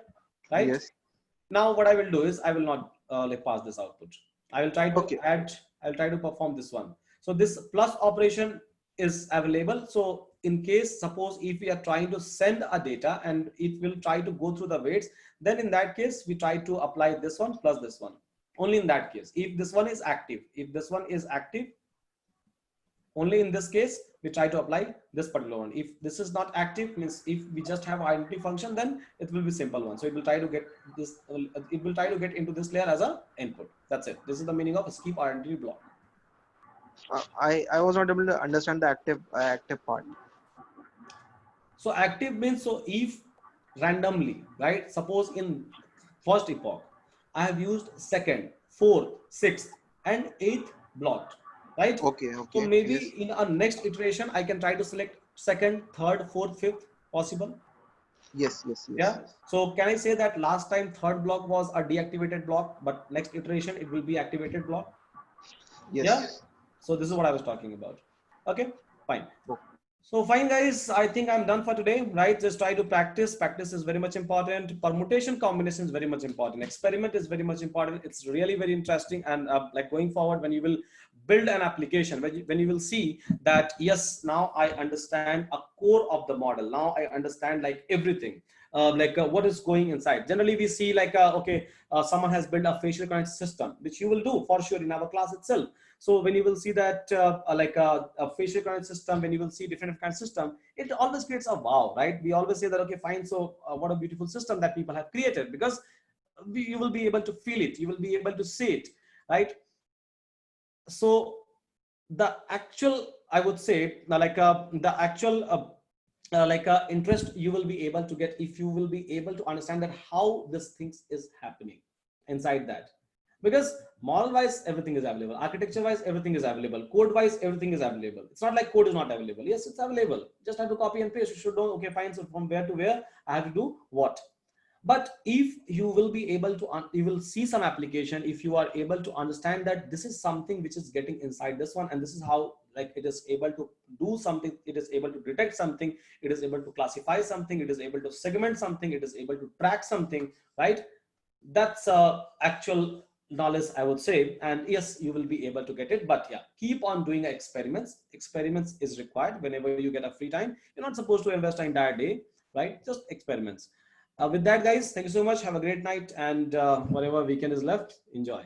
right? Yes. Now what I will do is I will not like pass this output. I will try to Okay. add, I'll try to perform this one. So this plus operation is available. So in case, suppose if we are trying to send a data and it will try to go through the weights, then in that case, we try to apply this one plus this one. Only in that case, if this one is active, if this one is active, only in this case, we try to apply this particular one. If this is not active, means if we just have identity function, then it will be simple one. So it will try to get this, it will try to get into this layer as a input. That's it. This is the meaning of skip identity block. I was not able to understand the active part. So active means, so if randomly, right? Suppose in first epoch, I have used second, fourth, sixth, and eighth block, right? Okay. So maybe Yes. in our next iteration, I can try to select second, third, fourth, fifth possible. Yes. Yeah. So can I say that last time third block was a deactivated block, but next iteration it will be activated block? Yes. Yeah. So this is what I was talking about. Okay, fine. Okay. So fine, guys, I think I'm done for today, right? Just try to practice. Practice is very much important. Permutation combination is very much important. Experiment is very much important. It's really very interesting. And like going forward, when you will build an application, when you will see that, yes, now I understand a core of the model. Now I understand like everything. What is going inside. Generally, we see like, someone has built a facial recognition system, which you will do for sure in our class itself. So when you will see that a facial recognition system, when you will see different kind of system, it always creates a wow, right? We always say that, okay, fine. So what a beautiful system that people have created, because you will be able to feel it. You will be able to see it, right? So the actual, I would say, the actual interest you will be able to get if you will be able to understand that how this things is happening inside that. Because model wise, everything is available. Architecture wise, everything is available. Code wise, everything is available. It's not like code is not available. Yes, it's available. Just have to copy and paste. You should know, okay, fine. So from where to where I have to do what. But if you will be able to, you will see some application, if you are able to understand that this is something which is getting inside this one, and this is how like it is able to do something, it is able to detect something, it is able to classify something, it is able to segment something, it is able to track something, right? That's actual knowledge, I would say. And yes, you will be able to get it, but yeah, keep on doing experiments is required whenever you get a free time. You're not supposed to invest an entire day, right? Just experiments. With that, guys, thank you so much. Have a great night, and whatever weekend is left, enjoy.